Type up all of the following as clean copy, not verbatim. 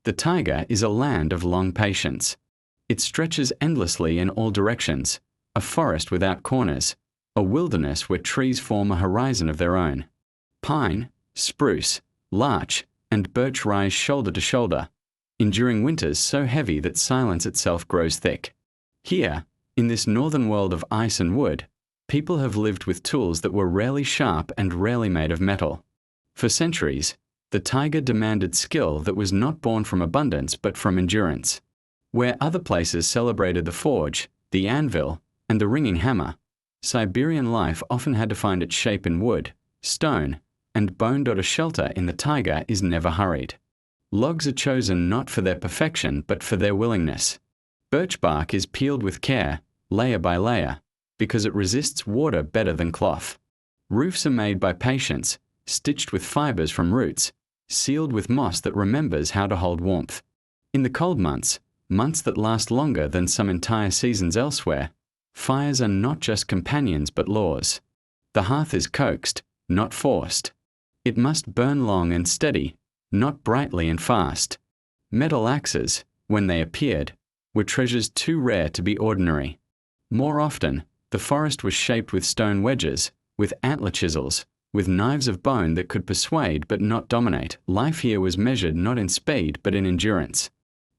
The taiga is a land of long patience. It stretches endlessly in all directions, a forest without corners, a wilderness where trees form a horizon of their own. Pine, spruce, larch, and birch rise shoulder to shoulder, enduring winters so heavy that silence itself grows thick. Here, in this northern world of ice and wood, people have lived with tools that were rarely sharp and rarely made of metal. For centuries, the taiga demanded skill that was not born from abundance but from endurance. Where other places celebrated the forge, the anvil, and the ringing hammer, Siberian life often had to find its shape in wood, stone, and bone. A shelter in the taiga is never hurried. Logs are chosen not for their perfection but for their willingness. Birch bark is peeled with care, layer by layer, because it resists water better than cloth. Roofs are made by patience, stitched with fibers from roots, sealed with moss that remembers how to hold warmth. In the cold months, months that last longer than some entire seasons elsewhere, fires are not just companions but laws. The hearth is coaxed, not forced. It must burn long and steady, not brightly and fast. Metal axes, when they appeared, were treasures too rare to be ordinary. More often, the forest was shaped with stone wedges, with antler chisels, with knives of bone that could persuade but not dominate. Life here was measured not in speed but in endurance.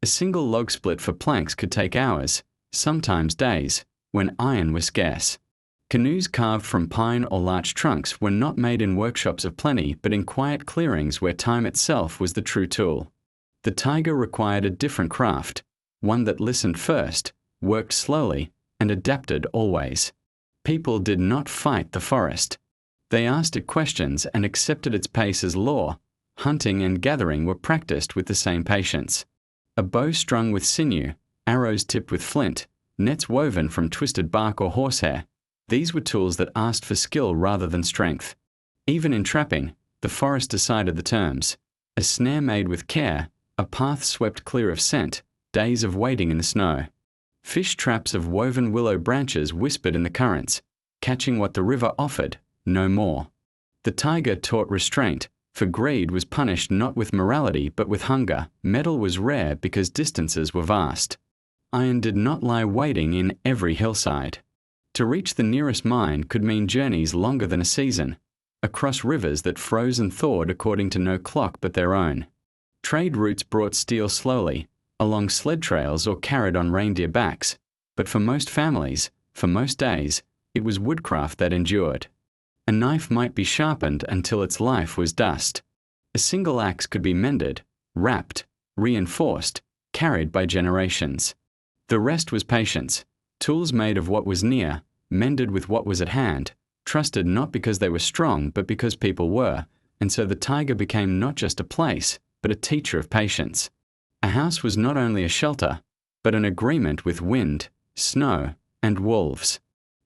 A single log split for planks could take hours, sometimes days, when iron was scarce. Canoes carved from pine or larch trunks were not made in workshops of plenty but in quiet clearings where time itself was the true tool. The taiga required a different craft, one that listened first, worked slowly, and adapted always. People did not fight the forest. They asked it questions and accepted its pace as law. Hunting and gathering were practiced with the same patience. A bow strung with sinew, arrows tipped with flint, nets woven from twisted bark or horsehair, these were tools that asked for skill rather than strength. Even in trapping, the forest decided the terms. A snare made with care, a path swept clear of scent, days of waiting in the snow. Fish traps of woven willow branches whispered in the currents, catching what the river offered, no more. The taiga taught restraint, for greed was punished not with morality but with hunger. Metal was rare because distances were vast. Iron did not lie waiting in every hillside. To reach the nearest mine could mean journeys longer than a season, across rivers that froze and thawed according to no clock but their own. Trade routes brought steel slowly, along sled trails or carried on reindeer backs, but for most families, for most days, it was woodcraft that endured. A knife might be sharpened until its life was dust. A single axe could be mended, wrapped, reinforced, carried by generations. The rest was patience, tools made of what was near, mended with what was at hand, trusted not because they were strong but because people were, and so the taiga became not just a place, but a teacher of patience. A house was not only a shelter, but an agreement with wind, snow, and wolves.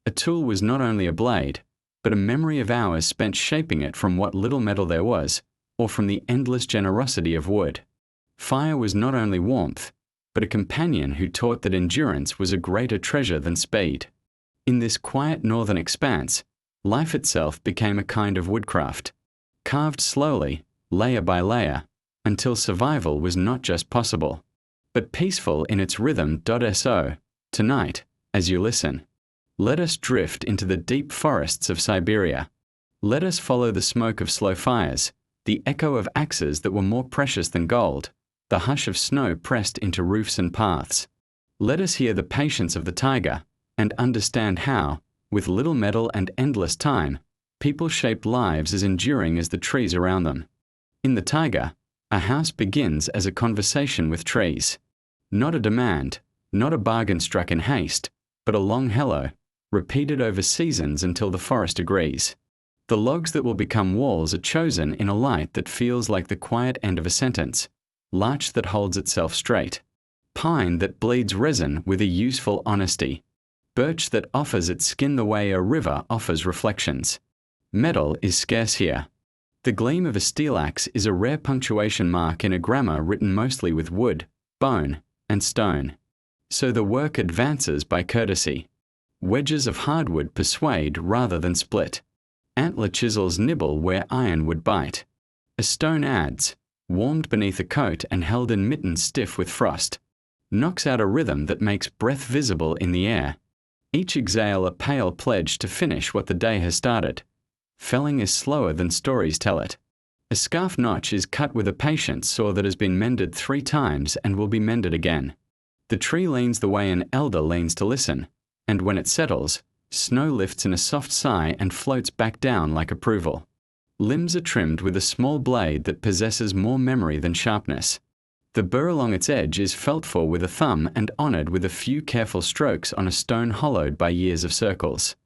A tool was not only a blade, but a memory of hours spent shaping it from what little metal there was, or from the endless generosity of wood. Fire was not only warmth, but a companion who taught that endurance was a greater treasure than speed. In this quiet northern expanse, life itself became a kind of woodcraft, carved slowly, layer by layer, until survival was not just possible, but peaceful in its rhythm. So, tonight, as you listen, let us drift into the deep forests of Siberia. Let us follow the smoke of slow fires, the echo of axes that were more precious than gold, the hush of snow pressed into roofs and paths. Let us hear the patience of the taiga and understand how, with little metal and endless time, people shaped lives as enduring as the trees around them. In the taiga, a house begins as a conversation with trees. Not a demand, not a bargain struck in haste, but a long hello, repeated over seasons until the forest agrees. The logs that will become walls are chosen in a light that feels like the quiet end of a sentence, larch that holds itself straight, pine that bleeds resin with a useful honesty, birch that offers its skin the way a river offers reflections. Metal is scarce here. The gleam of a steel axe is a rare punctuation mark in a grammar written mostly with wood, bone, and stone. So the work advances by courtesy. Wedges of hardwood persuade rather than split. Antler chisels nibble where iron would bite. A stone adds, warmed beneath a coat and held in mittens stiff with frost. Knocks out a rhythm that makes breath visible in the air. Each exhale a pale pledge to finish what the day has started. Felling is slower than stories tell it. A scarf notch is cut with a patient saw that has been mended 3 times and will be mended again. The tree leans the way an elder leans to listen, and when it settles, snow lifts in a soft sigh and floats back down like approval. Limbs are trimmed with a small blade that possesses more memory than sharpness. The burr along its edge is felt for with a thumb and honoured with a few careful strokes on a stone hollowed by years of circles.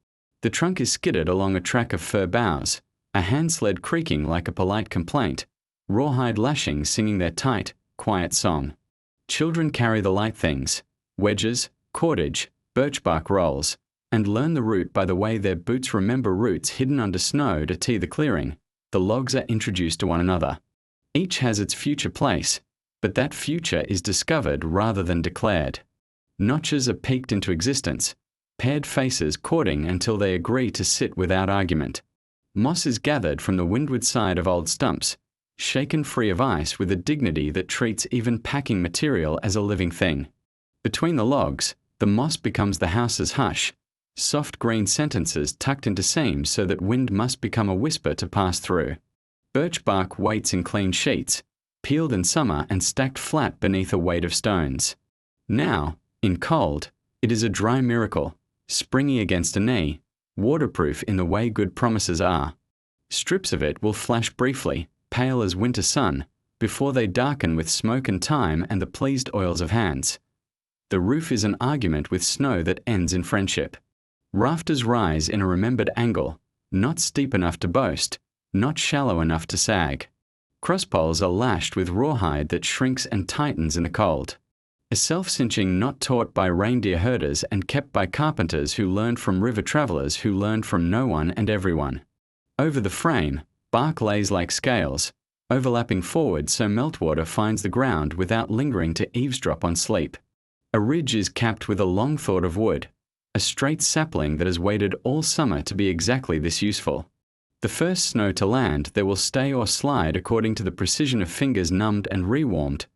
The trunk is skidded along a track of fir boughs, a hand sled creaking like a polite complaint, rawhide lashings singing their tight, quiet song. Children carry the light things, wedges, cordage, birch-bark rolls, and learn the route by the way their boots remember roots hidden under snow to tee the clearing. The logs are introduced to one another. Each has its future place, but that future is discovered rather than declared. Notches are peeked into existence, paired faces courting until they agree to sit without argument. Moss is gathered from the windward side of old stumps, shaken free of ice with a dignity that treats even packing material as a living thing. Between the logs, the moss becomes the house's hush, soft green sentences tucked into seams so that wind must become a whisper to pass through. Birch bark waits in clean sheets, peeled in summer and stacked flat beneath a weight of stones. Now, in cold, it is a dry miracle, springy against a knee, waterproof in the way good promises are. Strips of it will flash briefly, pale as winter sun, before they darken with smoke and time and the pleased oils of hands. The roof is an argument with snow that ends in friendship. Rafters rise in a remembered angle, not steep enough to boast, not shallow enough to sag. Crosspoles are lashed with rawhide that shrinks and tightens in the cold. A self-cinching not taught by reindeer herders and kept by carpenters who learned from river travellers who learned from no one and everyone. Over the frame, bark lays like scales, overlapping forward so meltwater finds the ground without lingering to eavesdrop on sleep. A ridge is capped with a long thought of wood, a straight sapling that has waited all summer to be exactly this useful. The first snow to land there will stay or slide according to the precision of fingers numbed and rewarmed,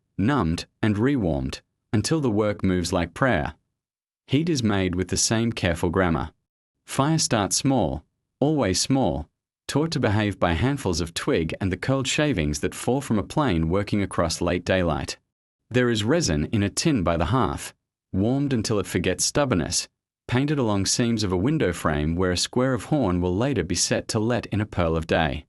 until the work moves like prayer. Heat is made with the same careful grammar. Fire starts small, always small, taught to behave by handfuls of twig and the curled shavings that fall from a plane working across late daylight. There is resin in a tin by the hearth, warmed until it forgets stubbornness, painted along seams of a window frame where a square of horn will later be set to let in a pearl of day.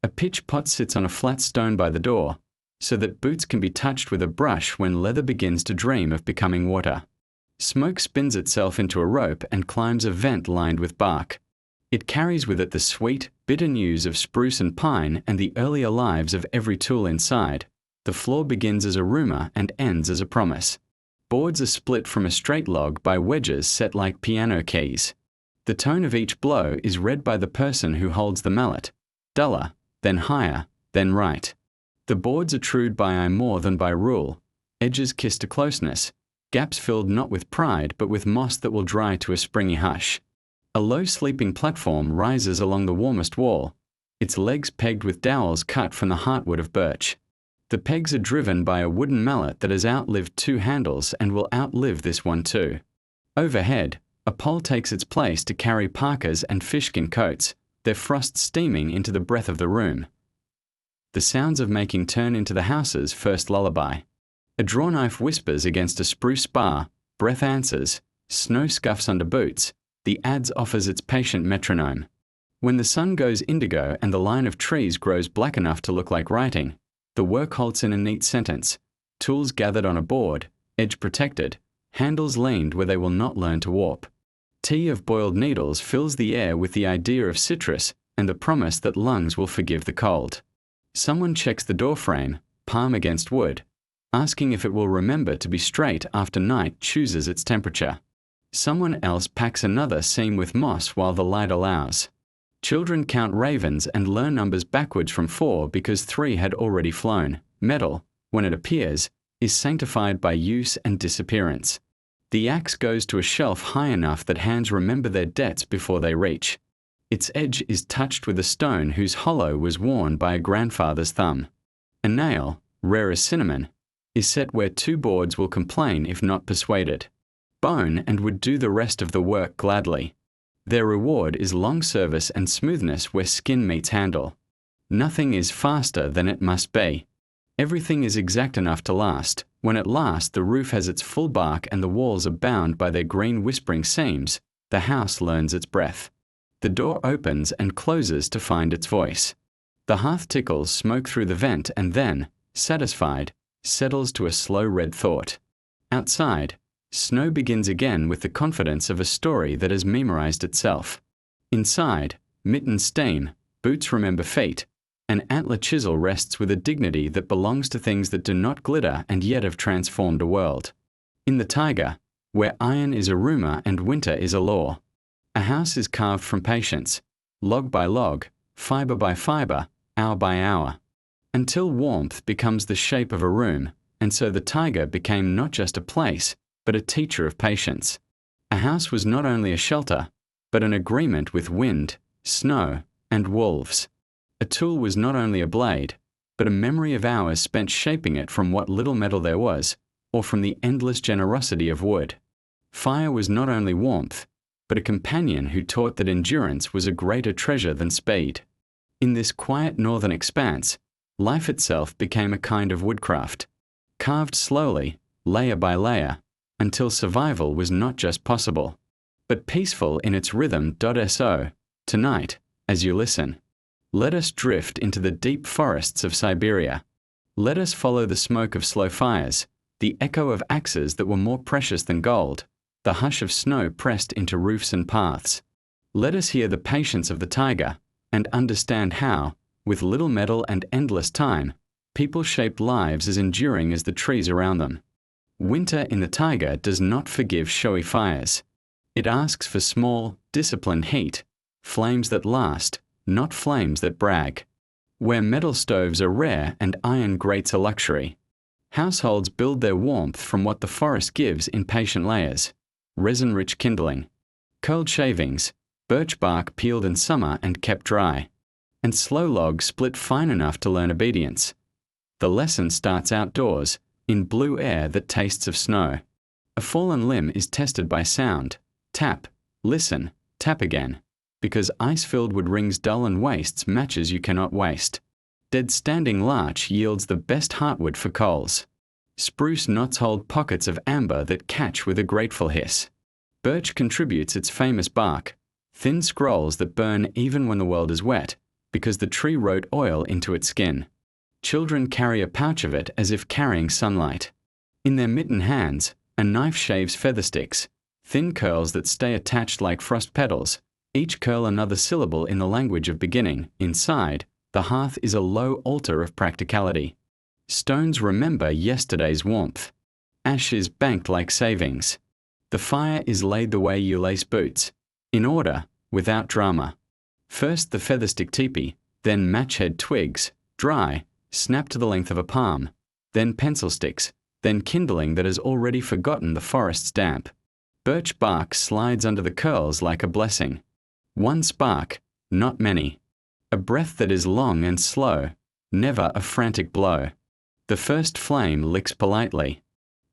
A pitch pot sits on a flat stone by the door, so that boots can be touched with a brush when leather begins to dream of becoming water. Smoke spins itself into a rope and climbs a vent lined with bark. It carries with it the sweet, bitter news of spruce and pine and the earlier lives of every tool inside. The floor begins as a rumor and ends as a promise. Boards are split from a straight log by wedges set like piano keys. The tone of each blow is read by the person who holds the mallet, duller, then higher, then right. The boards are trued by eye more than by rule, edges kissed to closeness, gaps filled not with pride but with moss that will dry to a springy hush. A low sleeping platform rises along the warmest wall, its legs pegged with dowels cut from the heartwood of birch. The pegs are driven by a wooden mallet that has outlived 2 handles and will outlive this one too. Overhead, a pole takes its place to carry parkas and fishskin coats, their frost steaming into the breath of the room. The sounds of making turn into the house's first lullaby. A draw knife whispers against a spruce spar, breath answers, snow scuffs under boots, the adze offers its patient metronome. When the sun goes indigo and the line of trees grows black enough to look like writing, the work halts in a neat sentence, tools gathered on a board, edge protected, handles leaned where they will not learn to warp. Tea of boiled needles fills the air with the idea of citrus and the promise that lungs will forgive the cold. Someone checks the doorframe, palm against wood, asking if it will remember to be straight after night chooses its temperature. Someone else packs another seam with moss while the light allows. Children count ravens and learn numbers backwards from 4 because 3 had already flown. Metal, when it appears, is sanctified by use and disappearance. The axe goes to a shelf high enough that hands remember their debts before they reach. Its edge is touched with a stone whose hollow was worn by a grandfather's thumb. A nail, rare as cinnamon, is set where two boards will complain if not persuaded. Bone and would do the rest of the work gladly. Their reward is long service and smoothness where skin meets handle. Nothing is faster than it must be. Everything is exact enough to last. When at last the roof has its full bark and the walls are bound by their green whispering seams, the house learns its breath. The door opens and closes to find its voice. The hearth tickles smoke through the vent and then, satisfied, settles to a slow red thought. Outside, snow begins again with the confidence of a story that has memorized itself. Inside, mittens steam, boots remember feet, an antler chisel rests with a dignity that belongs to things that do not glitter and yet have transformed a world. In the Taiga, where iron is a rumor and winter is a law, a house is carved from patience, log by log, fiber by fiber, hour by hour, until warmth becomes the shape of a room, and so the Taiga became not just a place, but a teacher of patience. A house was not only a shelter, but an agreement with wind, snow, and wolves. A tool was not only a blade, but a memory of hours spent shaping it from what little metal there was, or from the endless generosity of wood. Fire was not only warmth, but a companion who taught that endurance was a greater treasure than speed. In this quiet northern expanse, life itself became a kind of woodcraft, carved slowly, layer by layer, until survival was not just possible, but peaceful in its rhythm. So, tonight, as you listen, let us drift into the deep forests of Siberia. Let us follow the smoke of slow fires, the echo of axes that were more precious than gold, the hush of snow pressed into roofs and paths. Let us hear the patience of the Taiga and understand how, with little metal and endless time, people shaped lives as enduring as the trees around them. Winter in the Taiga does not forgive showy fires. It asks for small, disciplined heat, flames that last, not flames that brag. Where metal stoves are rare and iron grates a luxury, households build their warmth from what the forest gives in patient layers: resin-rich kindling, cold shavings, birch bark peeled in summer and kept dry, and slow logs split fine enough to learn obedience. The lesson starts outdoors, in blue air that tastes of snow. A fallen limb is tested by sound. Tap, listen, tap again, because ice-filled wood rings dull and wastes matches you cannot waste. Dead standing larch yields the best heartwood for coals. Spruce knots hold pockets of amber that catch with a grateful hiss. Birch contributes its famous bark, thin scrolls that burn even when the world is wet, because the tree wrote oil into its skin. Children carry a pouch of it as if carrying sunlight. In their mittened hands, a knife shaves feather sticks, thin curls that stay attached like frost petals, each curl another syllable in the language of beginning. Inside, the hearth is a low altar of practicality. Stones remember yesterday's warmth. Ash is banked like savings. The fire is laid the way you lace boots, in order, without drama. First the featherstick teepee, then matchhead twigs, dry, snap to the length of a palm, then pencil sticks, then kindling that has already forgotten the forest's damp. Birch bark slides under the curls like a blessing. One spark, not many. A breath that is long and slow, never a frantic blow. The first flame licks politely.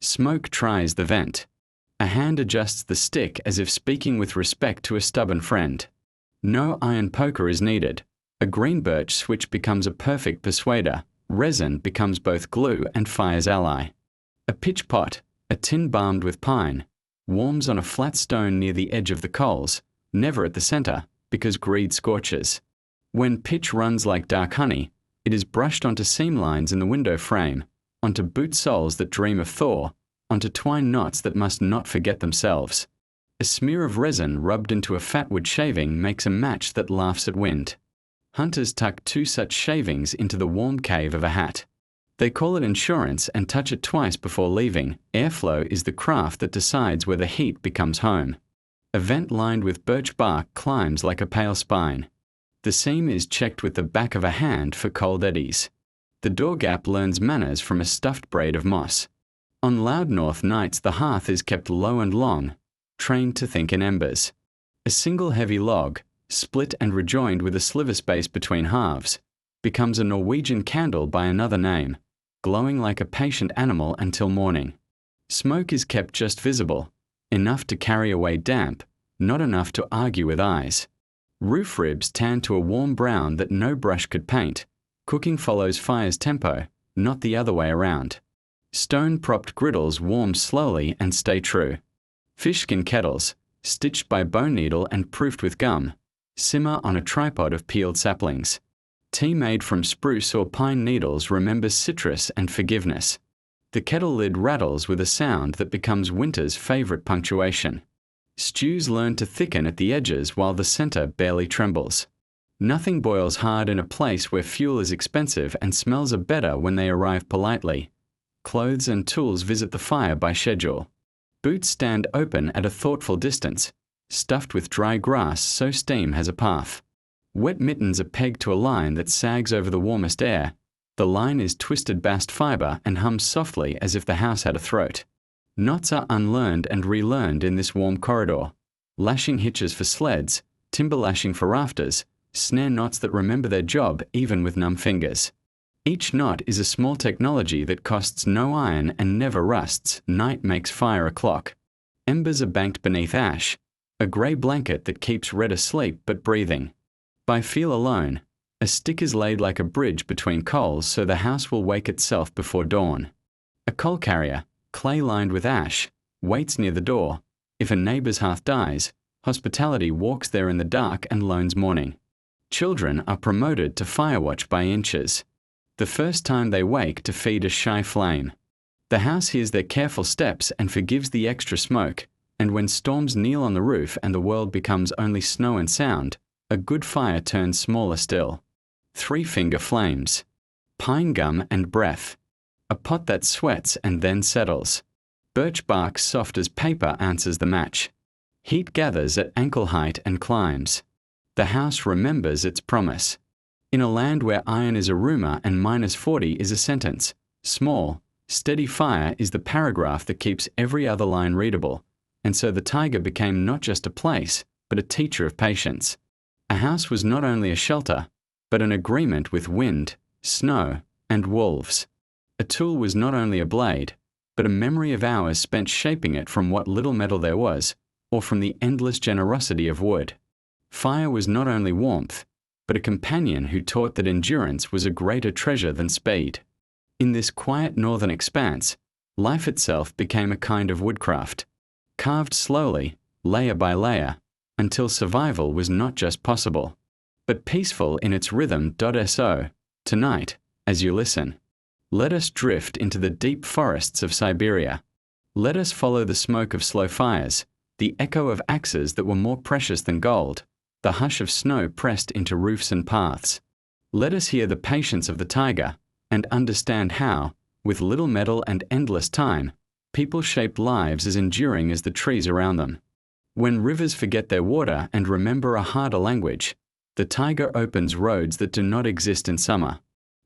Smoke tries the vent. A hand adjusts the stick as if speaking with respect to a stubborn friend. No iron poker is needed. A green birch switch becomes a perfect persuader. Resin becomes both glue and fire's ally. A pitch pot, a tin balmed with pine, warms on a flat stone near the edge of the coals, never at the center, because greed scorches. When pitch runs like dark honey, it is brushed onto seam lines in the window frame, onto boot soles that dream of Thor, onto twine knots that must not forget themselves. A smear of resin rubbed into a fatwood shaving makes a match that laughs at wind. Hunters tuck 2 such shavings into the warm cave of a hat. They call it insurance and touch it twice before leaving. Airflow is the craft that decides where the heat becomes home. A vent lined with birch bark climbs like a pale spine. The seam is checked with the back of a hand for cold eddies. The door gap learns manners from a stuffed braid of moss. On loud north nights the hearth is kept low and long, trained to think in embers. A single heavy log, split and rejoined with a sliver space between halves, becomes a Norwegian candle by another name, glowing like a patient animal until morning. Smoke is kept just visible, enough to carry away damp, not enough to argue with eyes. Roof ribs tan to a warm brown that no brush could paint. Cooking follows fire's tempo, not the other way around. Stone-propped griddles warm slowly and stay true. Fishskin kettles, stitched by bone needle and proofed with gum, simmer on a tripod of peeled saplings. Tea made from spruce or pine needles remembers citrus and forgiveness. The kettle lid rattles with a sound that becomes winter's favorite punctuation. Stews learn to thicken at the edges while the center barely trembles. Nothing boils hard in a place where fuel is expensive and smells are better when they arrive politely. Clothes and tools visit the fire by schedule. Boots stand open at a thoughtful distance, stuffed with dry grass so steam has a path. Wet mittens are pegged to a line that sags over the warmest air. The line is twisted bast fiber and hums softly as if the house had a throat. Knots are unlearned and relearned in this warm corridor. Lashing hitches for sleds, timber lashing for rafters, snare knots that remember their job even with numb fingers. Each knot is a small technology that costs no iron and never rusts. Night makes fire a clock. Embers are banked beneath ash, a grey blanket that keeps red asleep but breathing. By feel alone, a stick is laid like a bridge between coals so the house will wake itself before dawn. A coal carrier, clay lined with ash, waits near the door. If a neighbour's hearth dies, hospitality walks there in the dark and loans mourning. Children are promoted to firewatch by inches. The first time they wake to feed a shy flame. The house hears their careful steps and forgives the extra smoke, and when storms kneel on the roof and the world becomes only snow and sound, a good fire turns smaller still. Three-finger flames. Pine gum and breath. A pot that sweats and then settles. Birch bark soft as paper answers the match. Heat gathers at ankle height and climbs. The house remembers its promise. In a land where iron is a rumor and -40 is a sentence, small, steady fire is the paragraph that keeps every other line readable, and so the Taiga became not just a place, but a teacher of patience. A house was not only a shelter, but an agreement with wind, snow, and wolves. A tool was not only a blade, but a memory of hours spent shaping it from what little metal there was, or from the endless generosity of wood. Fire was not only warmth, but a companion who taught that endurance was a greater treasure than speed. In this quiet northern expanse, life itself became a kind of woodcraft, carved slowly, layer by layer, until survival was not just possible, but peaceful in its rhythm. So, tonight, as you listen, let us drift into the deep forests of Siberia. Let us follow the smoke of slow fires, the echo of axes that were more precious than gold, the hush of snow pressed into roofs and paths. Let us hear the patience of the Taiga and understand how, with little metal and endless time, people shaped lives as enduring as the trees around them. When rivers forget their water and remember a harder language, the Taiga opens roads that do not exist in summer.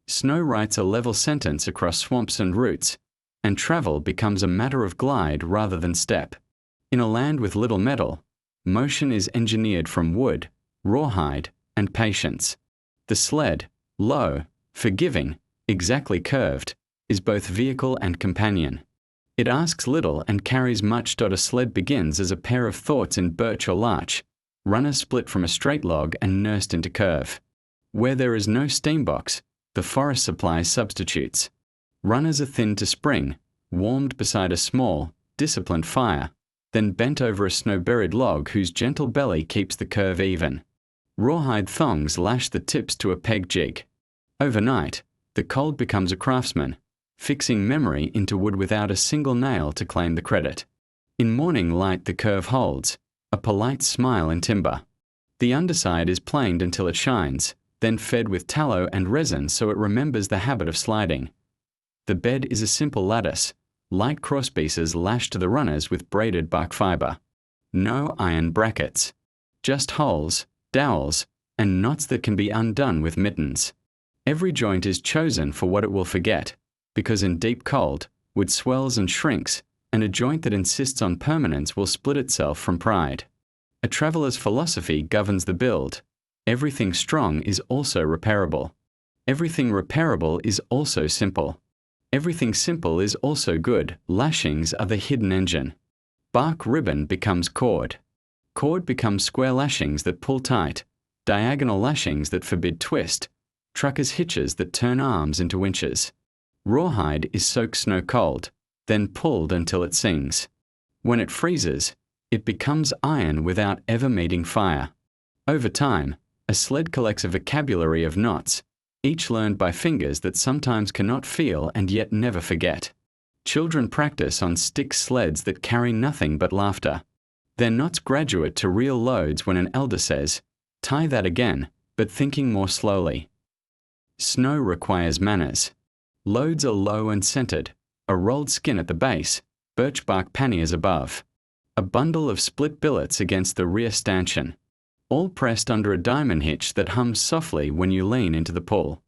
Snow writes a level sentence across swamps and roots, and travel becomes a matter of glide rather than step. In a land with little metal, motion is engineered from wood, rawhide, and patience. The sled, low, forgiving, exactly curved, is both vehicle and companion. It asks little and carries much. A sled begins as a pair of thoughts in birch or larch, runners split from a straight log and nursed into curve. Where there is no steam box, the forest supplies substitutes. Runners are thinned to spring, warmed beside a small, disciplined fire, then bent over a snow-buried log whose gentle belly keeps the curve even. Rawhide thongs lash the tips to a peg jig. Overnight, the cold becomes a craftsman, fixing memory into wood without a single nail to claim the credit. In morning light the curve holds, a polite smile in timber. The underside is planed until it shines, then fed with tallow and resin so it remembers the habit of sliding. The bed is a simple lattice, light crosspieces lashed to the runners with braided bark fiber. No iron brackets. Just holes, dowels, and knots that can be undone with mittens. Every joint is chosen for what it will forget, because in deep cold, wood swells and shrinks, and a joint that insists on permanence will split itself from pride. A traveller's philosophy governs the build. Everything strong is also repairable. Everything repairable is also simple. Everything simple is also good. Lashings are the hidden engine. Bark ribbon becomes cord. Cord becomes square lashings that pull tight, diagonal lashings that forbid twist, truckers' hitches that turn arms into winches. Rawhide is soaked snow cold, then pulled until it sings. When it freezes, it becomes iron without ever meeting fire. Over time, a sled collects a vocabulary of knots, each learned by fingers that sometimes cannot feel and yet never forget. Children practice on stick sleds that carry nothing but laughter. Their knots graduate to real loads when an elder says, "Tie that again," but thinking more slowly. Snow requires manners. Loads are low and centered, a rolled skin at the base, birch-bark panniers above. A bundle of split billets against the rear stanchion, all pressed under a diamond hitch that hums softly when you lean into the pull.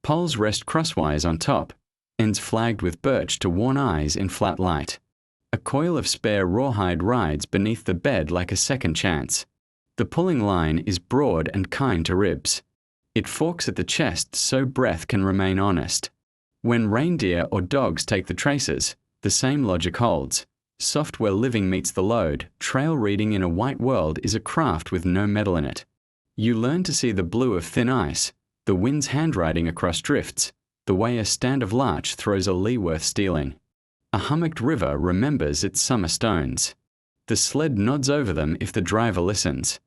Poles rest crosswise on top, ends flagged with birch to warn eyes in flat light. A coil of spare rawhide rides beneath the bed like a second chance. The pulling line is broad and kind to ribs. It forks at the chest so breath can remain honest. When reindeer or dogs take the traces, the same logic holds. Soft where living meets the load, trail reading in a white world is a craft with no metal in it. You learn to see the blue of thin ice, the wind's handwriting across drifts, the way a stand of larch throws a lee worth stealing. A hummocked river remembers its summer stones. The sled nods over them if the driver listens.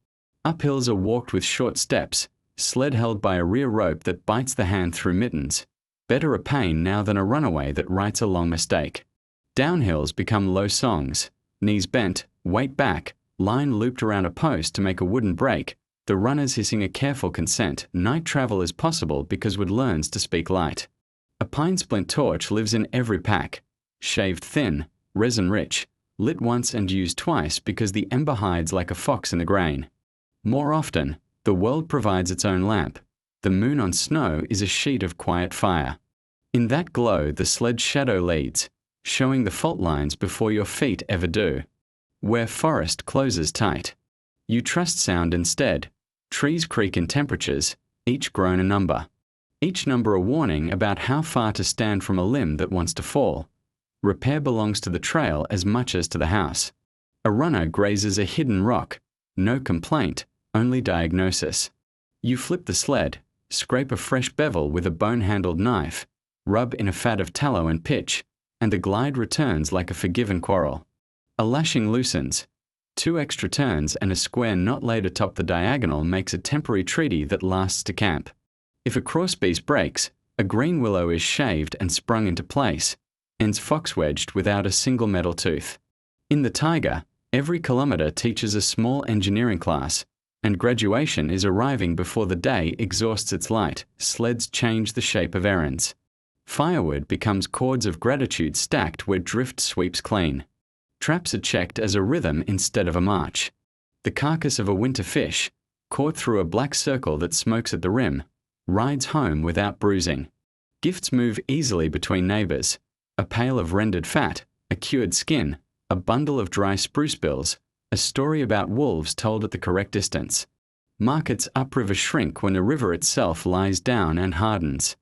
Uphills are walked with short steps, sled held by a rear rope that bites the hand through mittens. Better a pain now than a runaway that writes a long mistake. Downhills become low songs, knees bent, weight back, line looped around a post to make a wooden brake, the runners hissing a careful consent. Night travel is possible because wood learns to speak light. A pine splint torch lives in every pack, shaved thin, resin-rich, lit once and used twice because the ember hides like a fox in the grain. More often, the world provides its own lamp. The moon on snow is a sheet of quiet fire. In that glow, the sled's shadow leads, showing the fault lines before your feet ever do. Where forest closes tight, you trust sound instead. Trees creak in temperatures, each grown a number. Each number a warning about how far to stand from a limb that wants to fall. Repair belongs to the trail as much as to the house. A runner grazes a hidden rock. No complaint, only diagnosis. You flip the sled, scrape a fresh bevel with a bone-handled knife, rub in a fat of tallow and pitch, and the glide returns like a forgiven quarrel. A lashing loosens. 2 extra turns and a square knot laid atop the diagonal makes a temporary treaty that lasts to camp. If a crosspiece breaks, a green willow is shaved and sprung into place, ends fox-wedged without a single metal tooth. In the Taiga, every kilometre teaches a small engineering class, and graduation is arriving before the day exhausts its light. Sleds change the shape of errands. Firewood becomes cords of gratitude stacked where drift sweeps clean. Traps are checked as a rhythm instead of a march. The carcass of a winter fish, caught through a black circle that smokes at the rim, rides home without bruising. Gifts move easily between neighbours. A pail of rendered fat, a cured skin, a bundle of dry spruce bills, a story about wolves told at the correct distance. Markets upriver shrink when the river itself lies down and hardens.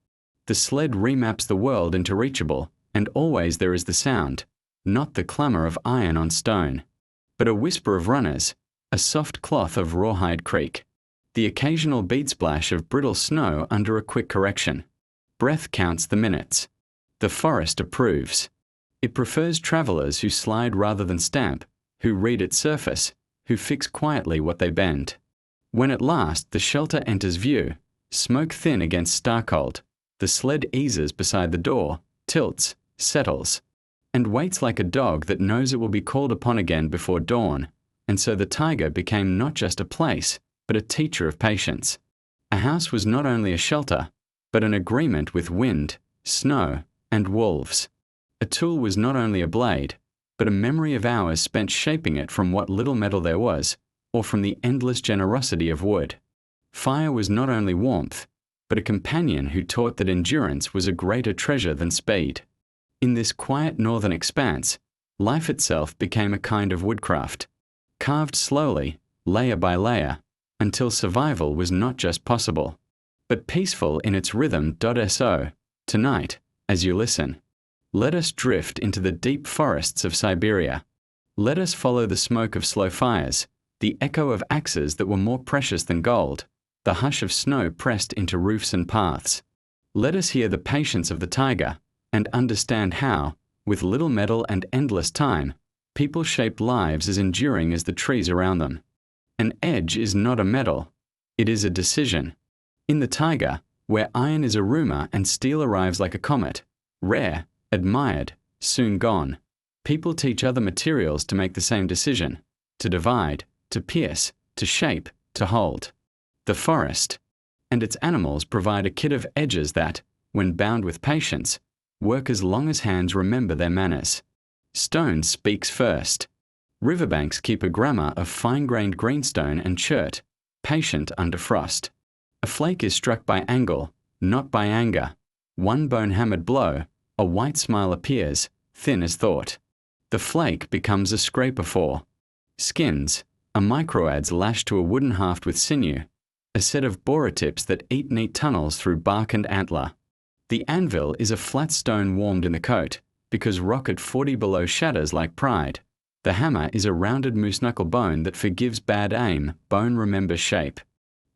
The sled remaps the world into reachable, and always there is the sound, not the clamour of iron on stone, but a whisper of runners, a soft cloth of rawhide creak, the occasional bead splash of brittle snow under a quick correction. Breath counts the minutes. The forest approves. It prefers travellers who slide rather than stamp, who read its surface, who fix quietly what they bend. When at last the shelter enters view, smoke thin against star cold, the sled eases beside the door, tilts, settles, and waits like a dog that knows it will be called upon again before dawn. And so the Taiga became not just a place, but a teacher of patience. A house was not only a shelter, but an agreement with wind, snow, and wolves. A tool was not only a blade, but a memory of hours spent shaping it from what little metal there was, or from the endless generosity of wood. Fire was not only warmth, but a companion who taught that endurance was a greater treasure than speed. In this quiet northern expanse, life itself became a kind of woodcraft, carved slowly, layer by layer, until survival was not just possible, but peaceful in its rhythm. So, tonight, as you listen, Let us drift into the deep forests of Siberia. Let us follow the smoke of slow fires, the echo of axes that were more precious than gold, the hush of snow pressed into roofs and paths. Let us hear the patience of the taiga, and understand how, with little metal and endless time, people shaped lives as enduring as the trees around them. An edge is not a metal, it is a decision. In the taiga, where iron is a rumor and steel arrives like a comet, rare, admired, soon gone, people teach other materials to make the same decision, to divide, to pierce, to shape, to hold. The forest and its animals provide a kit of edges that, when bound with patience, work as long as hands remember their manners. Stone speaks first. Riverbanks keep a grammar of fine-grained greenstone and chert, patient under frost. A flake is struck by angle, not by anger. One bone-hammered blow, a white smile appears, thin as thought. The flake becomes a scraper for skins, a microadze lashed to a wooden haft with sinew, a set of borer tips that eat neat tunnels through bark and antler. The anvil is a flat stone warmed in the coat, because rock at 40 below shatters like pride. The hammer is a rounded moose-knuckle bone that forgives bad aim, bone remembers shape.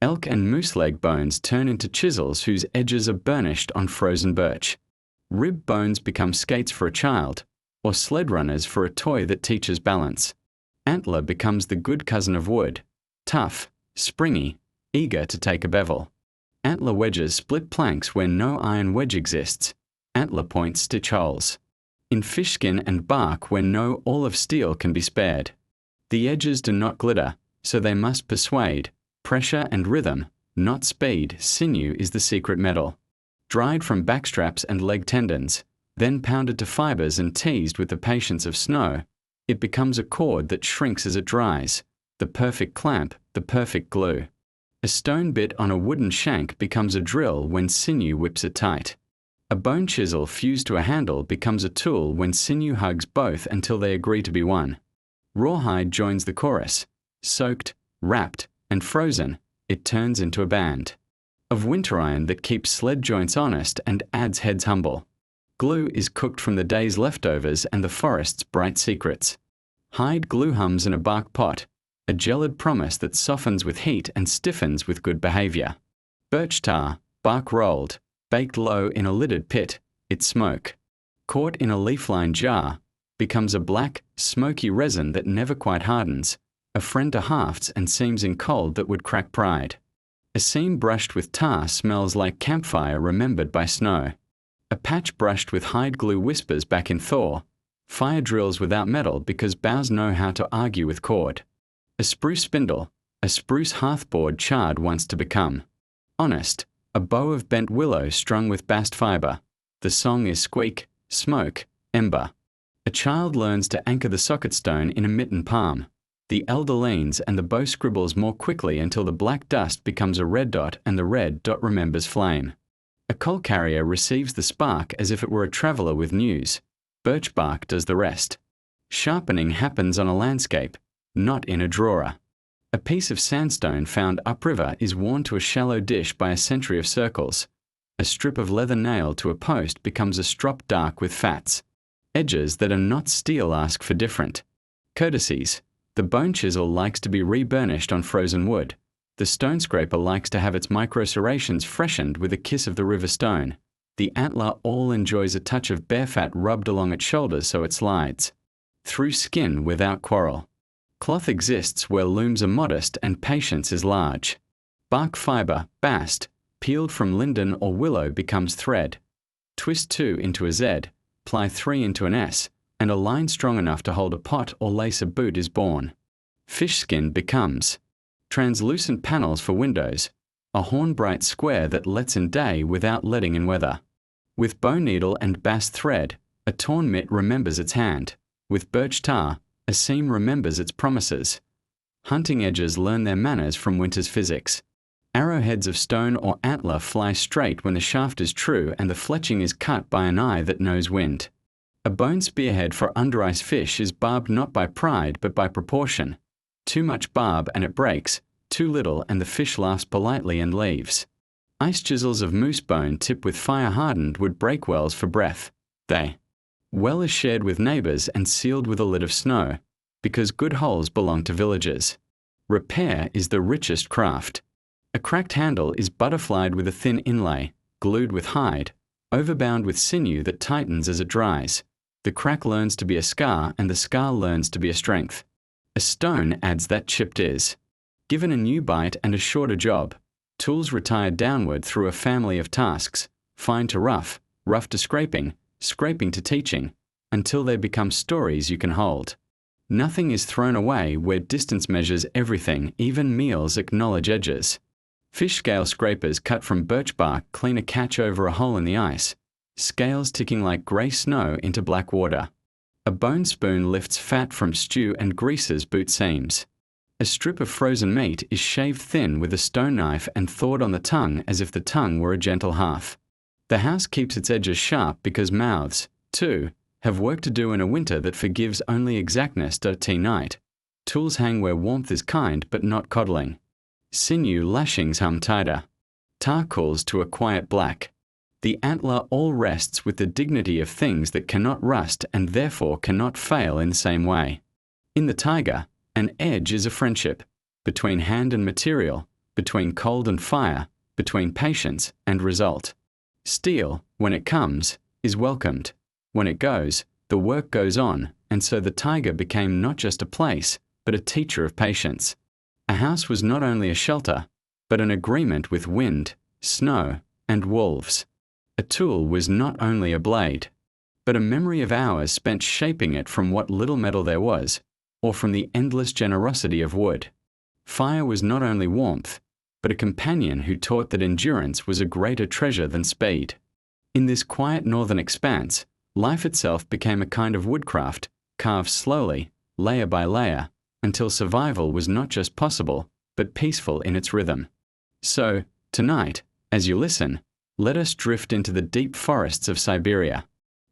Elk and moose leg bones turn into chisels whose edges are burnished on frozen birch. Rib bones become skates for a child, or sled runners for a toy that teaches balance. Antler becomes the good cousin of wood, tough, springy, eager to take a bevel. Antler wedges split planks where no iron wedge exists. Antler points stitch holes. In fish skin and bark where no all of steel can be spared. The edges do not glitter, so they must persuade. Pressure and rhythm, not speed, sinew is the secret metal. Dried from backstraps and leg tendons, then pounded to fibers and teased with the patience of snow, it becomes a cord that shrinks as it dries, the perfect clamp, the perfect glue. A stone bit on a wooden shank becomes a drill when sinew whips it tight. A bone chisel fused to a handle becomes a tool when sinew hugs both until they agree to be one. Rawhide joins the chorus. Soaked, wrapped, and frozen, it turns into a band. Of winter iron that keeps sled joints honest and adds heads humble. Glue is cooked from the day's leftovers and the forest's bright secrets. Hide glue hums in a bark pot, a gelid promise that softens with heat and stiffens with good behavior. Birch tar, bark rolled, baked low in a lidded pit, its smoke, caught in a leaf-lined jar, becomes a black, smoky resin that never quite hardens, a friend to hafts and seams in cold that would crack pride. A seam brushed with tar smells like campfire remembered by snow. A patch brushed with hide glue whispers back in thaw. Fire drills without metal because boughs know how to argue with cord. A spruce spindle, a spruce hearthboard charred once to become. Honest, a bow of bent willow strung with bast fibre. The song is squeak, smoke, ember. A child learns to anchor the socket stone in a mitten palm. The elder leans and the bow scribbles more quickly until the black dust becomes a red dot and the red dot remembers flame. A coal carrier receives the spark as if it were a traveller with news. Birch-bark does the rest. Sharpening happens on a landscape, not in a drawer. A piece of sandstone found upriver is worn to a shallow dish by a century of circles. A strip of leather nailed to a post becomes a strop dark with fats. Edges that are not steel ask for different. Courtesies. The bone chisel likes to be re-burnished on frozen wood. The stone scraper likes to have its micro-serrations freshened with a kiss of the river stone. The antler all enjoys a touch of bear fat rubbed along its shoulders so it slides. Through skin without quarrel. Cloth exists where looms are modest and patience is large. Bark fibre, bast, peeled from linden or willow becomes thread. Twist 2 into a Z, ply 3 into an S, and a line strong enough to hold a pot or lace a boot is born. Fish skin becomes translucent panels for windows, a horn-bright square that lets in day without letting in weather. With bone needle and bast thread, a torn mitt remembers its hand. With birch tar, a seam remembers its promises. Hunting edges learn their manners from winter's physics. Arrowheads of stone or antler fly straight when the shaft is true and the fletching is cut by an eye that knows wind. A bone spearhead for under-ice fish is barbed not by pride but by proportion. Too much barb and it breaks, too little and the fish laughs politely and leaves. Ice chisels of moose bone tipped with fire hardened would break wells for breath. They Well is shared with neighbours and sealed with a lid of snow, because good holes belong to villagers. Repair is the richest craft. A cracked handle is butterflied with a thin inlay, glued with hide, overbound with sinew that tightens as it dries. The crack learns to be a scar, and the scar learns to be a strength. A stone adds that chipped is. Given a new bite and a shorter job, tools retire downward through a family of tasks, fine to rough, rough to scraping, scraping to teaching, until they become stories you can hold. Nothing is thrown away where distance measures everything, even meals acknowledge edges. Fish scale scrapers cut from birch bark clean a catch over a hole in the ice, scales ticking like grey snow into black water. A bone spoon lifts fat from stew and greases boot seams. A strip of frozen meat is shaved thin with a stone knife and thawed on the tongue as if the tongue were a gentle half. The house keeps its edges sharp because mouths, too, have work to do in a winter that forgives only exactness tea night. Tools hang where warmth is kind but not coddling. Sinew lashings hum tighter. Tar cools to a quiet black. The antler all rests with the dignity of things that cannot rust and therefore cannot fail in the same way. In the taiga, an edge is a friendship, between hand and material, between cold and fire, between patience and result. Steel, when it comes, is welcomed. When it goes, the work goes on, and so the taiga became not just a place, but a teacher of patience. A house was not only a shelter, but an agreement with wind, snow, and wolves. A tool was not only a blade, but a memory of hours spent shaping it from what little metal there was, or from the endless generosity of wood. Fire was not only warmth, but a companion who taught that endurance was a greater treasure than speed. In this quiet northern expanse, life itself became a kind of woodcraft, carved slowly, layer by layer, until survival was not just possible, but peaceful in its rhythm. So, tonight, as you listen, let us drift into the deep forests of Siberia.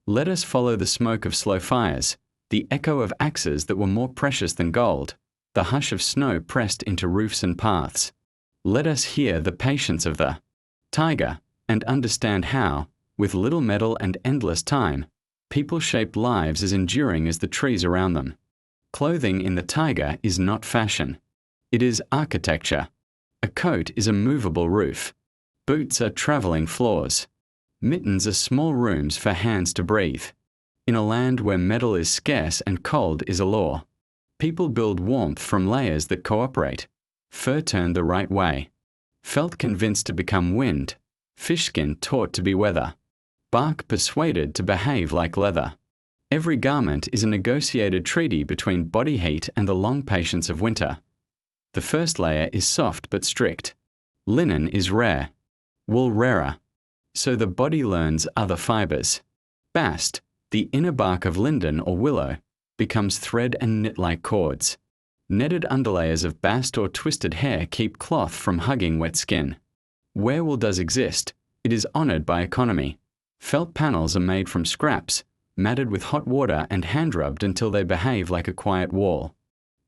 Let us follow the smoke of slow fires, the echo of axes that were more precious than gold, the hush of snow pressed into roofs and paths. Let us hear the patience of the taiga and understand how, with little metal and endless time, people shaped lives as enduring as the trees around them. Clothing in the taiga is not fashion. It is architecture. A coat is a movable roof. Boots are travelling floors. Mittens are small rooms for hands to breathe. In a land where metal is scarce and cold is a law, people build warmth from layers that cooperate. Fur turned the right way. Felt convinced to become wind. Fishskin taught to be weather. Bark persuaded to behave like leather. Every garment is a negotiated treaty between body heat and the long patience of winter. The first layer is soft but strict. Linen is rare. Wool rarer. So the body learns other fibers. Bast, the inner bark of linden or willow, becomes thread and knit like cords. Netted underlayers of bast or twisted hair keep cloth from hugging wet skin. Where wool does exist, it is honoured by economy. Felt panels are made from scraps, matted with hot water and hand-rubbed until they behave like a quiet wall.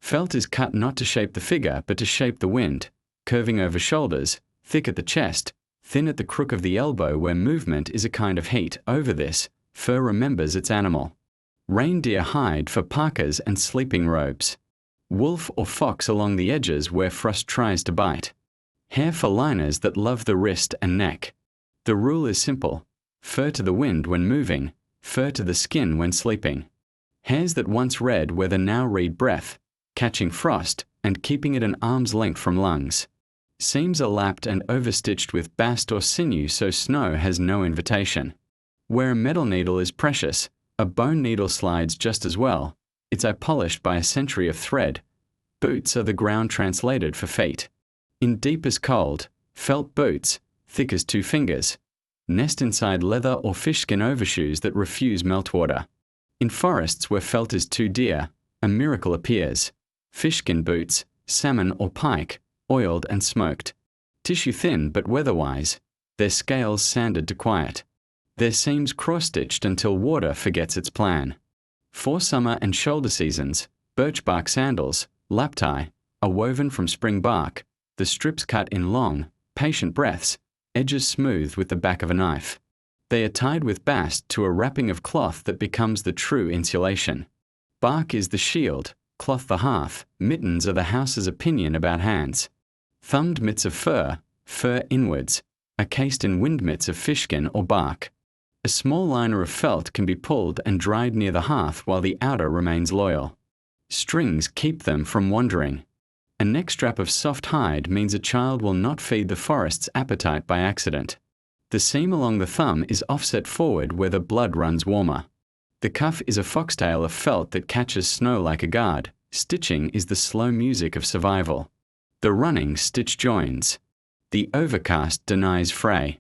Felt is cut not to shape the figure but to shape the wind, curving over shoulders, thick at the chest, thin at the crook of the elbow where movement is a kind of heat. Over this, fur remembers its animal. Reindeer hide for parkas and sleeping robes. Wolf or fox along the edges where frost tries to bite. Hair for liners that love the wrist and neck. The rule is simple. Fur to the wind when moving, fur to the skin when sleeping. Hairs that once read weather now read breath, catching frost and keeping it an arm's length from lungs. Seams are lapped and overstitched with bast or sinew so snow has no invitation. Where a metal needle is precious, a bone needle slides just as well. Its eye polished by a century of thread. Boots are the ground translated for feet. In deepest cold, felt boots, thick as 2 fingers, nest inside leather or fishskin overshoes that refuse meltwater. In forests where felt is too dear, a miracle appears. Fishskin boots, salmon or pike, oiled and smoked. Tissue thin but weatherwise, their scales sanded to quiet. Their seams cross-stitched until water forgets its plan. For summer and shoulder seasons, birch-bark sandals, laptai, are woven from spring bark, the strips cut in long, patient breaths, edges smoothed with the back of a knife. They are tied with bast to a wrapping of cloth that becomes the true insulation. Bark is the shield, cloth the hearth, mittens are the house's opinion about hands. Thumbed mitts of fur, fur inwards, are cased in wind mitts of fishskin or bark. A small liner of felt can be pulled and dried near the hearth while the outer remains loyal. Strings keep them from wandering. A neck strap of soft hide means a child will not feed the forest's appetite by accident. The seam along the thumb is offset forward where the blood runs warmer. The cuff is a foxtail of felt that catches snow like a guard. Stitching is the slow music of survival. The running stitch joins. The overcast denies fray.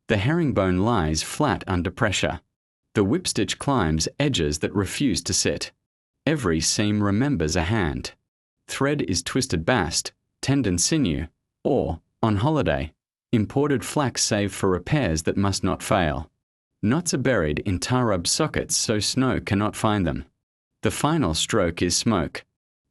The herringbone lies flat under pressure. The whipstitch climbs edges that refuse to sit. Every seam remembers a hand. Thread is twisted bast, tendon sinew, or, on holiday, imported flax saved for repairs that must not fail. Knots are buried in tar-rub sockets so snow cannot find them. The final stroke is smoke.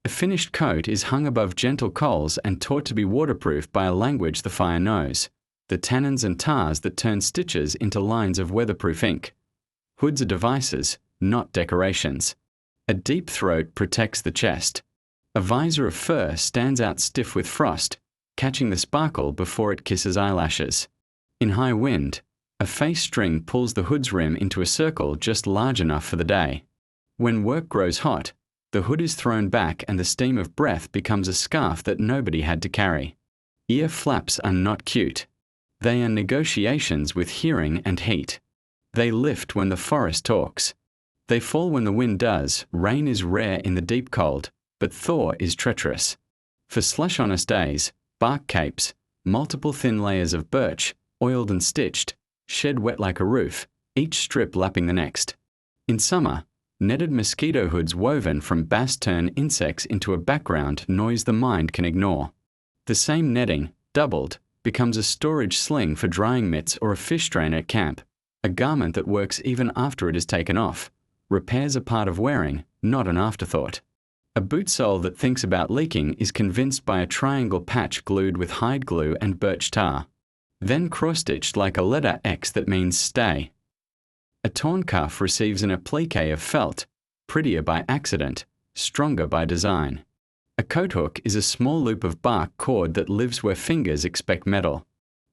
A finished coat is hung above gentle coals and taught to be waterproof by a language the fire knows, the tannins and tars that turn stitches into lines of weatherproof ink. Hoods are devices, not decorations. A deep throat protects the chest. A visor of fur stands out stiff with frost, catching the sparkle before it kisses eyelashes. In high wind, a face string pulls the hood's rim into a circle just large enough for the day. When work grows hot, the hood is thrown back and the steam of breath becomes a scarf that nobody had to carry. Ear flaps are not cute. They are negotiations with hearing and heat. They lift when the forest talks. They fall when the wind does. Rain is rare in the deep cold, but thaw is treacherous. For slush honest days, bark capes, multiple thin layers of birch, oiled and stitched, shed wet like a roof, each strip lapping the next. In summer, netted mosquito hoods woven from bast turn insects into a background noise the mind can ignore. The same netting, doubled, becomes a storage sling for drying mitts or a fish drain at camp, a garment that works even after it is taken off. Repairs are part of wearing, not an afterthought. A boot sole that thinks about leaking is convinced by a triangle patch glued with hide glue and birch tar, then cross-stitched like a letter X that means stay. A torn cuff receives an applique of felt, prettier by accident, stronger by design. A coat hook is a small loop of bark cord that lives where fingers expect metal.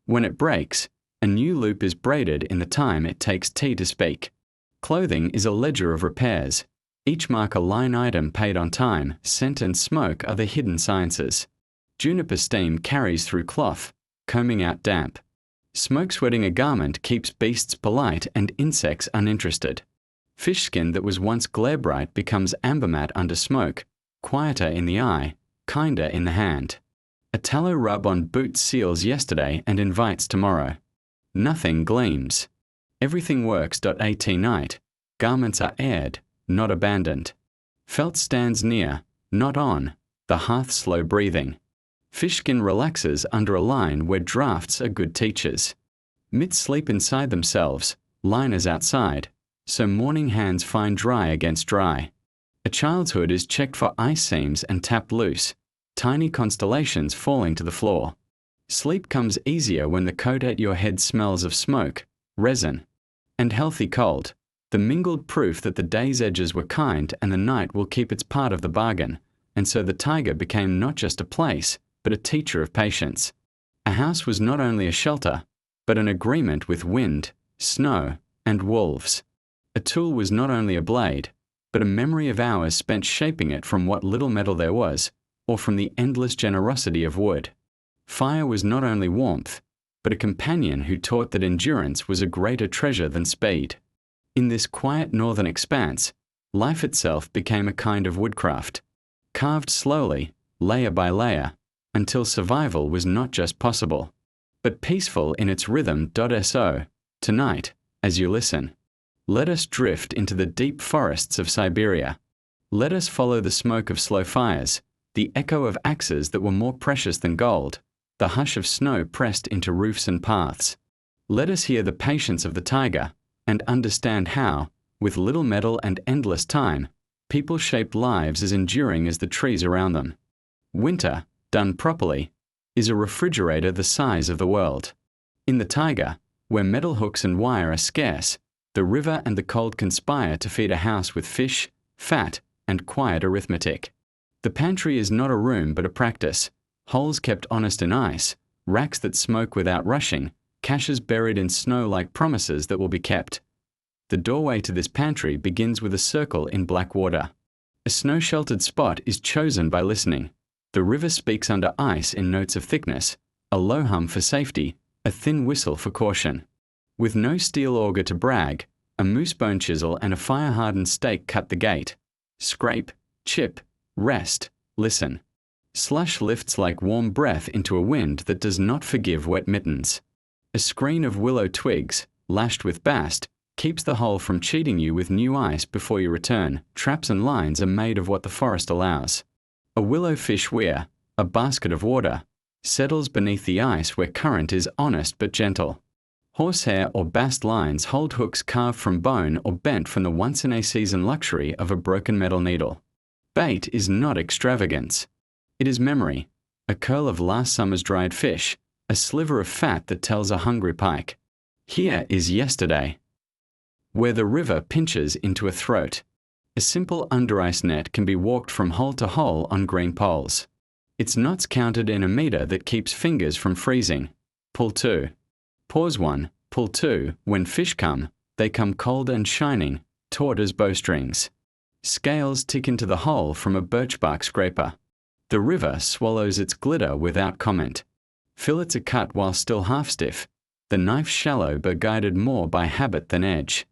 When it breaks, a new loop is braided in the time it takes tea to speak. Clothing is a ledger of repairs. Each mark a line item paid on time. Scent and smoke are the hidden sciences. Juniper steam carries through cloth, combing out damp. Smoke sweating a garment keeps beasts polite and insects uninterested. Fish skin that was once glare bright becomes amber matte under smoke, quieter in the eye, kinder in the hand. A tallow rub on boot seals yesterday and invites tomorrow. Nothing gleams. Everything works. At night, garments are aired, not abandoned. Felt stands near, not on, the hearth slow breathing. Fishskin relaxes under a line where drafts are good teachers. Mitts sleep inside themselves, liners outside, so morning hands find dry against dry. A child's hood is checked for ice seams and tapped loose, tiny constellations falling to the floor. Sleep comes easier when the coat at your head smells of smoke, resin, and healthy cold, the mingled proof that the day's edges were kind and the night will keep its part of the bargain, and so the Taiga became not just a place, but a teacher of patience. A house was not only a shelter, but an agreement with wind, snow, and wolves. A tool was not only a blade, but a memory of hours spent shaping it from what little metal there was, or from the endless generosity of wood. Fire was not only warmth, but a companion who taught that endurance was a greater treasure than speed. In this quiet northern expanse, life itself became a kind of woodcraft, carved slowly, layer by layer, until survival was not just possible, but peaceful in its rhythm. So, tonight, as you listen, let us drift into the deep forests of Siberia. Let us follow the smoke of slow fires, the echo of axes that were more precious than gold, the hush of snow pressed into roofs and paths. Let us hear the patience of the Taiga and understand how, with little metal and endless time, people shaped lives as enduring as the trees around them. Winter, done properly, is a refrigerator the size of the world. In the Taiga, Where metal hooks and wire are scarce, the river and the cold conspire to feed a house with fish, fat, and quiet arithmetic. The pantry is not a room but a practice. Holes kept honest in ice, racks that smoke without rushing, caches buried in snow like promises that will be kept. The doorway to this pantry begins with a circle in black water. A snow-sheltered spot is chosen by listening. The river speaks under ice in notes of thickness, a low hum for safety, a thin whistle for caution. With no steel auger to brag, a moose bone chisel and a fire-hardened stake cut the gate. Scrape, chip, rest, listen. Slush lifts like warm breath into a wind that does not forgive wet mittens. A screen of willow twigs, lashed with bast, keeps the hole from cheating you with new ice before you return. Traps and lines are made of what the forest allows. A willow fish weir, a basket of water, settles beneath the ice where current is honest but gentle. Horsehair or bast lines hold hooks carved from bone or bent from the once-in-a-season luxury of a broken metal needle. Bait is not extravagance. It is memory, a curl of last summer's dried fish, a sliver of fat that tells a hungry pike. Here is yesterday. Where the river pinches into a throat. A simple under-ice net can be walked from hole to hole on green poles. Its knots counted in a meter that keeps fingers from freezing. Pull 2. Pause 1, pull 2. When fish come, they come cold and shining, taut as bowstrings. Scales tick into the hole from a birch-bark scraper. The river swallows its glitter without comment. Fillets are cut while still half-stiff, the knife shallow but guided more by habit than edge.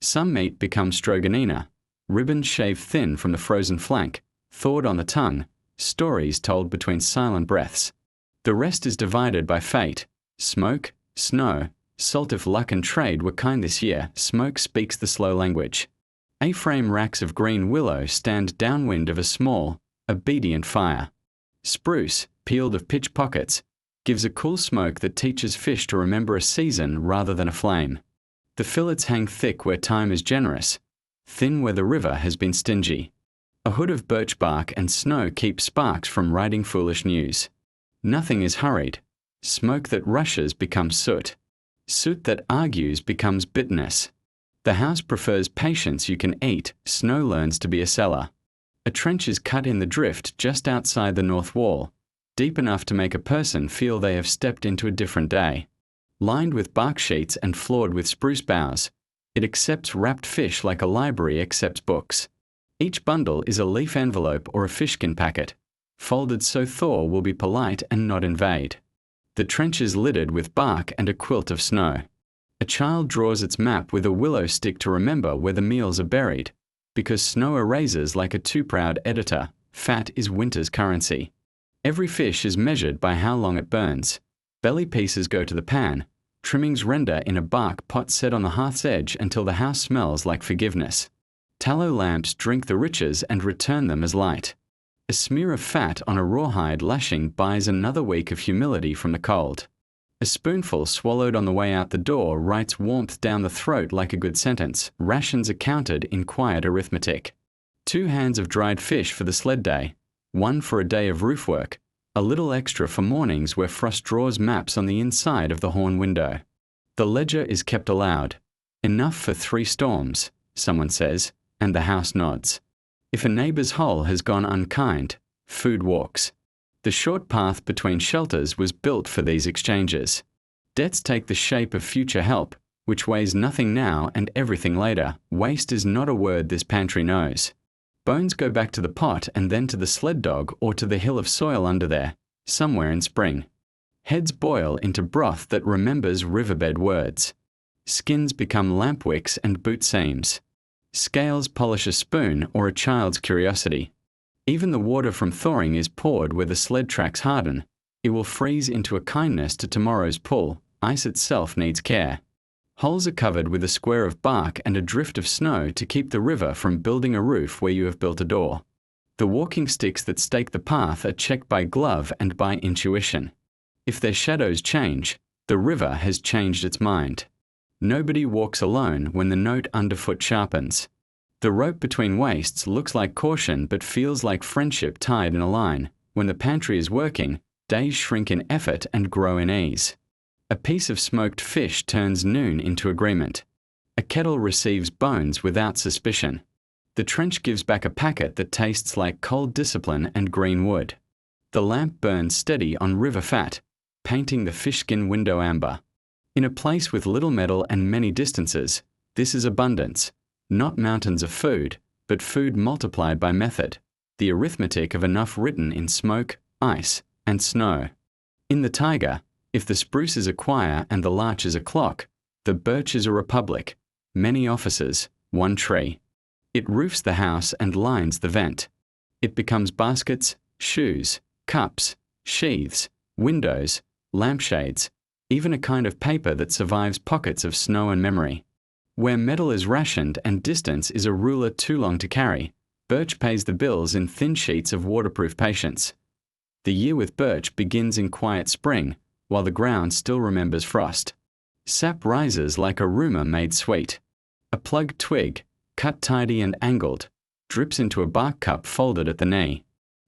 Some meat becomes stroganina, ribbons shaved thin from the frozen flank, thawed on the tongue, stories told between silent breaths. The rest is divided by fate. Smoke, snow, salt if luck and trade were kind this year, smoke speaks the slow language. A-frame racks of green willow stand downwind of a small, obedient fire. Spruce, peeled of pitch pockets, gives a cool smoke that teaches fish to remember a season rather than a flame. The fillets hang thick where time is generous, thin where the river has been stingy. A hood of birch bark and snow keep sparks from writing foolish news. Nothing is hurried. Smoke that rushes becomes soot. Soot that argues becomes bitterness. The house prefers patience you can eat, snow learns to be a cellar. A trench is cut in the drift just outside the north wall, deep enough to make a person feel they have stepped into a different day. Lined with bark sheets and floored with spruce boughs, it accepts wrapped fish like a library accepts books. Each bundle is a leaf envelope or a fishkin packet, folded so thaw will be polite and not invade. The trench is littered with bark and a quilt of snow. A child draws its map with a willow stick to remember where the meals are buried, because snow erases like a too proud editor. Fat is winter's currency. Every fish is measured by how long it burns. Belly pieces go to the pan. Trimmings render in a bark pot set on the hearth's edge until the house smells like forgiveness. Tallow lamps drink the riches and return them as light. A smear of fat on a rawhide lashing buys another week of humility from the cold. A spoonful swallowed on the way out the door writes warmth down the throat like a good sentence. Rations are counted in quiet arithmetic. 2 hands of dried fish for the sled day, 1 for a day of roof work, a little extra for mornings where frost draws maps on the inside of the horn window. The ledger is kept aloud. Enough for 3 storms, someone says, and the house nods. If a neighbor's hole has gone unkind, food walks. The short path between shelters was built for these exchanges. Debts take the shape of future help, which weighs nothing now and everything later. Waste is not a word this pantry knows. Bones go back to the pot and then to the sled dog or to the hill of soil under there, somewhere in spring. Heads boil into broth that remembers riverbed words. Skins become lamp wicks and boot seams. Scales polish a spoon or a child's curiosity. Even the water from thawing is poured where the sled tracks harden. It will freeze into a kindness to tomorrow's pull. Ice itself needs care. Holes are covered with a square of bark and a drift of snow to keep the river from building a roof where you have built a door. The walking sticks that stake the path are checked by glove and by intuition. If their shadows change, the river has changed its mind. Nobody walks alone when the note underfoot sharpens. The rope between waists looks like caution but feels like friendship tied in a line. When the pantry is working, days shrink in effort and grow in ease. A piece of smoked fish turns noon into agreement. A kettle receives bones without suspicion. The trench gives back a packet that tastes like cold discipline and green wood. The lamp burns steady on river fat, painting the fishskin window amber. In a place with little metal and many distances, this is abundance, not mountains of food, but food multiplied by method, the arithmetic of enough written in smoke, ice, and snow. In the Taiga, if the spruce is a choir and the larch is a clock, the birch is a republic, many offices, one tree. It roofs the house and lines the vent. It becomes baskets, shoes, cups, sheaths, windows, lampshades, even a kind of paper that survives pockets of snow and memory. Where metal is rationed and distance is a ruler too long to carry, birch pays the bills in thin sheets of waterproof patience. The year with birch begins in quiet spring, while the ground still remembers frost. Sap rises like a rumour made sweet. A plugged twig, cut tidy and angled, drips into a bark cup folded at the knee.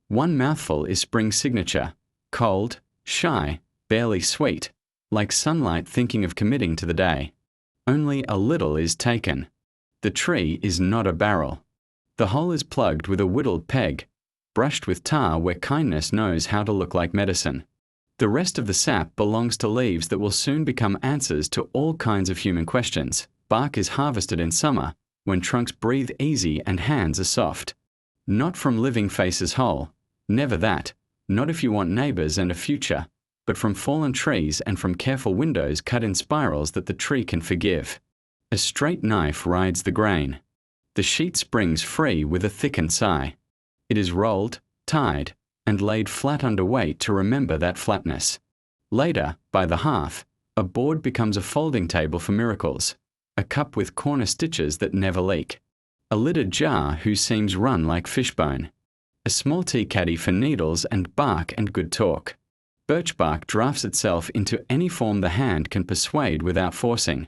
One mouthful is spring's signature, cold, shy, barely sweet, like sunlight thinking of committing to the day. Only a little is taken. The tree is not a barrel. The hole is plugged with a whittled peg, brushed with tar where kindness knows how to look like medicine. The rest of the sap belongs to leaves that will soon become answers to all kinds of human questions. Bark is harvested in summer, when trunks breathe easy and hands are soft. Not from living faces whole, never that, not if you want neighbours and a future, but from fallen trees and from careful windows cut in spirals that the tree can forgive. A straight knife rides the grain. The sheet springs free with a thickened sigh. It is rolled, tied, and laid flat under weight to remember that flatness. Later, by the hearth, a board becomes a folding table for miracles, a cup with corner stitches that never leak, a lidded jar whose seams run like fishbone, a small tea caddy for needles and bark and good talk. Birch bark drafts itself into any form the hand can persuade without forcing.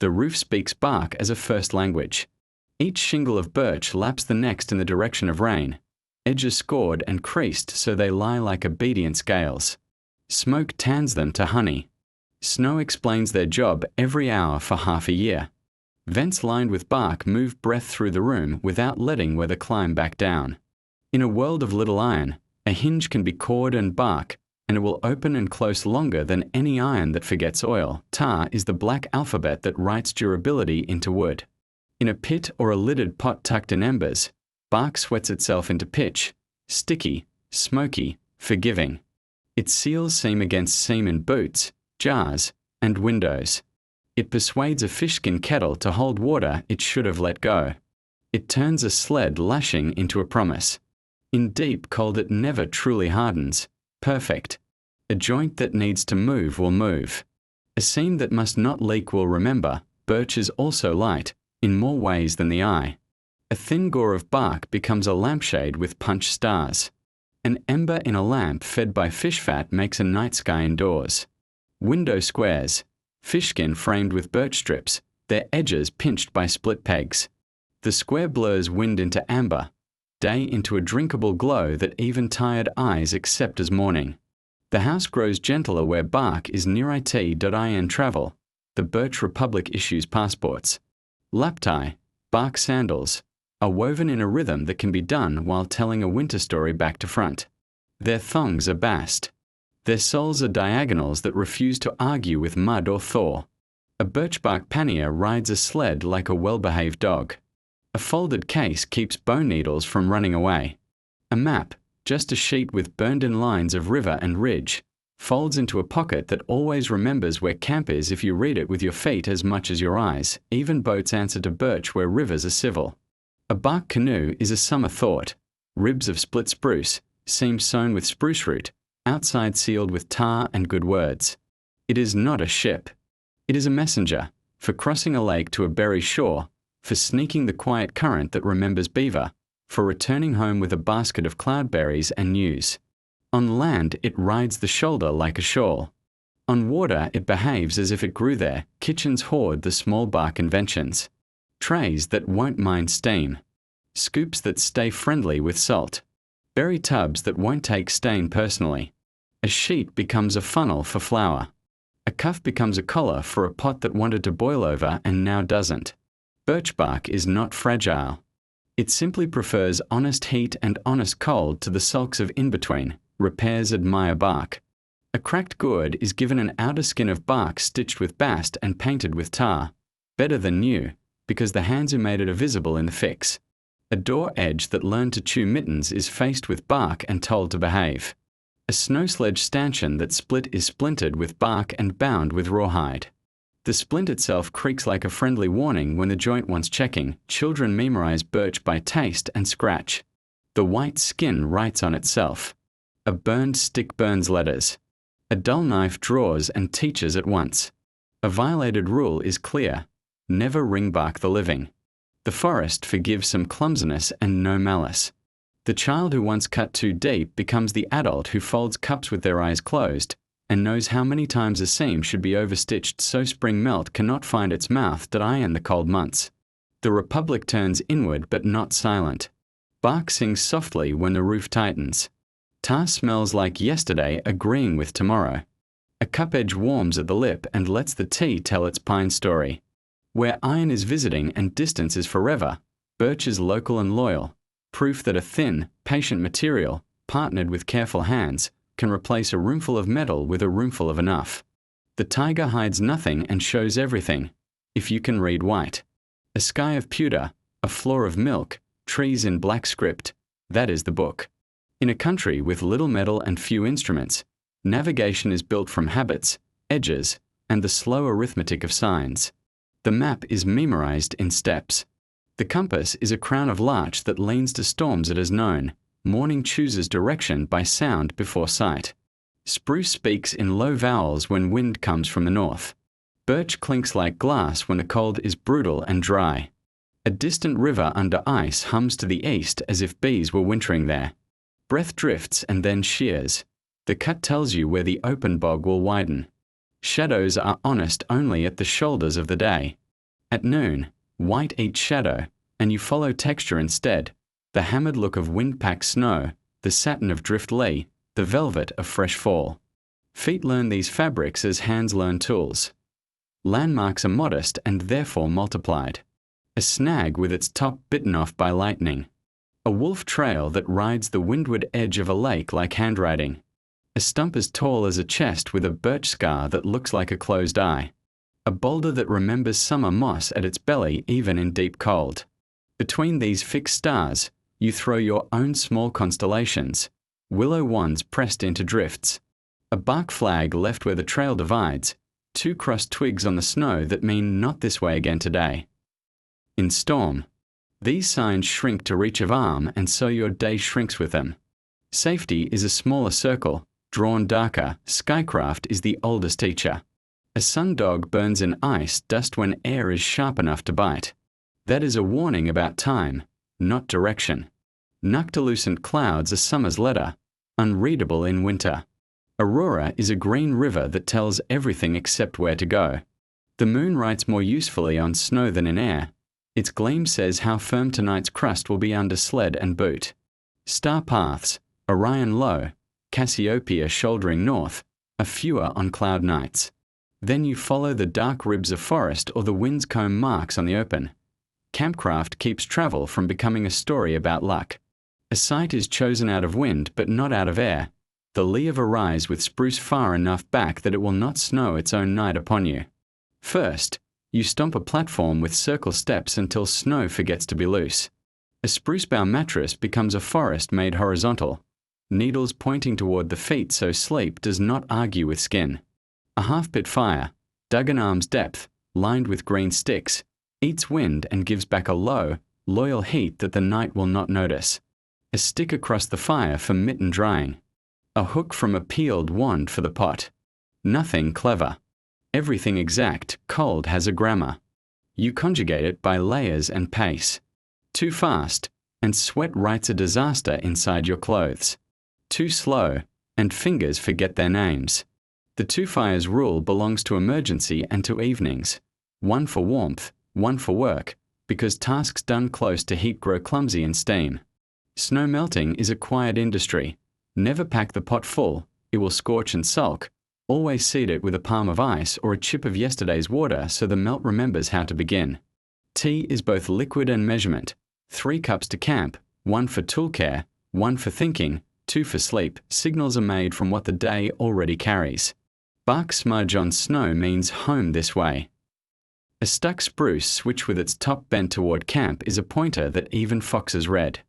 The roof speaks bark as a first language. Each shingle of birch laps the next in the direction of rain, edges scored and creased so they lie like obedient scales. Smoke tans them to honey. Snow explains their job every hour for half a year. Vents lined with bark move breath through the room without letting weather climb back down. In a world of little iron, a hinge can be cord and bark, and it will open and close longer than any iron that forgets oil. Tar is the black alphabet that writes durability into wood. In a pit or a lidded pot tucked in embers, bark sweats itself into pitch, sticky, smoky, forgiving. Its seals seam against seam in boots, jars, and windows. It persuades a fishskin kettle to hold water it should have let go. It turns a sled lashing into a promise. In deep cold it never truly hardens. Perfect. A joint that needs to move will move. A seam that must not leak will remember. Birch is also light, in more ways than the eye. A thin gore of bark becomes a lampshade with punch stars. An ember in a lamp fed by fish fat makes a night sky indoors. Window squares, fishskin framed with birch strips, their edges pinched by split pegs. The square blurs wind into amber, day into a drinkable glow that even tired eyes accept as morning. The house grows gentler where bark is near it.in travel. The Birch Republic issues passports. Laptai, bark sandals, are woven in a rhythm that can be done while telling a winter story back to front. Their thongs are bast. Their soles are diagonals that refuse to argue with mud or thaw. A birch-bark pannier rides a sled like a well-behaved dog. A folded case keeps bone needles from running away. A map, just a sheet with burned-in lines of river and ridge, folds into a pocket that always remembers where camp is if you read it with your feet as much as your eyes. Even boats answer to birch where rivers are civil. A bark canoe is a summer thought. Ribs of split spruce, seams sewn with spruce root, outside sealed with tar and good words. It is not a ship. It is a messenger, for crossing a lake to a berry shore, for sneaking the quiet current that remembers beaver, for returning home with a basket of cloudberries and news. On land it rides the shoulder like a shawl. On water it behaves as if it grew there. Kitchens hoard the small bark inventions. Trays that won't mind steam. Scoops that stay friendly with salt. Berry tubs that won't take stain personally. A sheet becomes a funnel for flour. A cuff becomes a collar for a pot that wanted to boil over and now doesn't. Birch bark is not fragile. It simply prefers honest heat and honest cold to the sulks of in-between. Repairs admire bark. A cracked gourd is given an outer skin of bark stitched with bast and painted with tar. Better than new, because the hands who made it are visible in the fix. A door edge that learned to chew mittens is faced with bark and told to behave. A snow sledge stanchion that split is splintered with bark and bound with rawhide. The splint itself creaks like a friendly warning when the joint wants checking. Children memorize birch by taste and scratch. The white skin writes on itself. A burned stick burns letters. A dull knife draws and teaches at once. A violated rule is clear. Never ring bark the living. The forest forgives some clumsiness and no malice. The child who once cut too deep becomes the adult who folds cups with their eyes closed and knows how many times a seam should be overstitched so spring melt cannot find its mouth to iron the cold months. The republic turns inward but not silent. Bark sings softly when the roof tightens. Tar smells like yesterday agreeing with tomorrow. A cup edge warms at the lip and lets the tea tell its pine story. Where iron is visiting and distance is forever, birch is local and loyal, proof that a thin, patient material, partnered with careful hands, can replace a roomful of metal with a roomful of enough. The taiga hides nothing and shows everything, if you can read white. A sky of pewter, a floor of milk, trees in black script, that is the book. In a country with little metal and few instruments, navigation is built from habits, edges, and the slow arithmetic of signs. The map is memorized in steps. The compass is a crown of larch that leans to storms it has known. Morning chooses direction by sound before sight. Spruce speaks in low vowels when wind comes from the north. Birch clinks like glass when the cold is brutal and dry. A distant river under ice hums to the east as if bees were wintering there. Breath drifts and then shears. The cut tells you where the open bog will widen. Shadows are honest only at the shoulders of the day. At noon, white eats shadow, and you follow texture instead. The hammered look of wind-packed snow, the satin of drift lee, the velvet of fresh fall. Feet learn these fabrics as hands learn tools. Landmarks are modest and therefore multiplied. A snag with its top bitten off by lightning. A wolf trail that rides the windward edge of a lake like handwriting. A stump as tall as a chest with a birch scar that looks like a closed eye. A boulder that remembers summer moss at its belly even in deep cold. Between these fixed stars, you throw your own small constellations, willow wands pressed into drifts. A bark flag left where the trail divides, two crossed twigs on the snow that mean not this way again today. In storm, these signs shrink to reach of arm and so your day shrinks with them. Safety is a smaller circle, drawn darker. Skycraft is the oldest teacher. A sundog burns in ice dust when air is sharp enough to bite. That is a warning about time, not direction. Noctilucent clouds are summer's letter, unreadable in winter. Aurora is a green river that tells everything except where to go. The moon writes more usefully on snow than in air. Its gleam says how firm tonight's crust will be under sled and boot. Star paths, Orion low, Cassiopeia shouldering north, are fewer on cloud nights. Then you follow the dark ribs of forest or the wind's comb marks on the open. Campcraft keeps travel from becoming a story about luck. A site is chosen out of wind but not out of air. The lee of a rise with spruce far enough back that it will not snow its own night upon you. First, you stomp a platform with circle steps until snow forgets to be loose. A spruce bough mattress becomes a forest made horizontal. Needles pointing toward the feet so sleep does not argue with skin. A half-pit fire, dug an arm's depth, lined with green sticks, eats wind and gives back a low, loyal heat that the night will not notice. A stick across the fire for mitten drying. A hook from a peeled wand for the pot. Nothing clever. Everything exact, cold has a grammar. You conjugate it by layers and pace. Too fast, and sweat writes a disaster inside your clothes. Too slow, and fingers forget their names. The two fires rule belongs to emergency and to evenings. One for warmth, one for work, because tasks done close to heat grow clumsy in steam. Snow melting is a quiet industry. Never pack the pot full, it will scorch and sulk. Always seed it with a palm of ice or a chip of yesterday's water so the melt remembers how to begin. Tea is both liquid and measurement. 3 cups to camp, 1 for tool care, 1 for thinking, 2 for sleep. Signals are made from what the day already carries. Bark smudge on snow means home this way. A stuck spruce switch with its top bent toward camp is a pointer that even foxes read.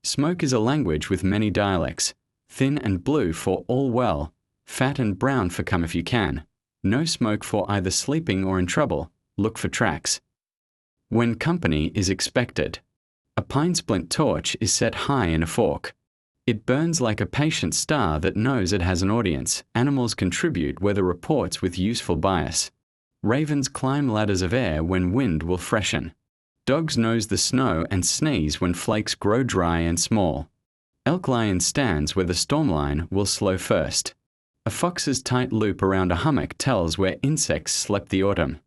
Smoke is a language with many dialects. Thin and blue for all well, fat and brown for come if you can. No smoke for either sleeping or in trouble. Look for tracks. When company is expected. A pine splint torch is set high in a fork. It burns like a patient star that knows it has an audience. Animals contribute weather reports with useful bias. Ravens climb ladders of air when wind will freshen. Dogs nose the snow and sneeze when flakes grow dry and small. Elk lie in stands where the storm line will slow first. A fox's tight loop around a hummock tells where insects slept the autumn.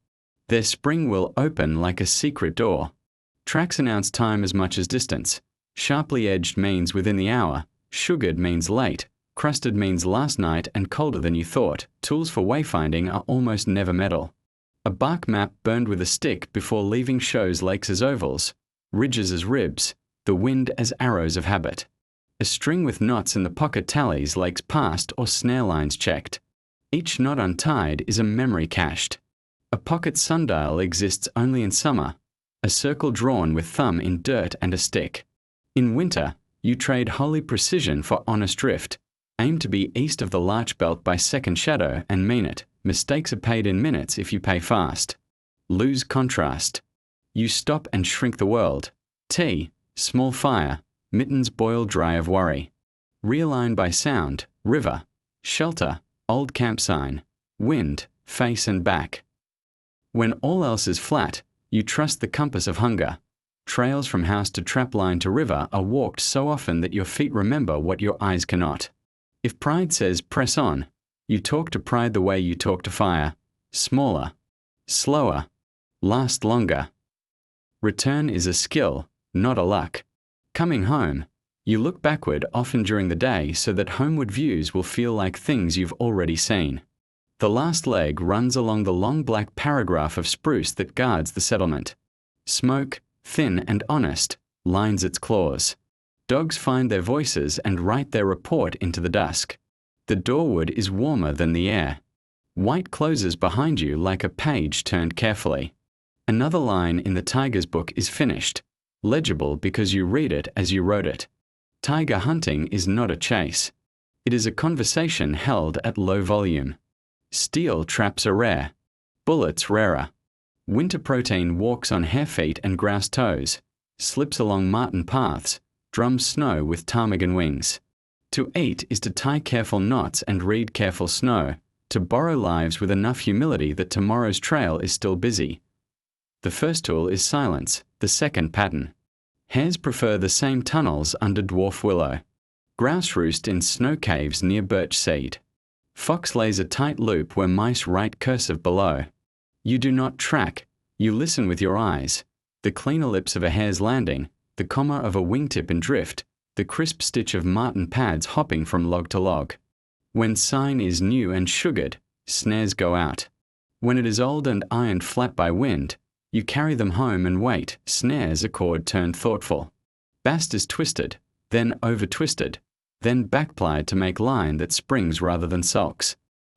Their spring will open like a secret door. Tracks announce time as much as distance. Sharply edged means within the hour. Sugared means late. Crusted means last night and colder than you thought. Tools for wayfinding are almost never metal. A bark map burned with a stick before leaving shows lakes as ovals, ridges as ribs, the wind as arrows of habit. A string with knots in the pocket tallies lakes past or snare lines checked. Each knot untied is a memory cached. A pocket sundial exists only in summer, a circle drawn with thumb in dirt and a stick. In winter, you trade holy precision for honest drift. Aim to be east of the larch belt by second shadow and mean it. Mistakes are paid in minutes if you pay fast. Lose contrast. You stop and shrink the world. Tea, small fire, mittens boil dry of worry. Realign by sound, river, shelter, old camp sign, wind, face and back. When all else is flat, you trust the compass of hunger. Trails from house to trap line to river are walked so often that your feet remember what your eyes cannot. If pride says press on, you talk to pride the way you talk to fire. Smaller, slower, last longer. Return is a skill, not a luck. Coming home, you look backward often during the day so that homeward views will feel like things you've already seen. The last leg runs along the long black paragraph of spruce that guards the settlement. Smoke, thin and honest, lines its claws. Dogs find their voices and write their report into the dusk. The doorwood is warmer than the air. White closes behind you like a page turned carefully. Another line in the Taiga's book is finished, legible because you read it as you wrote it. Taiga hunting is not a chase. It is a conversation held at low volume. Steel traps are rare, bullets rarer. Winter protein walks on hare feet and grouse toes, slips along marten paths, drums snow with ptarmigan wings. To eat is to tie careful knots and read careful snow, to borrow lives with enough humility that tomorrow's trail is still busy. The first tool is silence, the second pattern. Hares prefer the same tunnels under dwarf willow. Grouse roost in snow caves near birch seed. Fox lays a tight loop where mice write cursive below. You do not track, you listen with your eyes. The clean ellipse of a hare's landing, the comma of a wingtip in drift, the crisp stitch of marten pads hopping from log to log. When sign is new and sugared, snares go out. When it is old and ironed flat by wind, you carry them home and wait, snares a cord turned thoughtful. Bast is twisted, then over-twisted, then back-plied to make line that springs rather than sulks.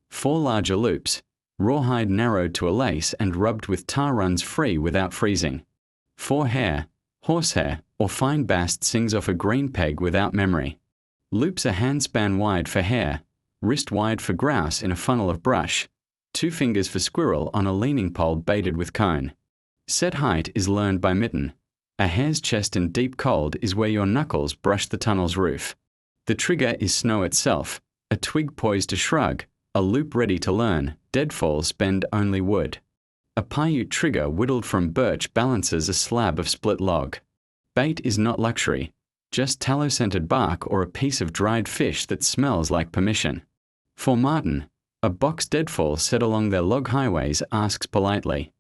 4 larger loops, rawhide narrowed to a lace and rubbed with tar runs free without freezing. 4 hair, horsehair, or fine bast sings off a green peg without memory. Loops a handspan wide for hare, wrist wide for grouse in a funnel of brush, 2 fingers for squirrel on a leaning pole baited with cone. Set height is learned by mitten. A hare's chest in deep cold is where your knuckles brush the tunnel's roof. The trigger is snow itself, a twig poised to shrug, a loop ready to learn, deadfalls bend only wood. A Paiute trigger whittled from birch balances a slab of split log. Bait is not luxury, just tallow-scented bark or a piece of dried fish that smells like permission. For marten, a box deadfall set along their log highways asks politely.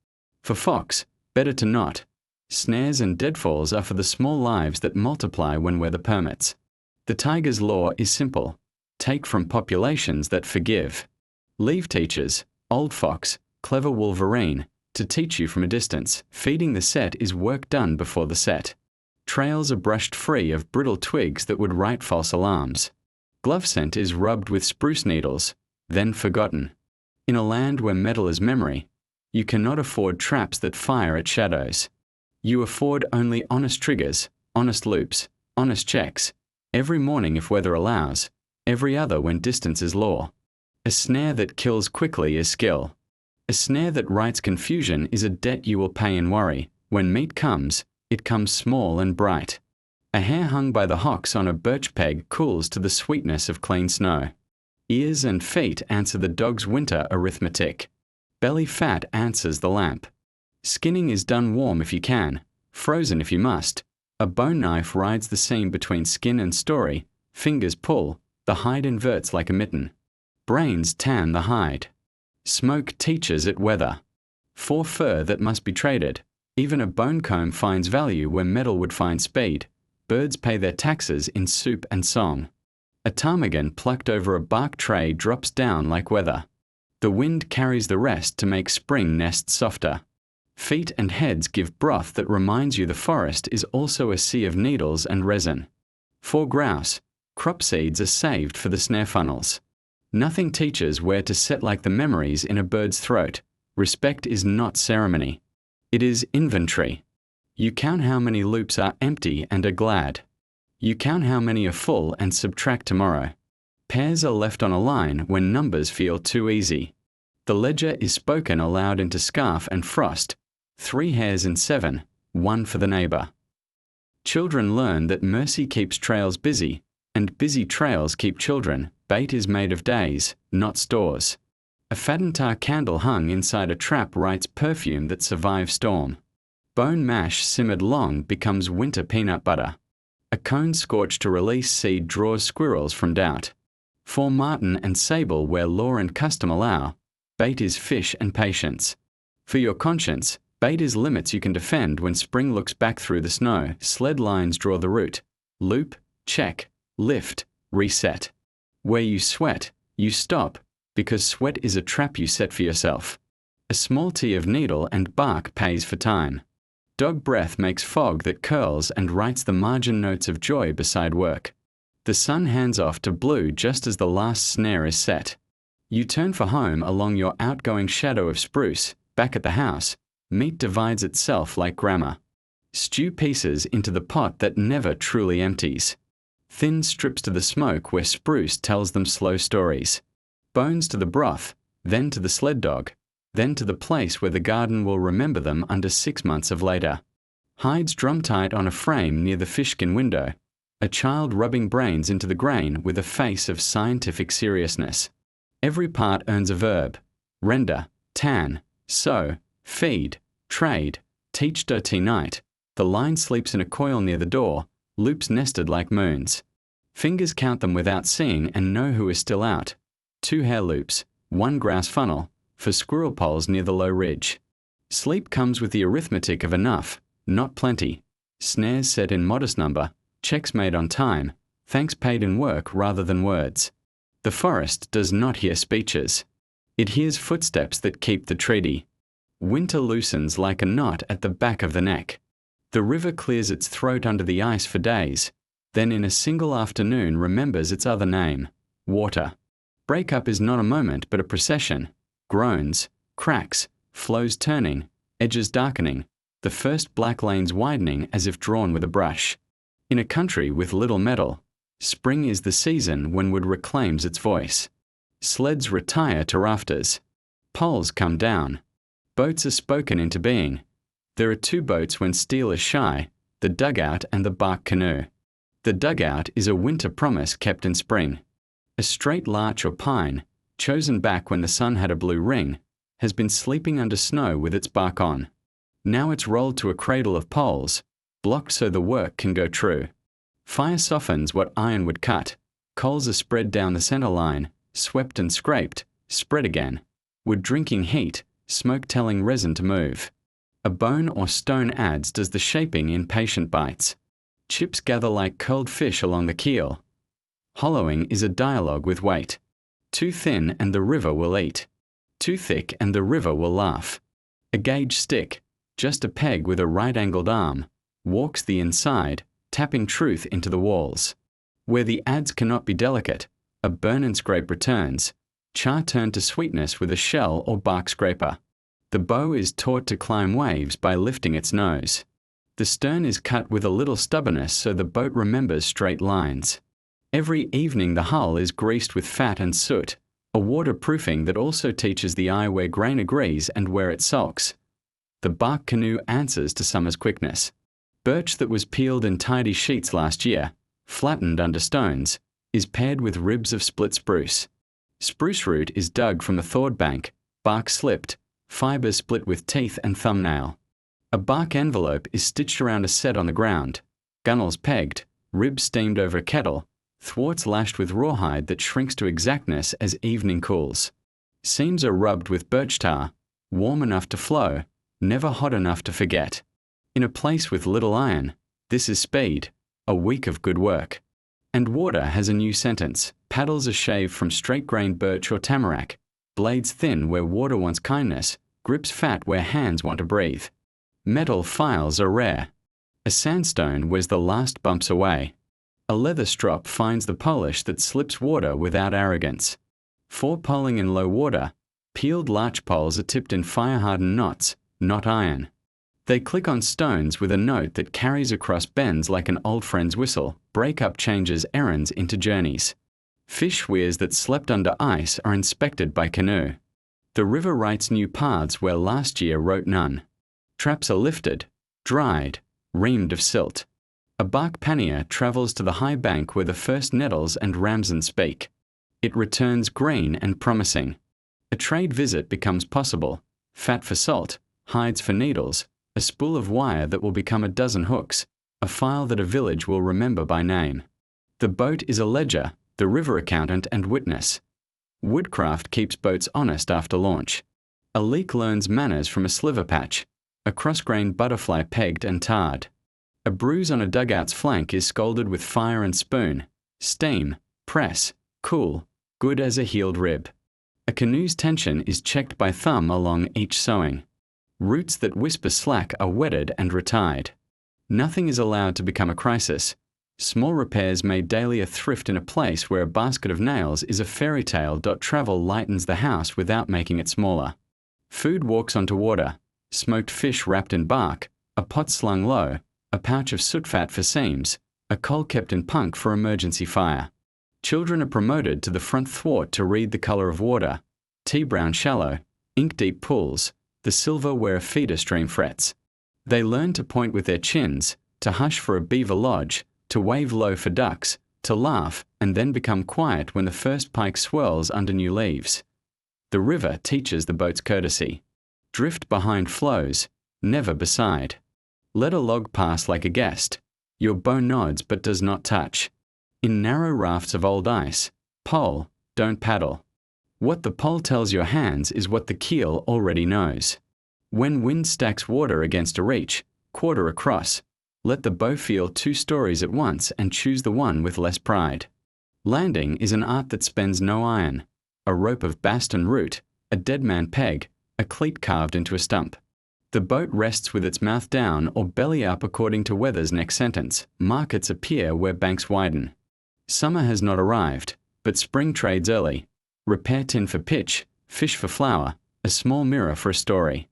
For fox, better to not. Snares and deadfalls are for the small lives that multiply when weather permits. The Taiga's law is simple. Take from populations that forgive. Leave teachers, old fox, clever wolverine, to teach you from a distance. Feeding the set is work done before the set. Trails are brushed free of brittle twigs that would write false alarms. Glove scent is rubbed with spruce needles, then forgotten. In a land where metal is memory, you cannot afford traps that fire at shadows. You afford only honest triggers, honest loops, honest checks, every morning if weather allows, every other when distance is law. A snare that kills quickly is skill. A snare that writes confusion is a debt you will pay in worry. When meat comes, it comes small and bright. A hair hung by the hocks on a birch peg cools to the sweetness of clean snow. Ears and feet answer the dog's winter arithmetic. Belly fat answers the lamp. Skinning is done warm if you can, frozen if you must. A bone knife rides the seam between skin and story. Fingers pull, the hide inverts like a mitten. Brains tan the hide. Smoke teaches it weather. For fur that must be traded, even a bone comb finds value where metal would find speed. Birds pay their taxes in soup and song. A ptarmigan plucked over a bark tray drops down like weather. The wind carries the rest to make spring nests softer. Feet and heads give broth that reminds you the forest is also a sea of needles and resin. For grouse, crop seeds are saved for the snare funnels. Nothing teaches where to set like the memories in a bird's throat. Respect is not ceremony. It is inventory. You count how many loops are empty and are glad. You count how many are full and subtract tomorrow. Pairs are left on a line when numbers feel too easy. The ledger is spoken aloud into scarf and frost. 3 hairs in 7, 1 for the neighbor. Children learn that mercy keeps trails busy, and busy trails keep children. Bait is made of days, not stores. A Fadentar candle hung inside a trap writes perfume that survives storm. Bone mash simmered long becomes winter peanut butter. A cone scorched to release seed draws squirrels from doubt. For marten and sable where law and custom allow, bait is fish and patience. For your conscience, bait is limits you can defend when spring looks back through the snow. Sled lines draw the route. Loop, check, lift, reset. Where you sweat, you stop, because sweat is a trap you set for yourself. A small tea of needle and bark pays for time. Dog breath makes fog that curls and writes the margin notes of joy beside work. The sun hands off to blue just as the last snare is set. You turn for home along your outgoing shadow of spruce. Back at the house, meat divides itself like grammar. Stew pieces into the pot that never truly empties. Thin strips to the smoke where spruce tells them slow stories. Bones to the broth, then to the sled dog, then to the place where the garden will remember them under 6 months of later. Hides drum tight on a frame near the fishkin window. A child rubbing brains into the grain with a face of scientific seriousness. Every part earns a verb. Render, tan, sow, feed, trade, teach dirty night. The line sleeps in a coil near the door, loops nested like moons. Fingers count them without seeing and know who is still out. 2 hair loops, 1 grass funnel, for squirrel poles near the low ridge. Sleep comes with the arithmetic of enough, not plenty. Snares set in modest number, checks made on time, thanks paid in work rather than words. The forest does not hear speeches. It hears footsteps that keep the treaty. Winter loosens like a knot at the back of the neck. The river clears its throat under the ice for days, then in a single afternoon remembers its other name, water. Breakup is not a moment but a procession. Groans, cracks, flows turning, edges darkening, the first black lanes widening as if drawn with a brush. In a country with little metal, spring is the season when wood reclaims its voice. Sleds retire to rafters. Poles come down. Boats are spoken into being. There are 2 boats when steel is shy, the dugout and the bark canoe. The dugout is a winter promise kept in spring. A straight larch or pine, chosen back when the sun had a blue ring, has been sleeping under snow with its bark on. Now it's rolled to a cradle of poles, blocked so the work can go true. Fire softens what iron would cut. Coals are spread down the center line, swept and scraped, spread again. Wood drinking heat, smoke telling resin to move. A bone or stone adds does the shaping in patient bites. Chips gather like curled fish along the keel. Hollowing is a dialogue with weight. Too thin and the river will eat. Too thick and the river will laugh. A gauge stick, just a peg with a right-angled arm, walks the inside, tapping truth into the walls. Where the adze cannot be delicate, a burn and scrape returns, char turned to sweetness with a shell or bark scraper. The bow is taught to climb waves by lifting its nose. The stern is cut with a little stubbornness so the boat remembers straight lines. Every evening the hull is greased with fat and soot, a waterproofing that also teaches the eye where grain agrees and where it sulks. The bark canoe answers to summer's quickness. Birch that was peeled in tidy sheets last year, flattened under stones, is paired with ribs of split spruce. Spruce root is dug from the thawed bank, bark slipped, fibers split with teeth and thumbnail. A bark envelope is stitched around a set on the ground, gunnels pegged, ribs steamed over a kettle, thwarts lashed with rawhide that shrinks to exactness as evening cools. Seams are rubbed with birch tar, warm enough to flow, never hot enough to forget. In a place with little iron, this is speed, a week of good work. And water has a new sentence. Paddles are shaved from straight-grained birch or tamarack, blades thin where water wants kindness, grips fat where hands want to breathe. Metal files are rare. A sandstone wears the last bumps away. A leather strop finds the polish that slips water without arrogance. For poling in low water, peeled larch poles are tipped in fire-hardened knots, not iron. They click on stones with a note that carries across bends like an old friend's whistle. Break-up changes errands into journeys. Fish weirs that slept under ice are inspected by canoe. The river writes new paths where last year wrote none. Traps are lifted, dried, reamed of silt. A bark pannier travels to the high bank where the first nettles and ramson speak. It returns green and promising. A trade visit becomes possible. Fat for salt, hides for needles, a spool of wire that will become a dozen hooks, a file that a village will remember by name. The boat is a ledger, the river accountant and witness. Woodcraft keeps boats honest after launch. A leak learns manners from a sliver patch, a cross-grained butterfly pegged and tarred. A bruise on a dugout's flank is scalded with fire and spoon, steam, press, cool, good as a healed rib. A canoe's tension is checked by thumb along each sewing. Roots that whisper slack are wetted and retied. Nothing is allowed to become a crisis. Small repairs made daily a thrift in a place where a basket of nails is a fairy tale. Travel lightens the house without making it smaller. Food walks onto water, smoked fish wrapped in bark, a pot slung low, a pouch of soot fat for seams, a coal kept in punk for emergency fire. Children are promoted to the front thwart to read the colour of water, tea-brown shallow, ink-deep pools, the silver where a feeder stream frets. They learn to point with their chins, to hush for a beaver lodge, to wave low for ducks, to laugh and then become quiet when the first pike swirls under new leaves. The river teaches the boat's courtesy. Drift behind flows, never beside. Let a log pass like a guest. Your bow nods but does not touch. In narrow rafts of old ice, pole, don't paddle. What the pole tells your hands is what the keel already knows. When wind stacks water against a reach, quarter across, let the bow feel 2 stories at once and choose the one with less pride. Landing is an art that spends no iron. A rope of bast and root, a dead man peg, a cleat carved into a stump. The boat rests with its mouth down or belly up according to weather's next sentence. Markets appear where banks widen. Summer has not arrived, but spring trades early. Repair tin for pitch, fish for flour, a small mirror for a story.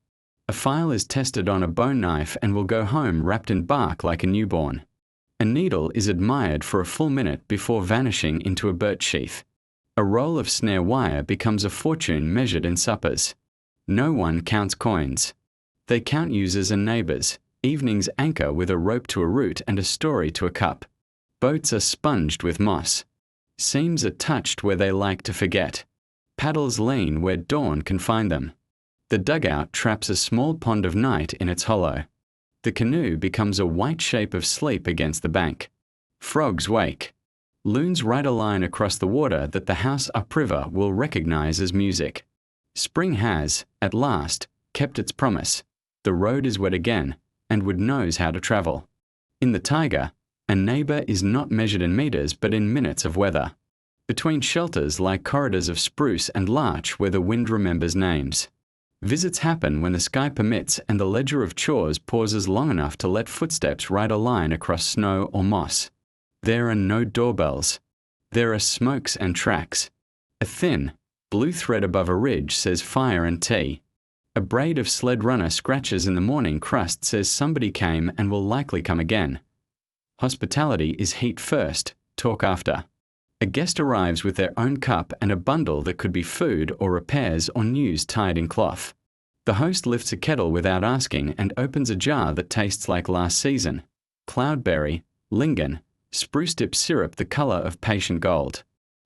A file is tested on a bone knife and will go home wrapped in bark like a newborn. A needle is admired for a full minute before vanishing into a birch sheath. A roll of snare wire becomes a fortune measured in suppers. No one counts coins. They count users and neighbours. Evenings anchor with a rope to a root and a story to a cup. Boats are sponged with moss. Seams are touched where they like to forget. Paddles lean where dawn can find them. The dugout traps a small pond of night in its hollow. The canoe becomes a white shape of sleep against the bank. Frogs wake. Loons write a line across the water that the house upriver will recognize as music. Spring has, at last, kept its promise. The road is wet again, and Wood knows how to travel. In the Taiga, a neighbour is not measured in metres but in minutes of weather. Between shelters lie corridors of spruce and larch where the wind remembers names. Visits happen when the sky permits and the ledger of chores pauses long enough to let footsteps ride a line across snow or moss. There are no doorbells. There are smokes and tracks. A thin, blue thread above a ridge says fire and tea. A braid of sled runner scratches in the morning crust says somebody came and will likely come again. Hospitality is heat first, talk after. A guest arrives with their own cup and a bundle that could be food or repairs or news tied in cloth. The host lifts a kettle without asking and opens a jar that tastes like last season. Cloudberry, lingen, spruce dip syrup the color of patient gold.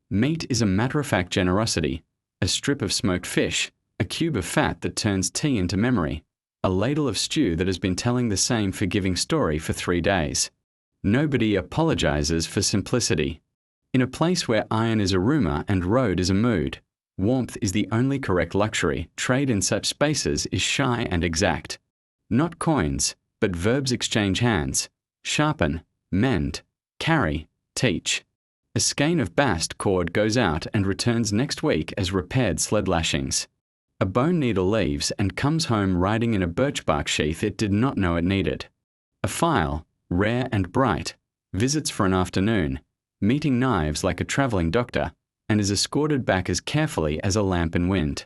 Meat is a matter-of-fact generosity. A strip of smoked fish, a cube of fat that turns tea into memory, a ladle of stew that has been telling the same forgiving story for 3 days. Nobody apologizes for simplicity. In a place where iron is a rumor and road is a mood, warmth is the only correct luxury. Trade in such spaces is shy and exact. Not coins, but verbs exchange hands. Sharpen, mend, carry, teach. A skein of bast cord goes out and returns next week as repaired sled lashings. A bone needle leaves and comes home riding in a birch-bark sheath it did not know it needed. A file, rare and bright, visits for an afternoon, meeting knives like a travelling doctor, and is escorted back as carefully as a lamp in wind.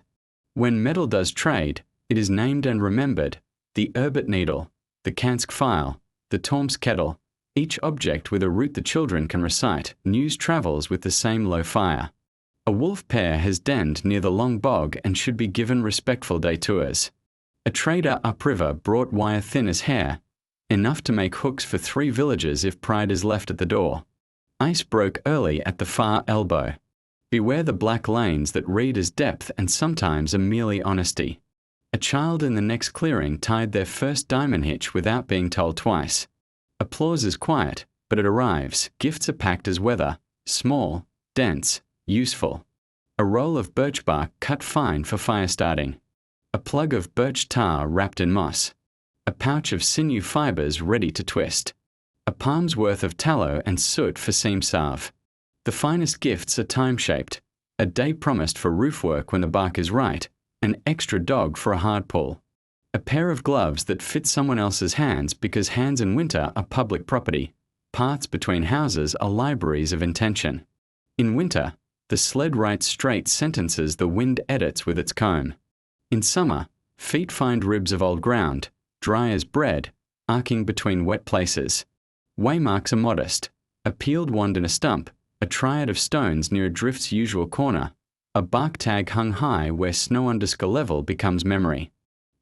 When metal does trade, it is named and remembered: the Erbit needle, the Kansk file, the Tomsk kettle, each object with a route the children can recite. News travels with the same low fire. A wolf pair has denned near the long bog and should be given respectful detours. A trader upriver brought wire thin as hair, enough to make hooks for 3 villages if pride is left at the door. Ice broke early at the far elbow. Beware the black lanes that read as depth and sometimes are merely honesty. A child in the next clearing tied their first diamond hitch without being told twice. Applause is quiet, but it arrives. Gifts are packed as weather, small, dense, useful. A roll of birch bark cut fine for fire starting. A plug of birch tar wrapped in moss. A pouch of sinew fibers ready to twist. A palm's worth of tallow and soot for seam salve. The finest gifts are time-shaped. A day promised for roof work when the bark is right. An extra dog for a hard pull. A pair of gloves that fit someone else's hands because hands in winter are public property. Paths between houses are libraries of intention. In winter, the sled writes straight sentences the wind edits with its comb. In summer, feet find ribs of old ground, dry as bread, arcing between wet places. Waymarks are modest. A peeled wand in a stump, a triad of stones near a drift's usual corner, a bark tag hung high where snow under ski level becomes memory.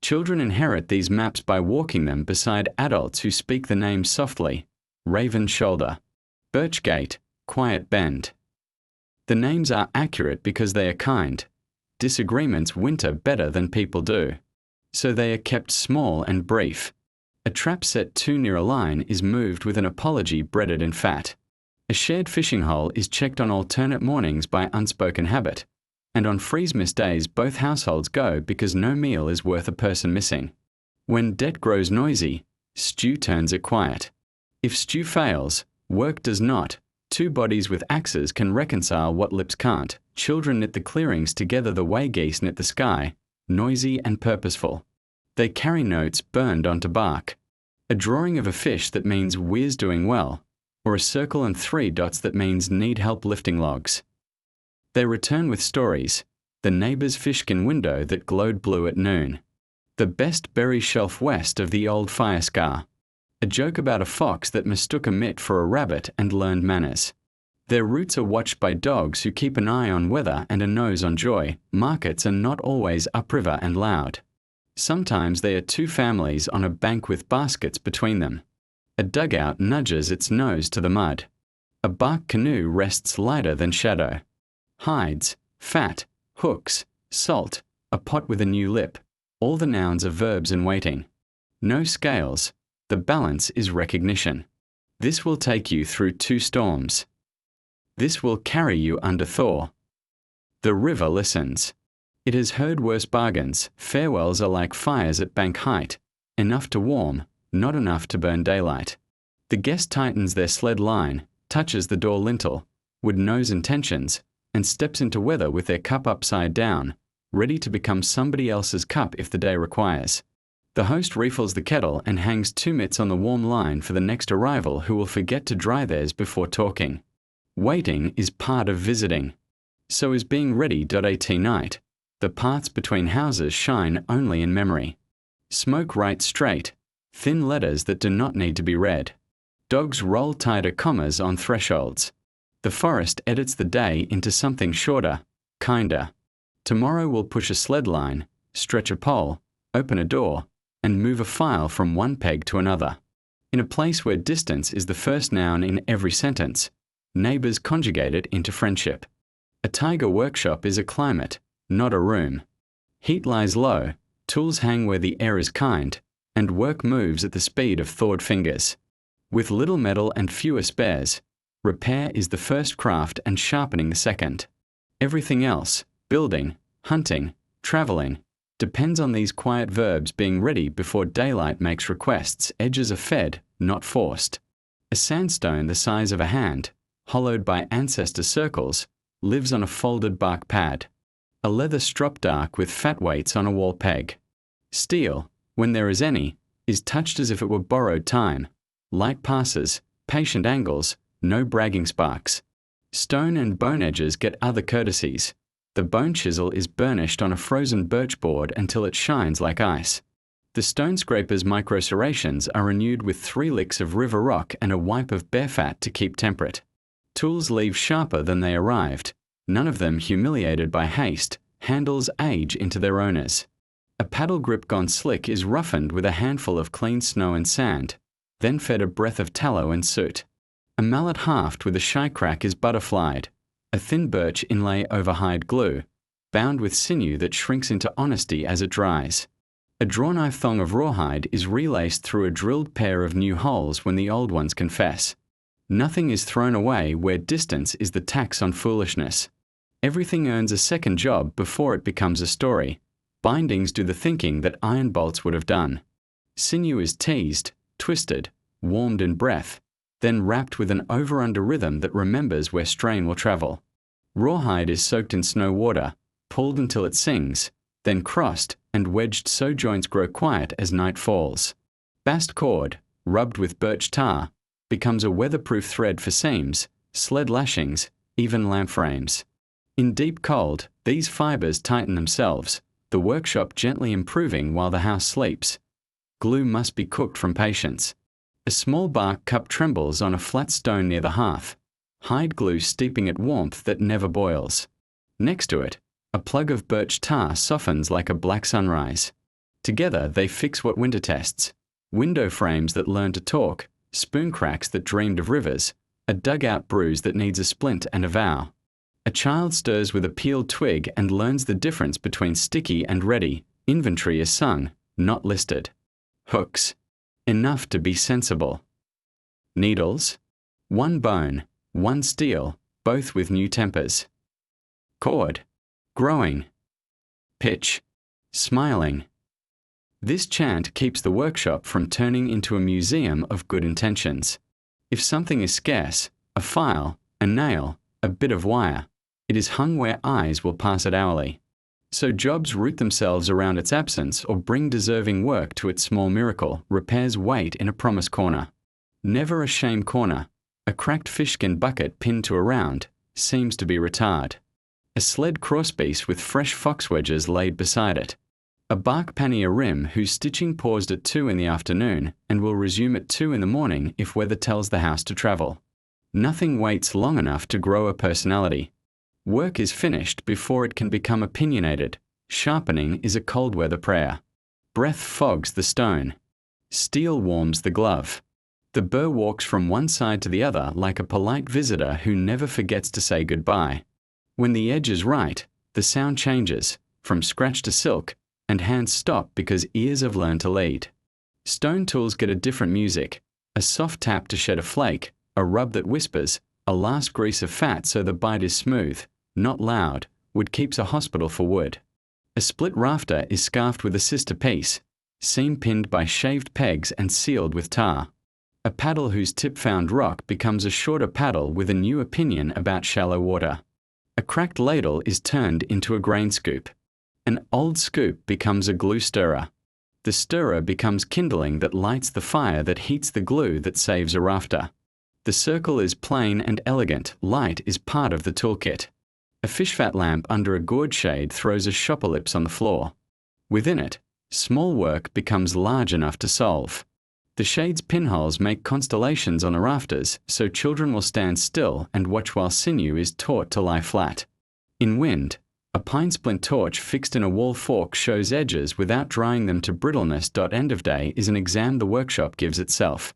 Children inherit these maps by walking them beside adults who speak the names softly. Raven Shoulder, Birch Gate, Quiet Bend. The names are accurate because they are kind. Disagreements winter better than people do. So they are kept small and brief. A trap set too near a line is moved with an apology breaded in fat. A shared fishing hole is checked on alternate mornings by unspoken habit. And on freeze-miss days both households go because no meal is worth a person missing. When debt grows noisy, stew turns it quiet. If stew fails, work does not. 2 bodies with axes can reconcile what lips can't. Children knit the clearings together the way geese knit the sky, noisy and purposeful. They carry notes burned onto bark. A drawing of a fish that means we's doing well, or a circle and 3 dots that means need help lifting logs. They return with stories. The neighbour's fishkin window that glowed blue at noon. The best berry shelf west of the old fire scar. A joke about a fox that mistook a mitt for a rabbit and learned manners. Their routes are watched by dogs who keep an eye on weather and a nose on joy. Markets are not always upriver and loud. Sometimes they are 2 families on a bank with baskets between them. A dugout nudges its nose to the mud. A bark canoe rests lighter than shadow. Hides, fat, hooks, salt, a pot with a new lip. All the nouns are verbs in waiting. No scales. The balance is recognition. This will take you through 2 storms. This will carry you under thaw. The river listens. It has heard worse bargains. Farewells are like fires at bank height. Enough to warm, not enough to burn daylight. The guest tightens their sled line, touches the door lintel. would knows intentions, and steps into weather with their cup upside down, ready to become somebody else's cup if the day requires. The host refills the kettle and hangs 2 mitts on the warm line for the next arrival who will forget to dry theirs before talking. Waiting is part of visiting. So is being ready. At night, the paths between houses shine only in memory. Smoke writes straight, thin letters that do not need to be read. Dogs roll tighter commas on thresholds. The forest edits the day into something shorter, kinder. Tomorrow will push a sled line, stretch a pole, open a door, and move a file from one peg to another. In a place where distance is the first noun in every sentence, neighbors conjugate it into friendship. A Taiga workshop is a climate, not a room. Heat lies low, tools hang where the air is kind, and work moves at the speed of thawed fingers. With little metal and fewer spares, repair is the first craft and sharpening the second. Everything else, building, hunting, traveling, depends on these quiet verbs being ready before daylight makes requests. Edges are fed, not forced. A sandstone the size of a hand, hollowed by ancestor circles, lives on a folded bark pad. A leather strop dark with fat weights on a wall peg. Steel, when there is any, is touched as if it were borrowed time. Light passes, patient angles, no bragging sparks. Stone and bone edges get other courtesies. The bone chisel is burnished on a frozen birch board until it shines like ice. The stone scraper's micro-serrations are renewed with 3 licks of river rock and a wipe of bear fat to keep temperate. Tools leave sharper than they arrived, none of them humiliated by haste. Handles age into their owners. A paddle grip gone slick is roughened with a handful of clean snow and sand, then fed a breath of tallow and soot. A mallet haft with a shy crack is butterflied, a thin birch inlay over hide glue, bound with sinew that shrinks into honesty as it dries. A draw-knife thong of rawhide is relaced through a drilled pair of new holes when the old ones confess. Nothing is thrown away where distance is the tax on foolishness. Everything earns a second job before it becomes a story. Bindings do the thinking that iron bolts would have done. Sinew is teased, twisted, warmed in breath, then wrapped with an over-under rhythm that remembers where strain will travel. Rawhide is soaked in snow water, pulled until it sings, then crossed and wedged so joints grow quiet as night falls. Bast cord, rubbed with birch tar, becomes a weatherproof thread for seams, sled lashings, even lamp frames. In deep cold, these fibers tighten themselves, the workshop gently improving while the house sleeps. Glue must be cooked from patience. A small bark cup trembles on a flat stone near the hearth, hide glue steeping at warmth that never boils. Next to it, a plug of birch tar softens like a black sunrise. Together they fix what winter tests. Window frames that learn to talk, spoon cracks that dreamed of rivers, a dugout bruise that needs a splint and a vow. A child stirs with a peeled twig and learns the difference between sticky and ready. Inventory is sung, not listed. Hooks. Enough to be sensible. Needles. 1 bone, 1 steel, both with new tempers. Cord. Growing. Pitch. Smiling. This chant keeps the workshop from turning into a museum of good intentions. If something is scarce, a file, a nail, a bit of wire, it is hung where eyes will pass it hourly. So jobs root themselves around its absence or bring deserving work to its small miracle. Repairs wait in a promise corner. Never a shame corner. A cracked fishskin bucket pinned to a round seems to be retard. A sled crosspiece with fresh fox wedges laid beside it. A bark pannier rim whose stitching paused at 2 in the afternoon and will resume at 2 in the morning if weather tells the house to travel. Nothing waits long enough to grow a personality. Work is finished before it can become opinionated. Sharpening is a cold weather prayer. Breath fogs the stone. Steel warms the glove. The burr walks from one side to the other like a polite visitor who never forgets to say goodbye. When the edge is right, the sound changes, from scratch to silk, and hands stop because ears have learned to lead. Stone tools get a different music, a soft tap to shed a flake, a rub that whispers, a last grease of fat so the bite is smooth, not loud, wood keeps a hospital for wood. A split rafter is scarfed with a sister piece, seam pinned by shaved pegs and sealed with tar. A paddle whose tip found rock becomes a shorter paddle with a new opinion about shallow water. A cracked ladle is turned into a grain scoop. An old scoop becomes a glue stirrer. The stirrer becomes kindling that lights the fire that heats the glue that saves a rafter. The circle is plain and elegant. Light is part of the toolkit. A fish fat lamp under a gourd shade throws a shop ellipse on the floor. Within it, small work becomes large enough to solve. The shade's pinholes make constellations on the rafters, so children will stand still and watch while sinew is taught to lie flat. In wind, a pine splint torch fixed in a wall fork shows edges without drying them to brittleness. End of day is an exam the workshop gives itself.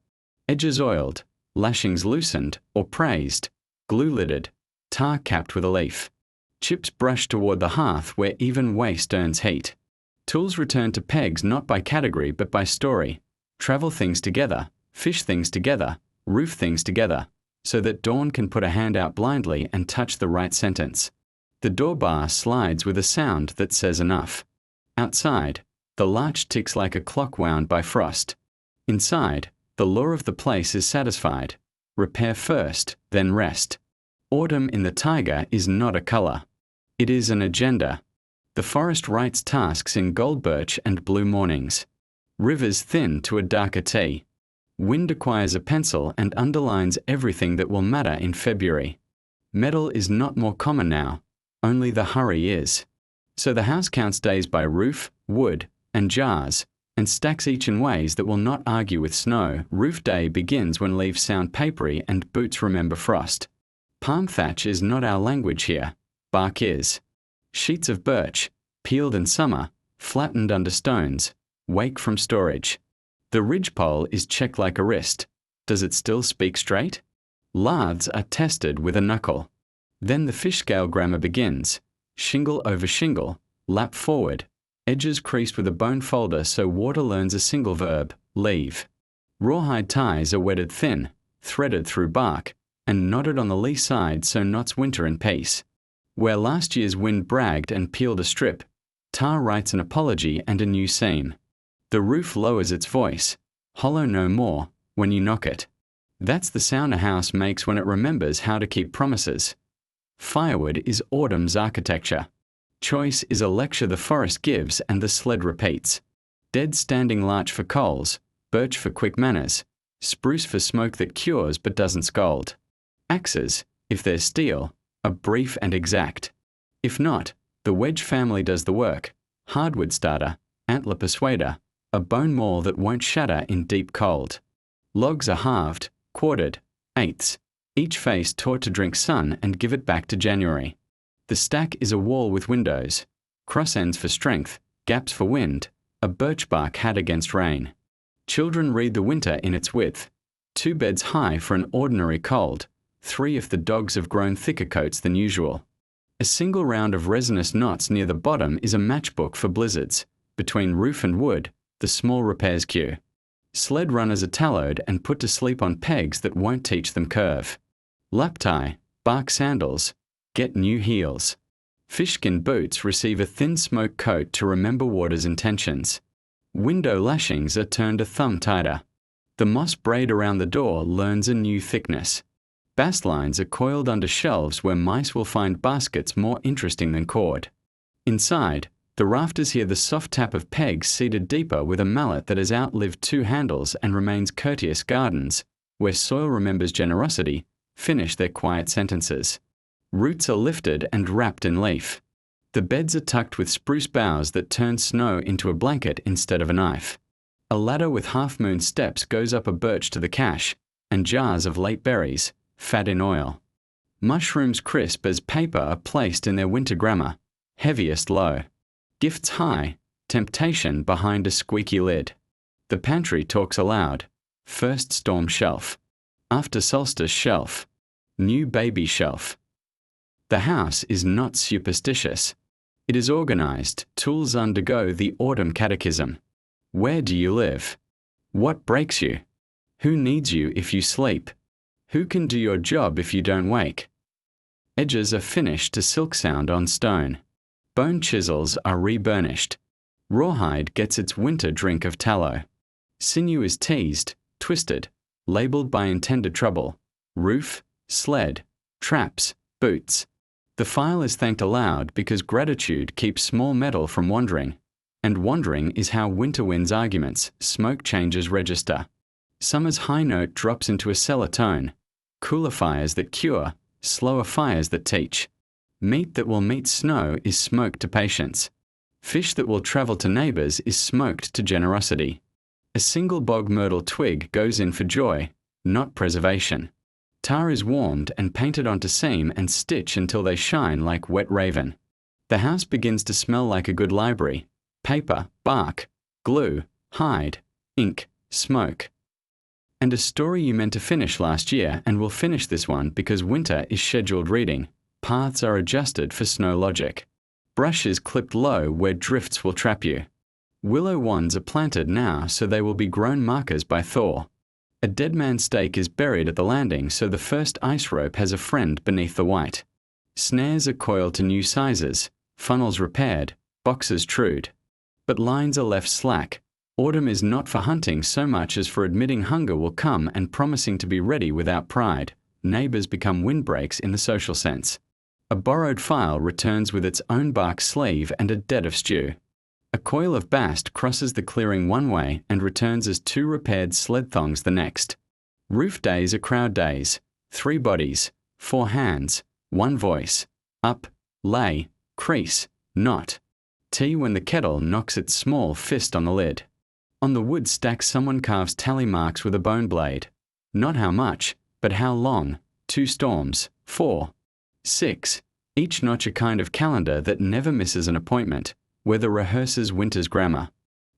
Edges oiled, lashings loosened or praised, glue lidded, tar capped with a leaf. Chips brushed toward the hearth where even waste earns heat. Tools returned to pegs not by category but by story. Travel things together, fish things together, roof things together, so that Dawn can put a hand out blindly and touch the right sentence. The door bar slides with a sound that says enough. Outside, the larch ticks like a clock wound by frost. Inside, the law of the place is satisfied. Repair first, then rest. Autumn in the Taiga is not a color. It is an agenda. The forest writes tasks in gold birch and blue mornings. Rivers thin to a darker tea. Wind acquires a pencil and underlines everything that will matter in February. Metal is not more common now, only the hurry is. So the house counts days by roof, wood, and jars, and stacks each in ways that will not argue with snow. Roof day begins when leaves sound papery and boots remember frost. Palm thatch is not our language here, bark is. Sheets of birch, peeled in summer, flattened under stones, wake from storage. The ridgepole is checked like a wrist. Does it still speak straight? Laths are tested with a knuckle. Then the fish scale grammar begins. Shingle over shingle, lap forward, edges creased with a bone folder so water learns a single verb, leave. Rawhide ties are wedded thin, threaded through bark, and knotted on the lee side so knots winter in peace. Where last year's wind bragged and peeled a strip, tar writes an apology and a new seam. The roof lowers its voice, hollow no more, when you knock it. That's the sound a house makes when it remembers how to keep promises. Firewood is autumn's architecture. Choice is a lecture the forest gives and the sled repeats. Dead standing larch for coals, birch for quick manners, spruce for smoke that cures but doesn't scold. Axes, if they're steel, are brief and exact. If not, the wedge family does the work. Hardwood starter, antler persuader, a bone maul that won't shatter in deep cold. Logs are halved, quartered, eighths, each face taught to drink sun and give it back to January. The stack is a wall with windows, cross ends for strength, gaps for wind, a birch-bark hat against rain. Children read the winter in its width. 2 beds high for an ordinary cold, 3 if the dogs have grown thicker coats than usual. A single round of resinous knots near the bottom is a matchbook for blizzards. Between roof and wood, the small repairs queue. Sled runners are tallowed and put to sleep on pegs that won't teach them curve. Lap tie, bark sandals, get new heels. Fishskin boots receive a thin smoke coat to remember water's intentions. Window lashings are turned a thumb tighter. The moss braid around the door learns a new thickness. Bass lines are coiled under shelves where mice will find baskets more interesting than cord. Inside, the rafters hear the soft tap of pegs seated deeper with a mallet that has outlived 2 handles and remains courteous gardens, where soil remembers generosity, finish their quiet sentences. Roots are lifted and wrapped in leaf. The beds are tucked with spruce boughs that turn snow into a blanket instead of a knife. A ladder with half-moon steps goes up a birch to the cache, and jars of late berries, fat in oil. Mushrooms crisp as paper are placed in their winter grammar, heaviest low. Gifts high, temptation behind a squeaky lid. The pantry talks aloud. First storm shelf. After solstice shelf. New baby shelf. The house is not superstitious. It is organized. Tools undergo the autumn catechism. Where do you live? What breaks you? Who needs you if you sleep? Who can do your job if you don't wake? Edges are finished to silk sound on stone. Bone chisels are reburnished. Rawhide gets its winter drink of tallow. Sinew is teased, twisted, labeled by intended trouble: roof, sled, traps, boots. The file is thanked aloud because gratitude keeps small metal from wandering, and wandering is how winter wins arguments, smoke changes register. Summer's high note drops into a cellar tone, cooler fires that cure, slower fires that teach. Meat that will meet snow is smoked to patience. Fish that will travel to neighbors is smoked to generosity. A single bog myrtle twig goes in for joy, not preservation. Tar is warmed and painted onto seam and stitch until they shine like wet raven. The house begins to smell like a good library: paper, bark, glue, hide, ink, smoke. And a story you meant to finish last year and will finish this one because winter is scheduled reading. Paths are adjusted for snow logic. Brush is clipped low where drifts will trap you. Willow wands are planted now so they will be grown markers by thaw. A dead man's stake is buried at the landing so the first ice rope has a friend beneath the white. Snares are coiled to new sizes, funnels repaired, boxes trued. But lines are left slack. Autumn is not for hunting so much as for admitting hunger will come and promising to be ready without pride. Neighbors become windbreaks in the social sense. A borrowed file returns with its own bark sleeve and a debt of stew. A coil of bast crosses the clearing one way and returns as 2 repaired sled thongs the next. Roof days are crowd days: 3 bodies, 4 hands, 1 voice, up, lay, crease, knot. Tea when the kettle knocks its small fist on the lid. On the wood stack someone carves tally marks with a bone blade. Not how much, but how long: 2 storms, 4, 6, each notch a kind of calendar that never misses an appointment, weather rehearses winter's grammar.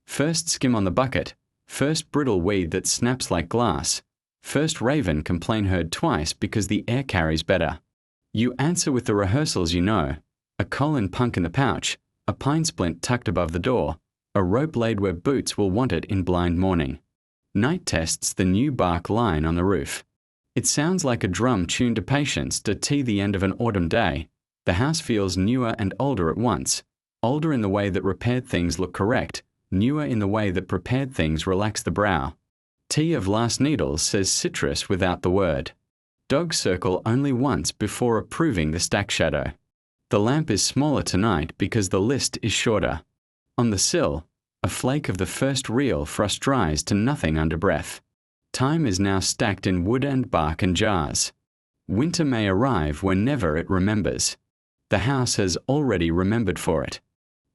First skim on the bucket, first brittle weed that snaps like glass, first raven complain heard twice because the air carries better. You answer with the rehearsals you know: a Colin punk in the pouch, a pine splint tucked above the door, a rope laid where boots will want it in blind morning. Night tests the new bark line on the roof. It sounds like a drum tuned to patience to tea the end of an autumn day. The house feels newer and older at once. Older in the way that repaired things look correct, newer in the way that prepared things relax the brow. Tea of last needles says citrus without the word. Dogs circle only once before approving the stack shadow. The lamp is smaller tonight because the list is shorter. On the sill, a flake of the first real frost dries to nothing under breath. Time is now stacked in wood and bark and jars. Winter may arrive whenever it remembers. The house has already remembered for it.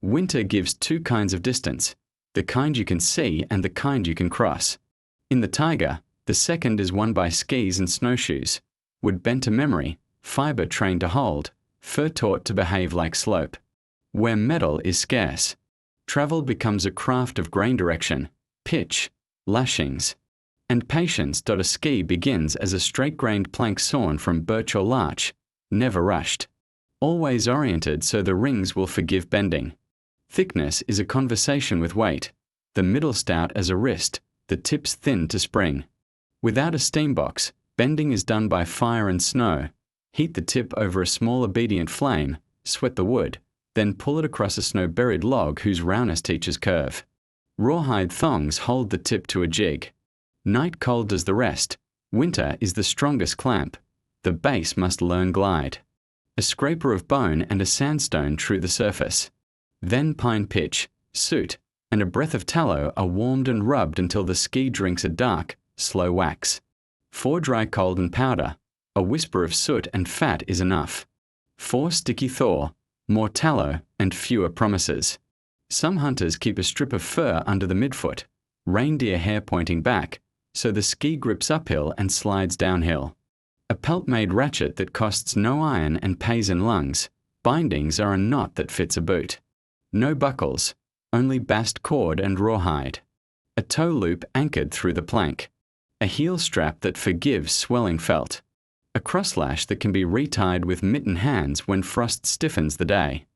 Winter gives 2 kinds of distance: the kind you can see and the kind you can cross. In the Taiga, the second is won by skis and snowshoes, wood bent to memory, fiber trained to hold, fur taught to behave like slope. Where metal is scarce, travel becomes a craft of grain direction, pitch, lashings. And patience. A ski begins as a straight-grained plank sawn from birch or larch, never rushed. Always oriented so the rings will forgive bending. Thickness is a conversation with weight, the middle stout as a wrist, the tips thin to spring. Without a steam box, bending is done by fire and snow. Heat the tip over a small obedient flame, sweat the wood, then pull it across a snow-buried log whose roundness teaches curve. Rawhide thongs hold the tip to a jig. Night cold does the rest. Winter is the strongest clamp. The base must learn glide. A scraper of bone and a sandstone true the surface. Then pine pitch, soot, and a breath of tallow are warmed and rubbed until the ski drinks a dark, slow wax. 4 dry cold and powder. A whisper of soot and fat is enough. 4 sticky thaw, more tallow and fewer promises. Some hunters keep a strip of fur under the midfoot, reindeer hair pointing back, so the ski grips uphill and slides downhill. A pelt-made ratchet that costs no iron and pays in lungs. Bindings are a knot that fits a boot. No buckles, only bast cord and rawhide. A toe loop anchored through the plank. A heel strap that forgives swelling felt. A crosslash that can be retied with mitten hands when frost stiffens the day.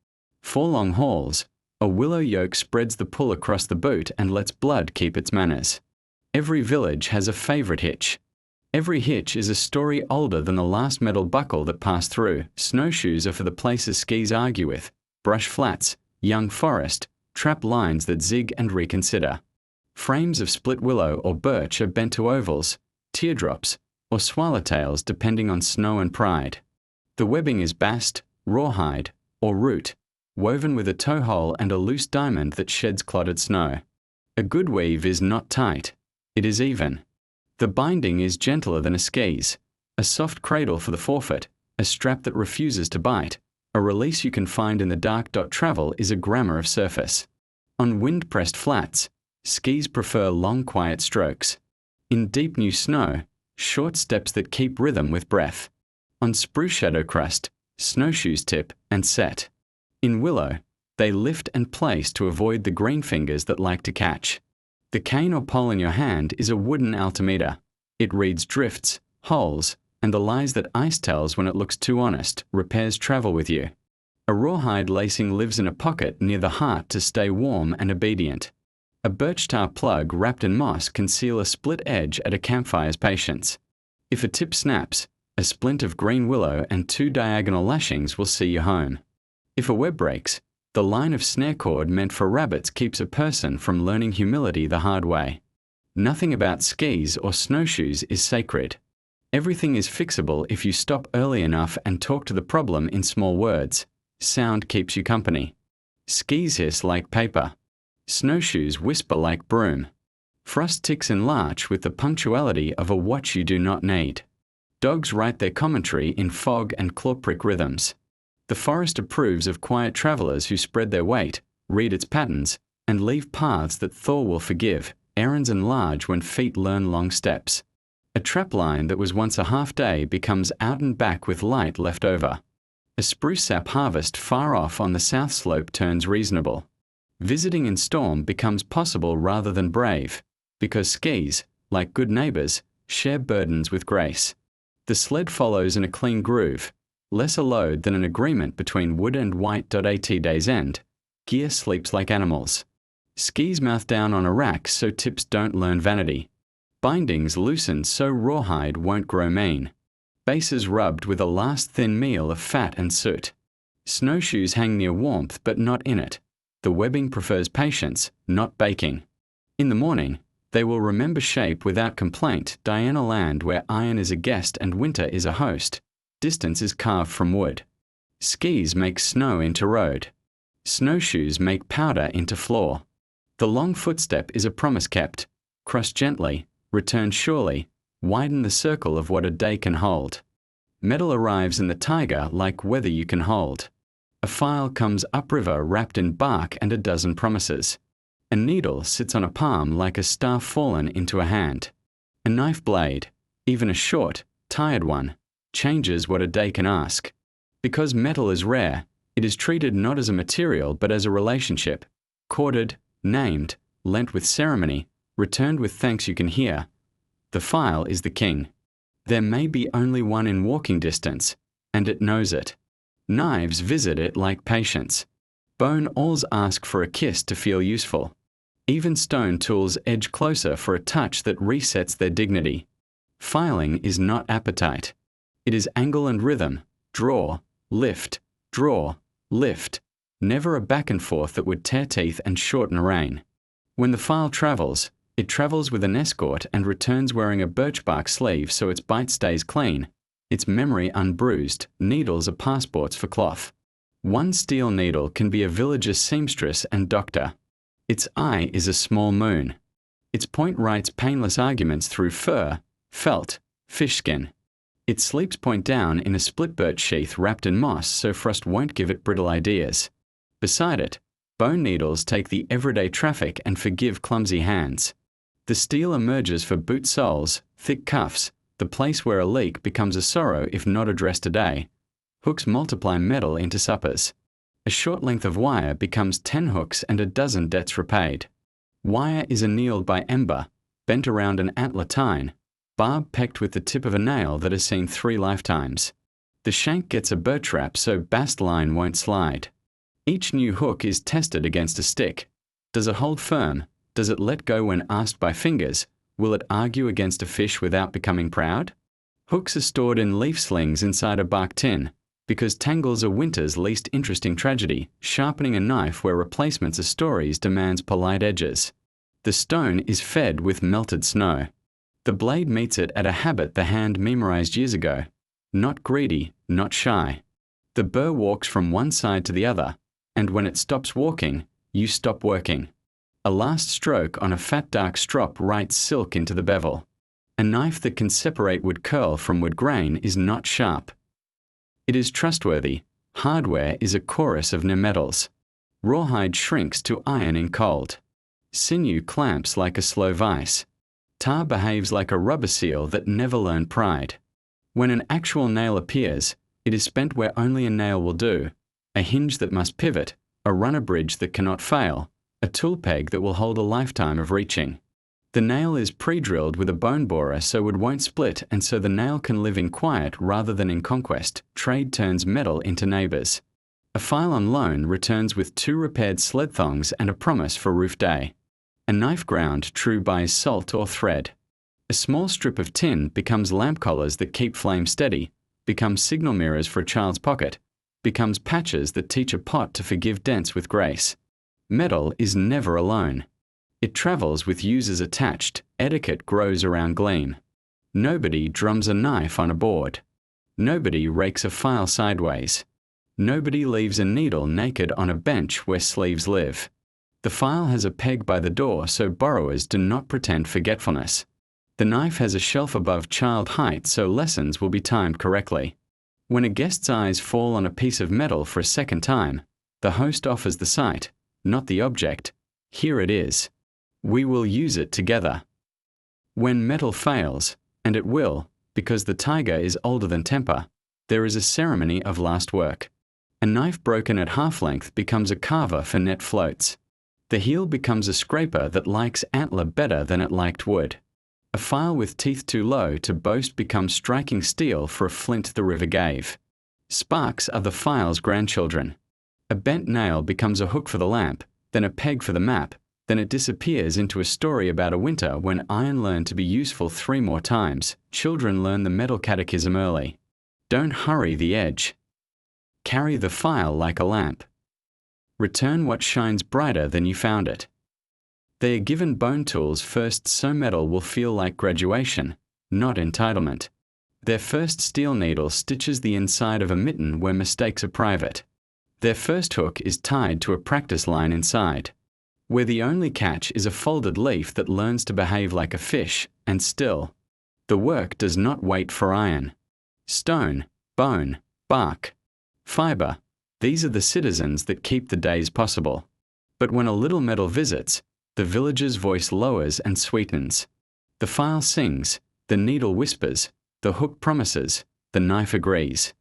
4 long hauls. A willow yoke spreads the pull across the boot and lets blood keep its manners. Every village has a favorite hitch. Every hitch is a story older than the last metal buckle that passed through. Snowshoes are for the places skis argue with. Brush flats, young forest, trap lines that zig and reconsider. Frames of split willow or birch are bent to ovals. teardrops, or swallowtails depending on snow and pride. The webbing is bast, rawhide, or root, woven with a toe hole and a loose diamond that sheds clotted snow. A good weave is not tight, it is even. The binding is gentler than a skee's, a soft cradle for the forefoot, a strap that refuses to bite, a release you can find in the dark. Travel is a grammar of surface. On wind-pressed flats, skis prefer long quiet strokes. In deep new snow, short steps that keep rhythm with breath. On spruce shadow crust, snowshoes tip and set. In willow, they lift and place to avoid the green fingers that like to catch. The cane or pole in your hand is a wooden altimeter. It reads drifts, holes, and the lies that ice tells when it looks too honest. Repairs travel with you. A rawhide lacing lives in a pocket near the heart to stay warm and obedient. A birch tar plug wrapped in moss can seal a split edge at a campfire's patience. If a tip snaps, a splint of green willow and 2 diagonal lashings will see you home. If a web breaks, the line of snare cord meant for rabbits keeps a person from learning humility the hard way. Nothing about skis or snowshoes is sacred. Everything is fixable if you stop early enough and talk to the problem in small words. Sound keeps you company. Skis hiss like paper. Snowshoes whisper like broom. Frost ticks and larch with the punctuality of a watch you do not need. Dogs write their commentary in fog and claw-prick rhythms. The forest approves of quiet travelers who spread their weight, read its patterns, and leave paths that Thor will forgive, errands enlarge when feet learn long steps. A trap line that was once a half day becomes out and back with light left over. A spruce sap harvest far off on the south slope turns reasonable. Visiting in storm becomes possible rather than brave, because skis, like good neighbors, share burdens with grace. The sled follows in a clean groove, less a load than an agreement between wood and white. At day's end, gear sleeps like animals. Skis mouth down on a rack so tips don't learn vanity. Bindings loosen so rawhide won't grow mean. Bases rubbed with a last thin meal of fat and soot. Snowshoes hang near warmth but not in it. The webbing prefers patience, not baking. In the morning, they will remember shape without complaint. Diana land where iron is a guest and winter is a host. Distance is carved from wood. Skis make snow into road. Snowshoes make powder into floor. The long footstep is a promise kept. Cross gently, return surely, widen the circle of what a day can hold. Metal arrives in the Taiga like weather you can hold. A file comes upriver wrapped in bark and a dozen promises. A needle sits on a palm like a star fallen into a hand. A knife blade, even a short, tired one, changes what a day can ask. Because metal is rare, it is treated not as a material but as a relationship. Corded, named, lent with ceremony, returned with thanks you can hear. The file is the king. There may be only one in walking distance, and it knows it. Knives visit it like patience. Bone alls ask for a kiss to feel useful. Even stone tools edge closer for a touch that resets their dignity. Filing is not appetite. It is angle and rhythm, draw, lift, never a back and forth that would tear teeth and shorten a rein. When the file travels, it travels with an escort and returns wearing a birch-bark sleeve so its bite stays clean, its memory unbruised. Needles are passports for cloth. One steel needle can be a villager's seamstress and doctor. Its eye is a small moon. Its point writes painless arguments through fur, felt, fish skin. Its sleeps point down in a split birch sheath wrapped in moss so frost won't give it brittle ideas. Beside it, bone needles take the everyday traffic and forgive clumsy hands. The steel emerges for boot soles, thick cuffs, the place where a leak becomes a sorrow if not addressed today. Hooks multiply metal into suppers. A short length of wire becomes 10 hooks and a dozen debts repaid. Wire is annealed by ember, bent around an antler tine, barb pecked with the tip of a nail that has seen 3 lifetimes. The shank gets a birch wrap so bast line won't slide. Each new hook is tested against a stick. Does it hold firm? Does it let go when asked by fingers? Will it argue against a fish without becoming proud? Hooks are stored in leaf slings inside a bark tin, because tangles are winter's least interesting tragedy. Sharpening a knife where replacements are stories demands polite edges. The stone is fed with melted snow. The blade meets it at a habit the hand memorized years ago. Not greedy, not shy. The burr walks from one side to the other, and when it stops walking, you stop working. A last stroke on a fat dark strop writes silk into the bevel. A knife that can separate wood curl from wood grain is not sharp. It is trustworthy. Hardware is a chorus of nemetals. Rawhide shrinks to iron in cold. Sinew clamps like a slow vice. Tar behaves like a rubber seal that never learned pride. When an actual nail appears, it is spent where only a nail will do, a hinge that must pivot, a runner bridge that cannot fail, a tool peg that will hold a lifetime of reaching. The nail is pre-drilled with a bone borer so wood won't split, and so the nail can live in quiet rather than in conquest. Trade turns metal into neighbors. A file on loan returns with 2 repaired sled thongs and a promise for roof day. A knife ground true buys salt or thread. A small strip of tin becomes lamp collars that keep flame steady, becomes signal mirrors for a child's pocket, becomes patches that teach a pot to forgive dents with grace. Metal is never alone. It travels with users attached. Etiquette grows around gleam. Nobody drums a knife on a board. Nobody rakes a file sideways. Nobody leaves a needle naked on a bench where sleeves live. The file has a peg by the door so borrowers do not pretend forgetfulness. The knife has a shelf above child height so lessons will be timed correctly. When a guest's eyes fall on a piece of metal for a second time, the host offers the sight, not the object. Here it is. We will use it together. When metal fails, and it will, because the Taiga is older than temper, there is a ceremony of last work. A knife broken at half length becomes a carver for net floats. The heel becomes a scraper that likes antler better than it liked wood. A file with teeth too low to boast becomes striking steel for a flint the river gave. Sparks are the file's grandchildren. A bent nail becomes a hook for the lamp, then a peg for the map, then it disappears into a story about a winter when iron learned to be useful 3 more times. Children learn the metal catechism early. Don't hurry the edge. Carry the file like a lamp. Return what shines brighter than you found it. They are given bone tools first so metal will feel like graduation, not entitlement. Their first steel needle stitches the inside of a mitten where mistakes are private. Their first hook is tied to a practice line inside, where the only catch is a folded leaf that learns to behave like a fish, and still. The work does not wait for iron. Stone, bone, bark, fiber, these are the citizens that keep the days possible. But when a little metal visits, the villager's voice lowers and sweetens. The file sings, the needle whispers, the hook promises, the knife agrees.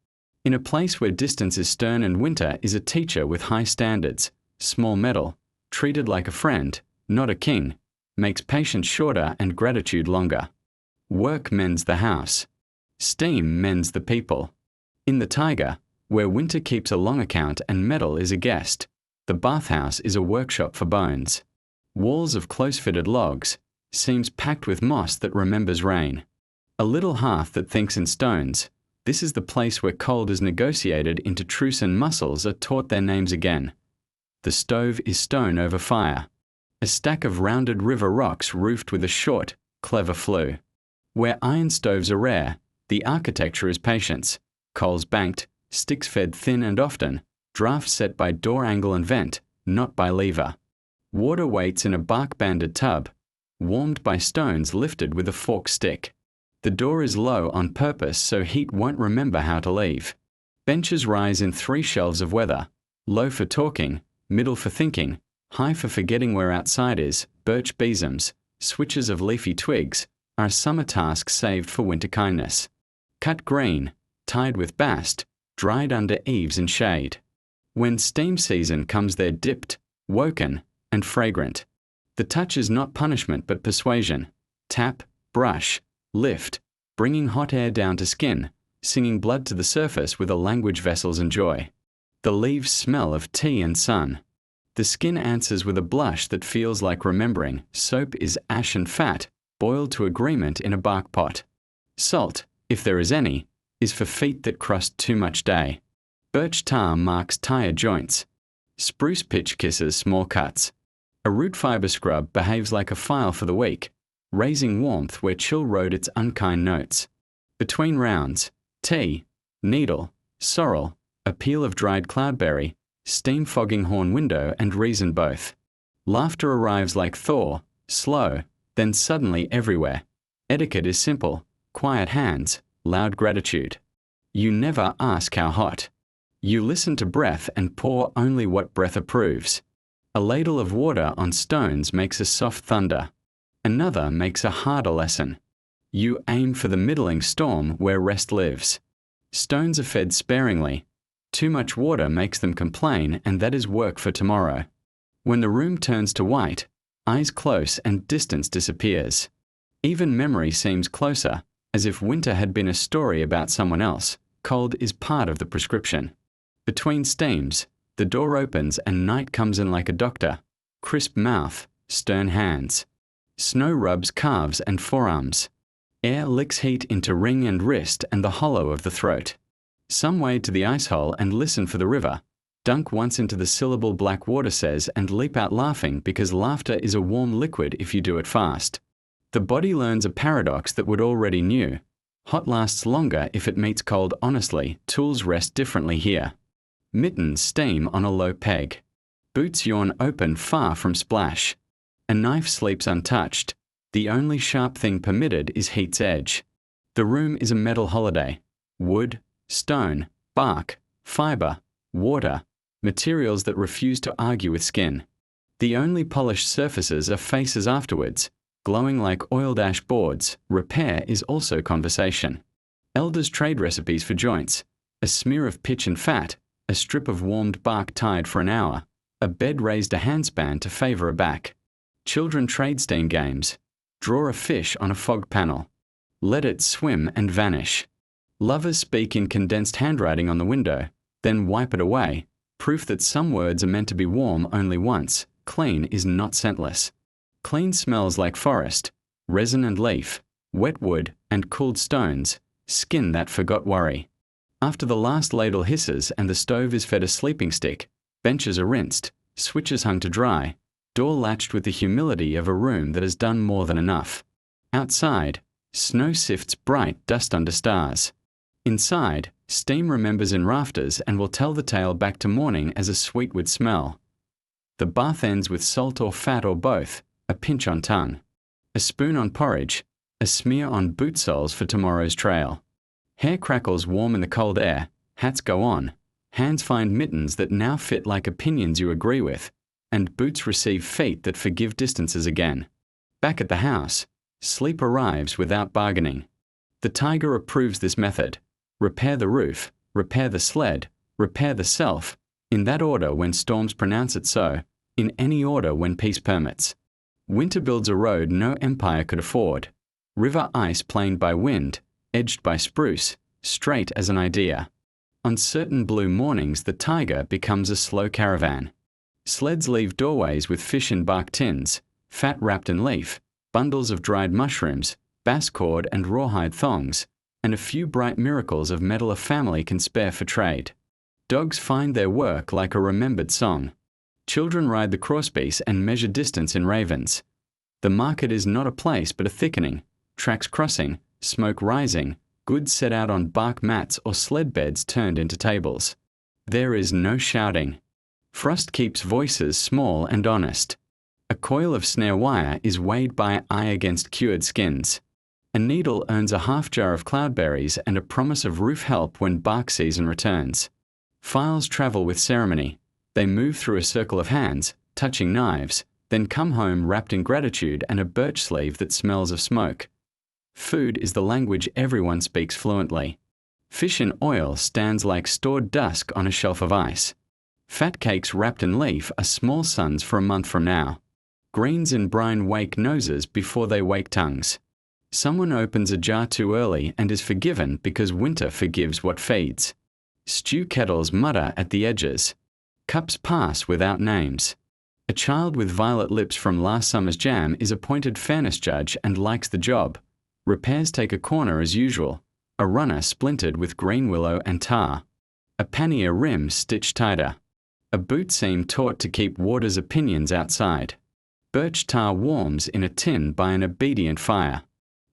In a place where distance is stern and winter is a teacher with high standards, small metal, treated like a friend, not a king, makes patience shorter and gratitude longer. Work mends the house. Steam mends the people. In the Taiga, where winter keeps a long account and metal is a guest, the bathhouse is a workshop for bones. Walls of close-fitted logs, seams packed with moss that remembers rain. A little hearth that thinks in stones. This is the place where cold is negotiated into truce and muscles are taught their names again. The stove is stone over fire. A stack of rounded river rocks roofed with a short, clever flue. Where iron stoves are rare, the architecture is patience. Coals banked, sticks fed thin and often, draught set by door angle and vent, not by lever. Water waits in a bark-banded tub, warmed by stones lifted with a forked stick. The door is low on purpose so heat won't remember how to leave. Benches rise in 3 shelves of weather, low for talking, middle for thinking, high for forgetting where outside is. Birch besoms, switches of leafy twigs, are a summer task saved for winter kindness. Cut green, tied with bast, dried under eaves and shade. When steam season comes they're dipped, woken, and fragrant. The touch is not punishment but persuasion. Tap, brush, lift, bringing hot air down to skin, singing blood to the surface with a language vessels enjoy. The leaves smell of tea and sun. The skin answers with a blush that feels like remembering. Soap is ash and fat, boiled to agreement in a bark pot. Salt, if there is any, is for feet that crust too much day. Birch tar marks tired joints. Spruce pitch kisses small cuts. A root fiber scrub behaves like a file for the weak. raising warmth where chill rode its unkind notes. Between rounds, tea, needle, sorrel, a peel of dried cloudberry, steam fogging horn window and reason both. Laughter arrives like thaw, slow, then suddenly everywhere. Etiquette is simple, quiet hands, loud gratitude. You never ask how hot. You listen to breath and pour only what breath approves. A ladle of water on stones makes a soft thunder. Another makes a harder lesson. You aim for the middling storm where rest lives. Stones are fed sparingly. Too much water makes them complain, and that is work for tomorrow. When the room turns to white, eyes close and distance disappears. Even memory seems closer, as if winter had been a story about someone else. Cold is part of the prescription. Between steams, the door opens and night comes in like a doctor. Crisp mouth, stern hands. Snow rubs calves and forearms. Air licks heat into ring and wrist and the hollow of the throat. Some wade to the ice hole and listen for the river. Dunk once into the syllable black water says and leap out laughing because laughter is a warm liquid if you do it fast. The body learns a paradox that Wood already knew. Hot lasts longer if it meets cold honestly. Tools rest differently here. Mittens steam on a low peg. Boots yawn open far from splash. A knife sleeps untouched. The only sharp thing permitted is heat's edge. The room is a metal holiday. Wood, stone, bark, fibre, water, materials that refuse to argue with skin. The only polished surfaces are faces afterwards, glowing like oiled ash boards. Repair is also conversation. Elders trade recipes for joints. A smear of pitch and fat, a strip of warmed bark tied for an hour, a bed raised a handspan to favour a back. Children trade steam games. Draw a fish on a fog panel. Let it swim and vanish. Lovers speak in condensed handwriting on the window, then wipe it away, proof that some words are meant to be warm only once. Clean is not scentless. Clean smells like forest, resin and leaf, wet wood and cooled stones, skin that forgot worry. After the last ladle hisses and the stove is fed a sleeping stick, benches are rinsed, switches hung to dry, door latched with the humility of a room that has done more than enough. Outside, snow sifts bright dust under stars. Inside, steam remembers in rafters and will tell the tale back to morning as a sweet would smell. The bath ends with salt or fat or both, a pinch on tongue. A spoon on porridge, a smear on boot soles for tomorrow's trail. Hair crackles warm in the cold air, hats go on, hands find mittens that now fit like opinions you agree with, and boots receive feet that forgive distances again. Back at the house, sleep arrives without bargaining. The Taiga approves this method. Repair the roof, repair the sled, repair the self, in that order when storms pronounce it so, in any order when peace permits. Winter builds a road no empire could afford. River ice planed by wind, edged by spruce, straight as an idea. On certain blue mornings the Taiga becomes a slow caravan. Sleds leave doorways with fish in bark tins, fat wrapped in leaf, bundles of dried mushrooms, bass cord and rawhide thongs, and a few bright miracles of metal a family can spare for trade. Dogs find their work like a remembered song. Children ride the crosspiece and measure distance in ravens. The market is not a place but a thickening, tracks crossing, smoke rising, goods set out on bark mats or sled beds turned into tables. There is no shouting. Frost keeps voices small and honest. A coil of snare wire is weighed by eye against cured skins. A needle earns a half jar of cloudberries and a promise of roof help when bark season returns. Files travel with ceremony. They move through a circle of hands, touching knives, then come home wrapped in gratitude and a birch sleeve that smells of smoke. Food is the language everyone speaks fluently. Fish in oil stands like stored dusk on a shelf of ice. Fat cakes wrapped in leaf are small suns for a month from now. Greens in brine wake noses before they wake tongues. Someone opens a jar too early and is forgiven because winter forgives what feeds. Stew kettles mutter at the edges. Cups pass without names. A child with violet lips from last summer's jam is appointed fairness judge and likes the job. Repairs take a corner as usual. A runner splintered with green willow and tar. A pannier rim stitched tighter. A boot seam taught to keep warders' opinions outside. Birch tar warms in a tin by an obedient fire.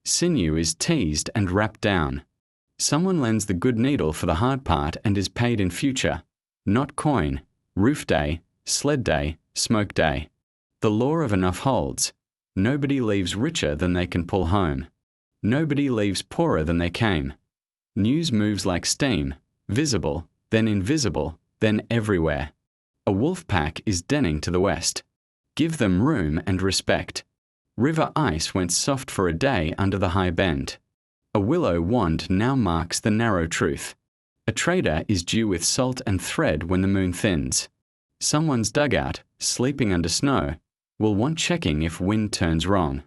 Sinew is teased and wrapped down. Someone lends the good needle for the hard part and is paid in future, not coin, roof day, sled day, smoke day. The law of enough holds. Nobody leaves richer than they can pull home. Nobody leaves poorer than they came. News moves like steam, visible, then invisible, then everywhere. A wolf pack is denning to the west. Give them room and respect. River ice went soft for a day under the high bend. A willow wand now marks the narrow truth. A trader is due with salt and thread when the moon thins. Someone's dugout, sleeping under snow, will want checking if wind turns wrong.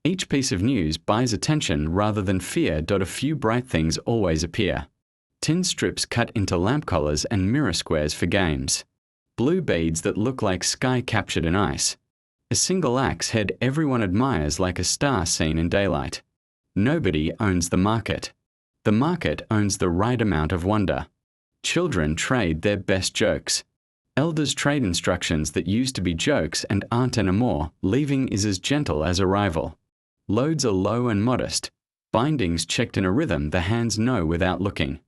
Each piece of news buys attention rather than fear. A few bright things always appear. Tin strips cut into lamp collars and mirror squares for games. Blue beads that look like sky captured in ice. A single axe head everyone admires like a star seen in daylight. Nobody owns the market. The market owns the right amount of wonder. Children trade their best jokes. Elders trade instructions that used to be jokes and aren't anymore. Leaving is as gentle as arrival. Loads are low and modest. Bindings checked in a rhythm the hands know without looking.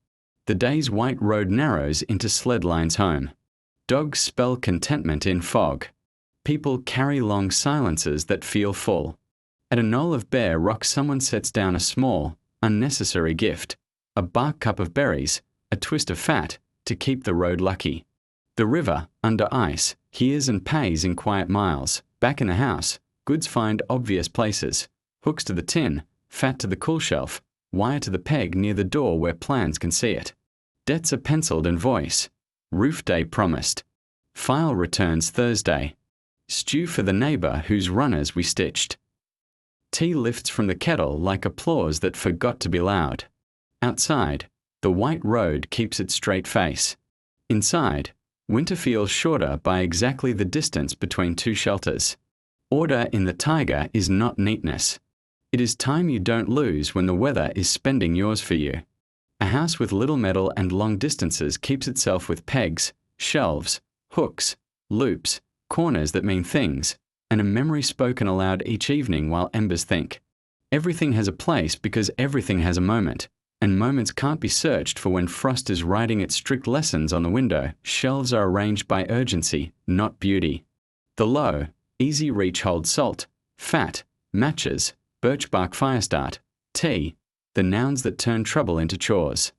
The day's white road narrows into sled lines home. Dogs spell contentment in fog. People carry long silences that feel full. At a knoll of bare rock someone sets down a small, unnecessary gift, a bark cup of berries, a twist of fat, to keep the road lucky. The river, under ice, hears and pays in quiet miles. Back in the house, goods find obvious places. Hooks to the tin, fat to the cool shelf, wire to the peg near the door where plans can see it. Debts are penciled in voice. Roof day promised. File returns Thursday. Stew for the neighbor whose runners we stitched. Tea lifts from the kettle like applause that forgot to be loud. Outside, the white road keeps its straight face. Inside, winter feels shorter by exactly the distance between two shelters. Order in the Taiga is not neatness. It is time you don't lose when the weather is spending yours for you. A house with little metal and long distances keeps itself with pegs, shelves, hooks, loops, corners that mean things, and a memory spoken aloud each evening while embers think. Everything has a place because everything has a moment, and moments can't be searched for when frost is writing its strict lessons on the window. Shelves are arranged by urgency, not beauty. The low, easy reach holds salt, fat, matches, birch-bark fire start, tea, the nouns that turn trouble into chores.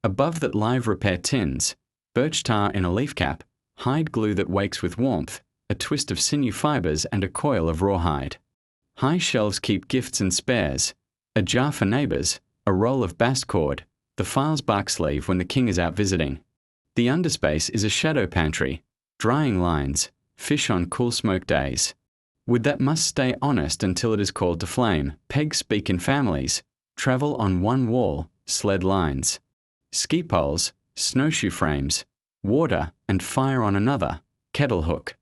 Above that live repair tins, birch tar in a leaf cap, hide glue that wakes with warmth, a twist of sinew fibers and a coil of rawhide. High shelves keep gifts and spares, a jar for neighbors, a roll of bast cord, the file's bark sleeve when the king is out visiting. The underspace is a shadow pantry, drying lines, fish on cool smoke days. Wood that must stay honest until it is called to flame. Pegs speak in families. Travel on one wall, sled lines. Ski poles, snowshoe frames. Water and fire on another, kettle hook.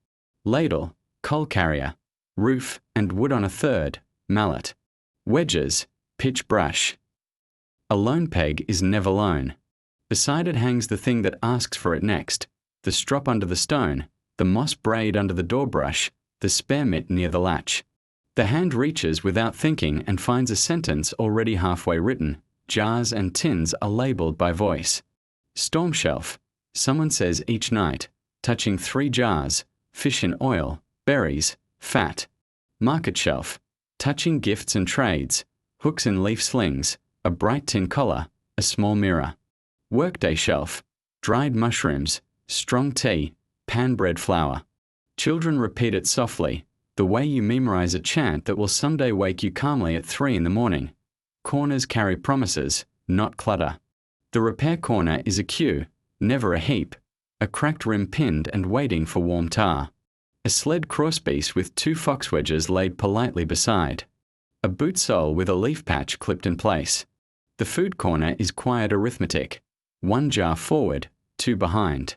Ladle, coal carrier. Roof and wood on a third, mallet. Wedges, pitch brush. A lone peg is never lone. Beside it hangs the thing that asks for it next. The strop under the stone, the moss braid under the door brush, the spare mitt near the latch. The hand reaches without thinking and finds a sentence already halfway written. Jars and tins are labelled by voice. Storm shelf, someone says each night, touching 3 jars, fish in oil, berries, fat. Market shelf, touching gifts and trades, hooks in leaf slings, a bright tin collar, a small mirror. Workday shelf, dried mushrooms, strong tea, pan bread flour. Children repeat it softly, the way you memorize a chant that will someday wake you calmly at 3 in the morning. Corners carry promises, not clutter. The repair corner is a queue, never a heap, a cracked rim pinned and waiting for warm tar. A sled crosspiece with 2 fox wedges laid politely beside. A boot sole with a leaf patch clipped in place. The food corner is quiet arithmetic. 1 jar forward, 2 behind.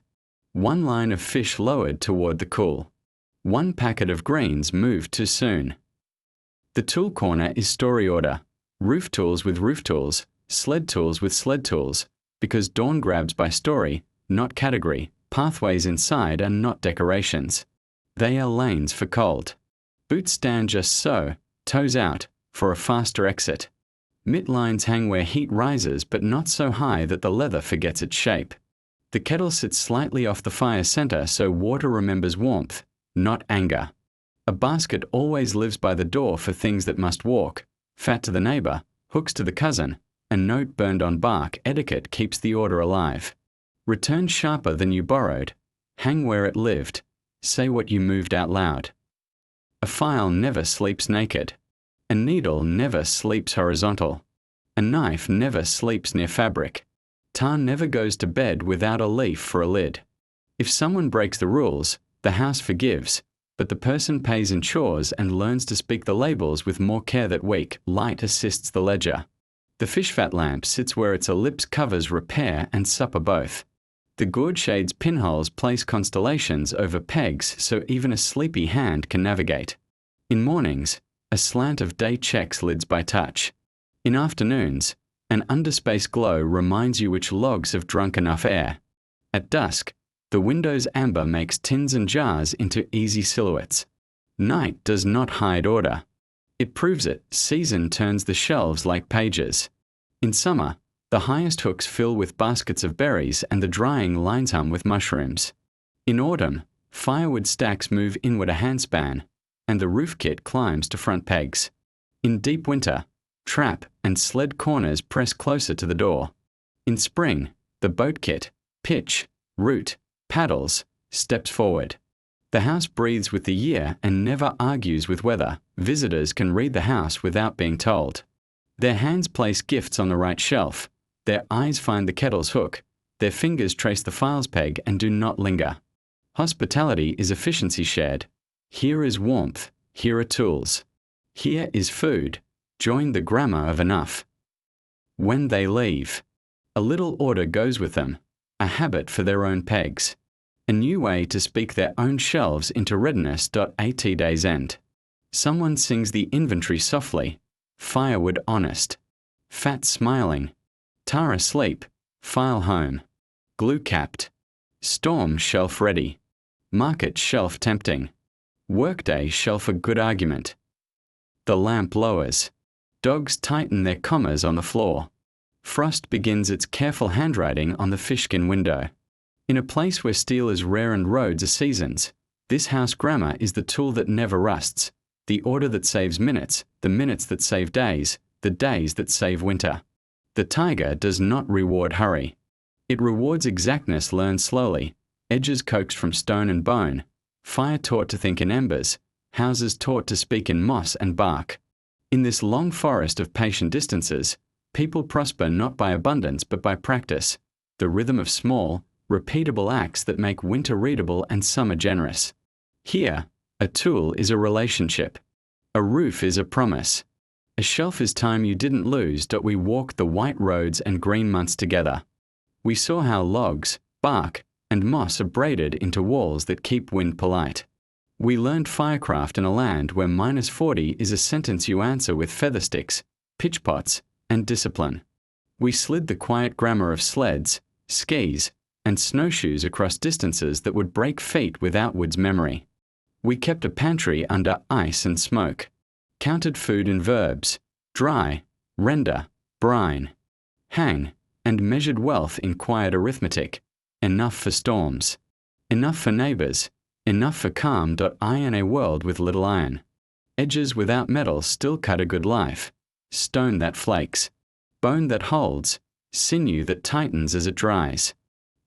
1 line of fish lowered toward the cool. 1 packet of greens moved too soon. The tool corner is story order. Roof tools with roof tools, sled tools with sled tools, because dawn grabs by story, not category. Pathways inside are not decorations. They are lanes for cold. Boots stand just so, toes out, for a faster exit. Mitt lines hang where heat rises but not so high that the leather forgets its shape. The kettle sits slightly off the fire center so water remembers warmth, not anger. A basket always lives by the door for things that must walk, fat to the neighbor, hooks to the cousin, a note burned on bark. Etiquette keeps the order alive. Return sharper than you borrowed. Hang where it lived. Say what you moved out loud. A file never sleeps naked. A needle never sleeps horizontal. A knife never sleeps near fabric. Tar never goes to bed without a leaf for a lid. If someone breaks the rules, the house forgives, but the person pays in chores and learns to speak the labels with more care. That weak light assists the ledger. The fish fat lamp sits where its ellipse covers repair and supper both. The gourd shade's pinholes place constellations over pegs so even a sleepy hand can navigate. In mornings, a slant of day checks lids by touch. In afternoons, an underspace glow reminds you which logs have drunk enough air. At dusk, the window's amber makes tins and jars into easy silhouettes. Night does not hide order. It proves it. Season turns the shelves like pages. In summer, the highest hooks fill with baskets of berries and the drying lines hum with mushrooms. In autumn, firewood stacks move inward a handspan, and the roof kit climbs to front pegs. In deep winter, trap and sled corners press closer to the door. In spring, the boat kit, pitch, root, paddles, steps forward. The house breathes with the year and never argues with weather. Visitors can read the house without being told. Their hands place gifts on the right shelf. Their eyes find the kettle's hook. Their fingers trace the file's peg and do not linger. Hospitality is efficiency shared. Here is warmth. Here are tools. Here is food. Join the grammar of enough. When they leave, a little order goes with them, a habit for their own pegs. A new way to speak their own shelves into readiness. At day's end. Someone sings the inventory softly. Firewood honest. Fat smiling. Tar asleep. File home. Glue capped. Storm shelf ready. Market shelf tempting. Workday shelf a good argument. The lamp lowers. Dogs tighten their commas on the floor. Frost begins its careful handwriting on the fishskin window. In a place where steel is rare and roads are seasons, this house grammar is the tool that never rusts, the order that saves minutes, the minutes that save days, the days that save winter. The Taiga does not reward hurry. It rewards exactness learned slowly, edges coaxed from stone and bone, fire taught to think in embers, houses taught to speak in moss and bark. In this long forest of patient distances, people prosper not by abundance but by practice, the rhythm of small, repeatable acts that make winter readable and summer generous. Here, a tool is a relationship. A roof is a promise. A shelf is time you didn't lose. We walked the white roads and green months together. We saw how logs, bark, and moss are braided into walls that keep wind polite. We learned firecraft in a land where -40 is a sentence you answer with feather sticks, pitch pots, and discipline. We slid the quiet grammar of sleds, skis, and snowshoes across distances that would break feet without Wood's memory. We kept a pantry under ice and smoke, counted food in verbs, dry, render, brine, hang, and measured wealth in quiet arithmetic, enough for storms, enough for neighbors, enough for calm. I in a world with little iron. Edges without metal still cut a good life, stone that flakes, bone that holds, sinew that tightens as it dries.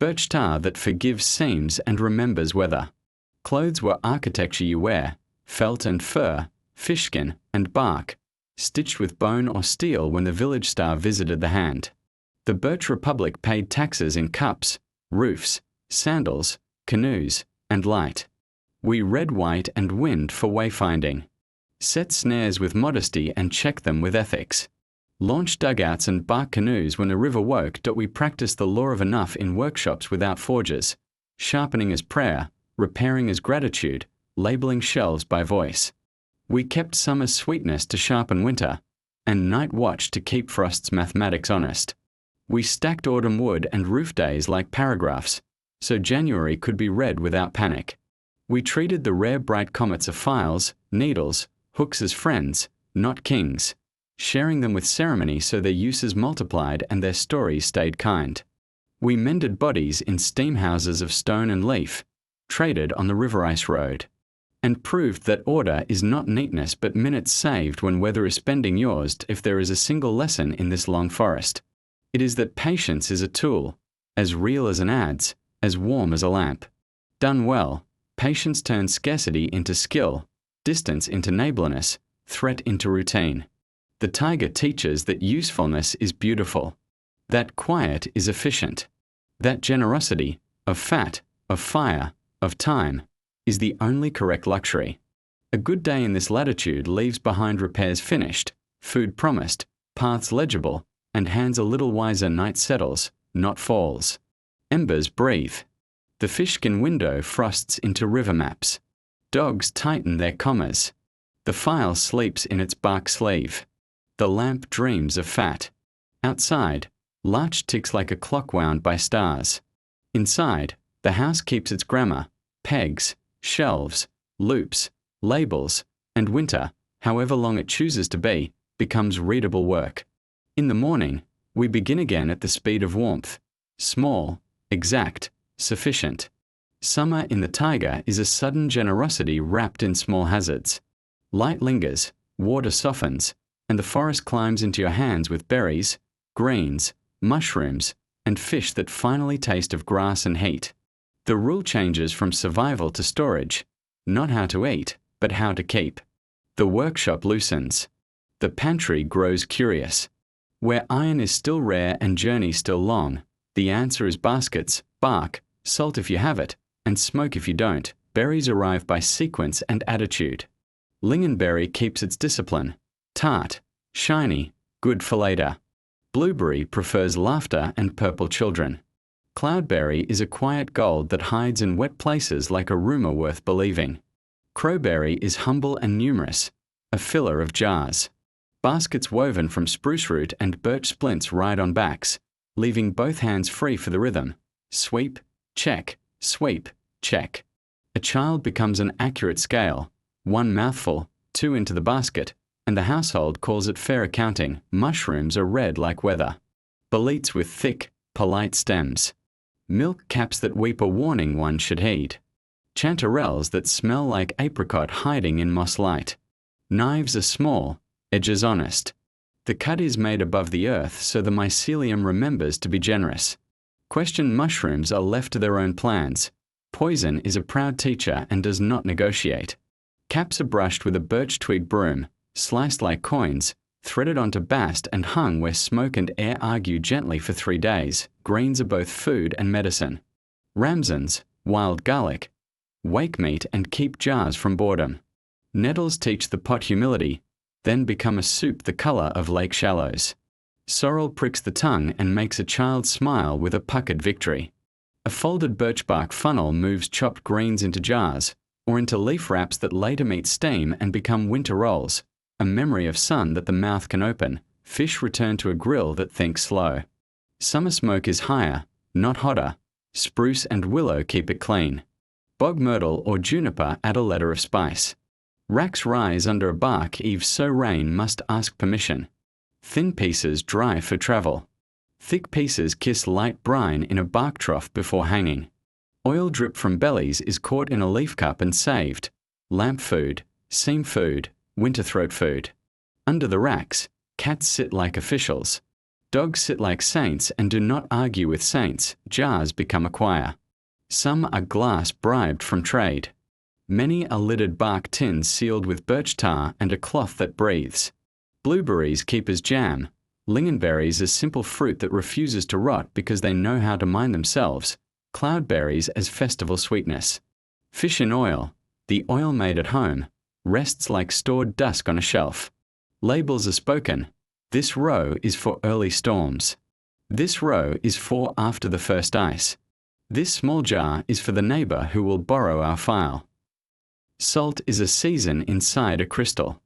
Birch tar that forgives seams and remembers weather. Clothes were architecture you wear, felt and fur, fishskin and bark, stitched with bone or steel when the village star visited the hand. The Birch Republic paid taxes in cups, roofs, sandals, canoes, and light. We read white and wind for wayfinding. Set snares with modesty and check them with ethics. Launched dugouts and bark canoes when the river woke. We practiced the law of enough in workshops without forges, sharpening as prayer, repairing as gratitude, labeling shelves by voice. We kept summer's sweetness to sharpen winter, and night watch to keep frost's mathematics honest. We stacked autumn wood and roof days like paragraphs, so January could be read without panic. We treated the rare bright comets of files, needles, hooks as friends, not kings, sharing them with ceremony so their uses multiplied and their stories stayed kind. We mended bodies in steam houses of stone and leaf, traded on the river ice road, and proved that order is not neatness but minutes saved when weather is spending yours. If there is a single lesson in this long forest, it is that patience is a tool, as real as an adze, as warm as a lamp. Done well, patience turns scarcity into skill, distance into neighborliness, threat into routine. The Taiga teaches that usefulness is beautiful, that quiet is efficient, that generosity, of fat, of fire, of time, is the only correct luxury. A good day in this latitude leaves behind repairs finished, food promised, paths legible, and hands a little wiser. Night settles, not falls. Embers breathe. The fishskin window frosts into river maps. Dogs tighten their commas. The file sleeps in its bark sleeve. The lamp dreams of fat. Outside, larch ticks like a clock wound by stars. Inside, the house keeps its grammar, pegs, shelves, loops, labels, and winter, however long it chooses to be, becomes readable work. In the morning, we begin again at the speed of warmth. Small, exact, sufficient. Summer in the Taiga is a sudden generosity wrapped in small hazards. Light lingers, water softens, and the forest climbs into your hands with berries, greens, mushrooms, and fish that finally taste of grass and heat. The rule changes from survival to storage, not how to eat, but how to keep. The workshop loosens. The pantry grows curious. Where iron is still rare and journey still long, the answer is baskets, bark, salt if you have it, and smoke if you don't. Berries arrive by sequence and attitude. Lingonberry keeps its discipline, tart, shiny, good for later. Blueberry prefers laughter and purple children. Cloudberry is a quiet gold that hides in wet places like a rumor worth believing. Crowberry is humble and numerous, a filler of jars. Baskets woven from spruce root and birch splints ride on backs, leaving both hands free for the rhythm. Sweep, check, sweep, check. A child becomes an accurate scale. One mouthful, two into the basket, and the household calls it fair accounting. Mushrooms are red like weather. Boletes with thick, polite stems. Milk caps that weep a warning one should heed. Chanterelles that smell like apricot hiding in moss light. Knives are small, edges honest. The cut is made above the earth so the mycelium remembers to be generous. Questioned mushrooms are left to their own plans. Poison is a proud teacher and does not negotiate. Caps are brushed with a birch twig broom, sliced like coins, threaded onto bast and hung where smoke and air argue gently for 3 days. Greens are both food and medicine. Ramsons, wild garlic, wake meat and keep jars from boredom. Nettles teach the pot humility, then become a soup the color of lake shallows. Sorrel pricks the tongue and makes a child smile with a puckered victory. A folded birch-bark funnel moves chopped greens into jars, or into leaf wraps that later meet steam and become winter rolls, a memory of sun that the mouth can open. Fish return to a grill that thinks slow. Summer smoke is higher, not hotter. Spruce and willow keep it clean. Bog myrtle or juniper add a letter of spice. Racks rise under a bark eaves so rain must ask permission. Thin pieces dry for travel. Thick pieces kiss light brine in a bark trough before hanging. Oil drip from bellies is caught in a leaf cup and saved. Lamp food, seam food, winter throat food. Under the racks, cats sit like officials. Dogs sit like saints and do not argue with saints. Jars become a choir. Some are glass bribed from trade. Many are lidded bark tins sealed with birch tar and a cloth that breathes. Blueberries keep as jam. Lingonberries as simple fruit that refuses to rot because they know how to mind themselves. Cloudberries as festival sweetness. Fish in oil, the oil made at home, rests like stored dusk on a shelf. Labels are spoken. This row is for early storms. This row is for after the first ice. This small jar is for the neighbor who will borrow our file. Salt is a season inside a crystal.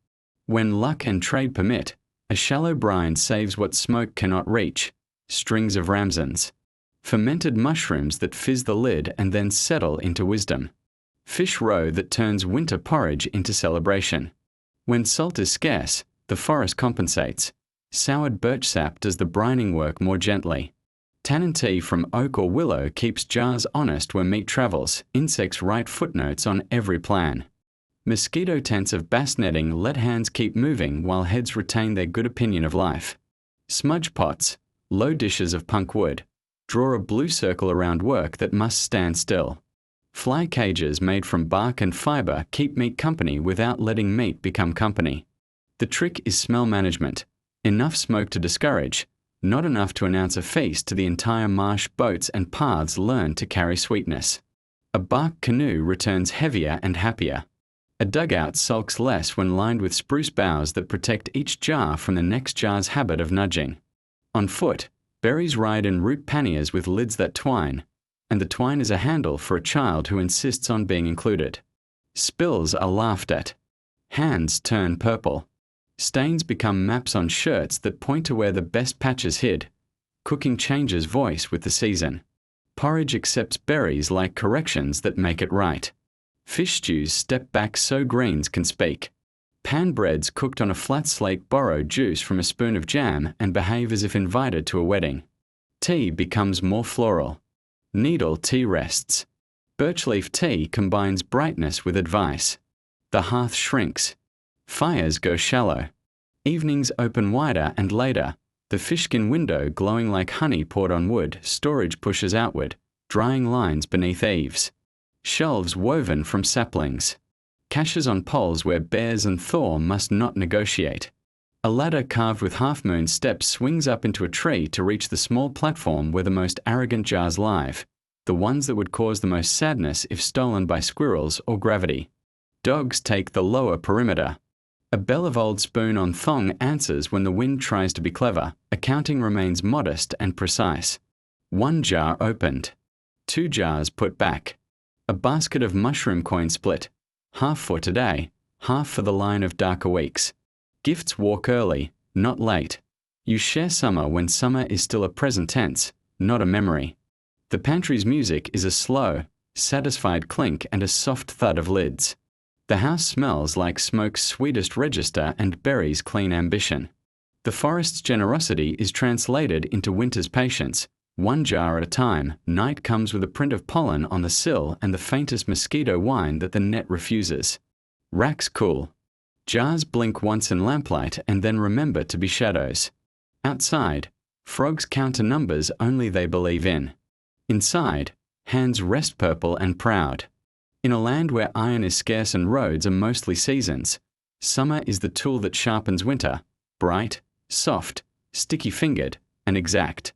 When luck and trade permit, a shallow brine saves what smoke cannot reach. Strings of ramsons. Fermented mushrooms that fizz the lid and then settle into wisdom. Fish roe that turns winter porridge into celebration. When salt is scarce, the forest compensates. Soured birch sap does the brining work more gently. Tannin tea from oak or willow keeps jars honest where meat travels. Insects write footnotes on every plan. Mosquito tents of bass netting let hands keep moving while heads retain their good opinion of life. Smudge pots, low dishes of punk wood, draw a blue circle around work that must stand still. Fly cages made from bark and fibre keep meat company without letting meat become company. The trick is smell management. Enough smoke to discourage, not enough to announce a feast to the entire marsh. Boats and paths learn to carry sweetness. A bark canoe returns heavier and happier. A dugout sulks less when lined with spruce boughs that protect each jar from the next jar's habit of nudging. On foot, berries ride in root panniers with lids that twine, and the twine is a handle for a child who insists on being included. Spills are laughed at. Hands turn purple. Stains become maps on shirts that point to where the best patches hid. Cooking changes voice with the season. Porridge accepts berries like corrections that make it right. Fish stews step back so greens can speak. Pan breads cooked on a flat slate borrow juice from a spoon of jam and behave as if invited to a wedding. Tea becomes more floral. Needle tea rests. Birchleaf tea combines brightness with advice. The hearth shrinks. Fires go shallow. Evenings open wider and later. The fishskin window glowing like honey poured on wood. Storage pushes outward, drying lines beneath eaves. Shelves woven from saplings. Caches on poles where bears and Thor must not negotiate. A ladder carved with half-moon steps swings up into a tree to reach the small platform where the most arrogant jars live, the ones that would cause the most sadness if stolen by squirrels or gravity. Dogs take the lower perimeter. A bell of old spoon on thong answers when the wind tries to be clever. Accounting remains modest and precise. 1 jar opened. 2 jars put back. A basket of mushroom coin split. Half for today, half for the line of darker weeks. Gifts walk early, not late. You share summer when summer is still a present tense, not a memory. The pantry's music is a slow, satisfied clink and a soft thud of lids. The house smells like smoke's sweetest register and berries' clean ambition. The forest's generosity is translated into winter's patience. 1 jar at a time, night comes with a print of pollen on the sill and the faintest mosquito whine that the net refuses. Racks cool. Jars blink once in lamplight and then remember to be shadows. Outside, frogs counter numbers only they believe in. Inside, hands rest purple and proud. In a land where iron is scarce and roads are mostly seasons, summer is the tool that sharpens winter, bright, soft, sticky-fingered, and exact.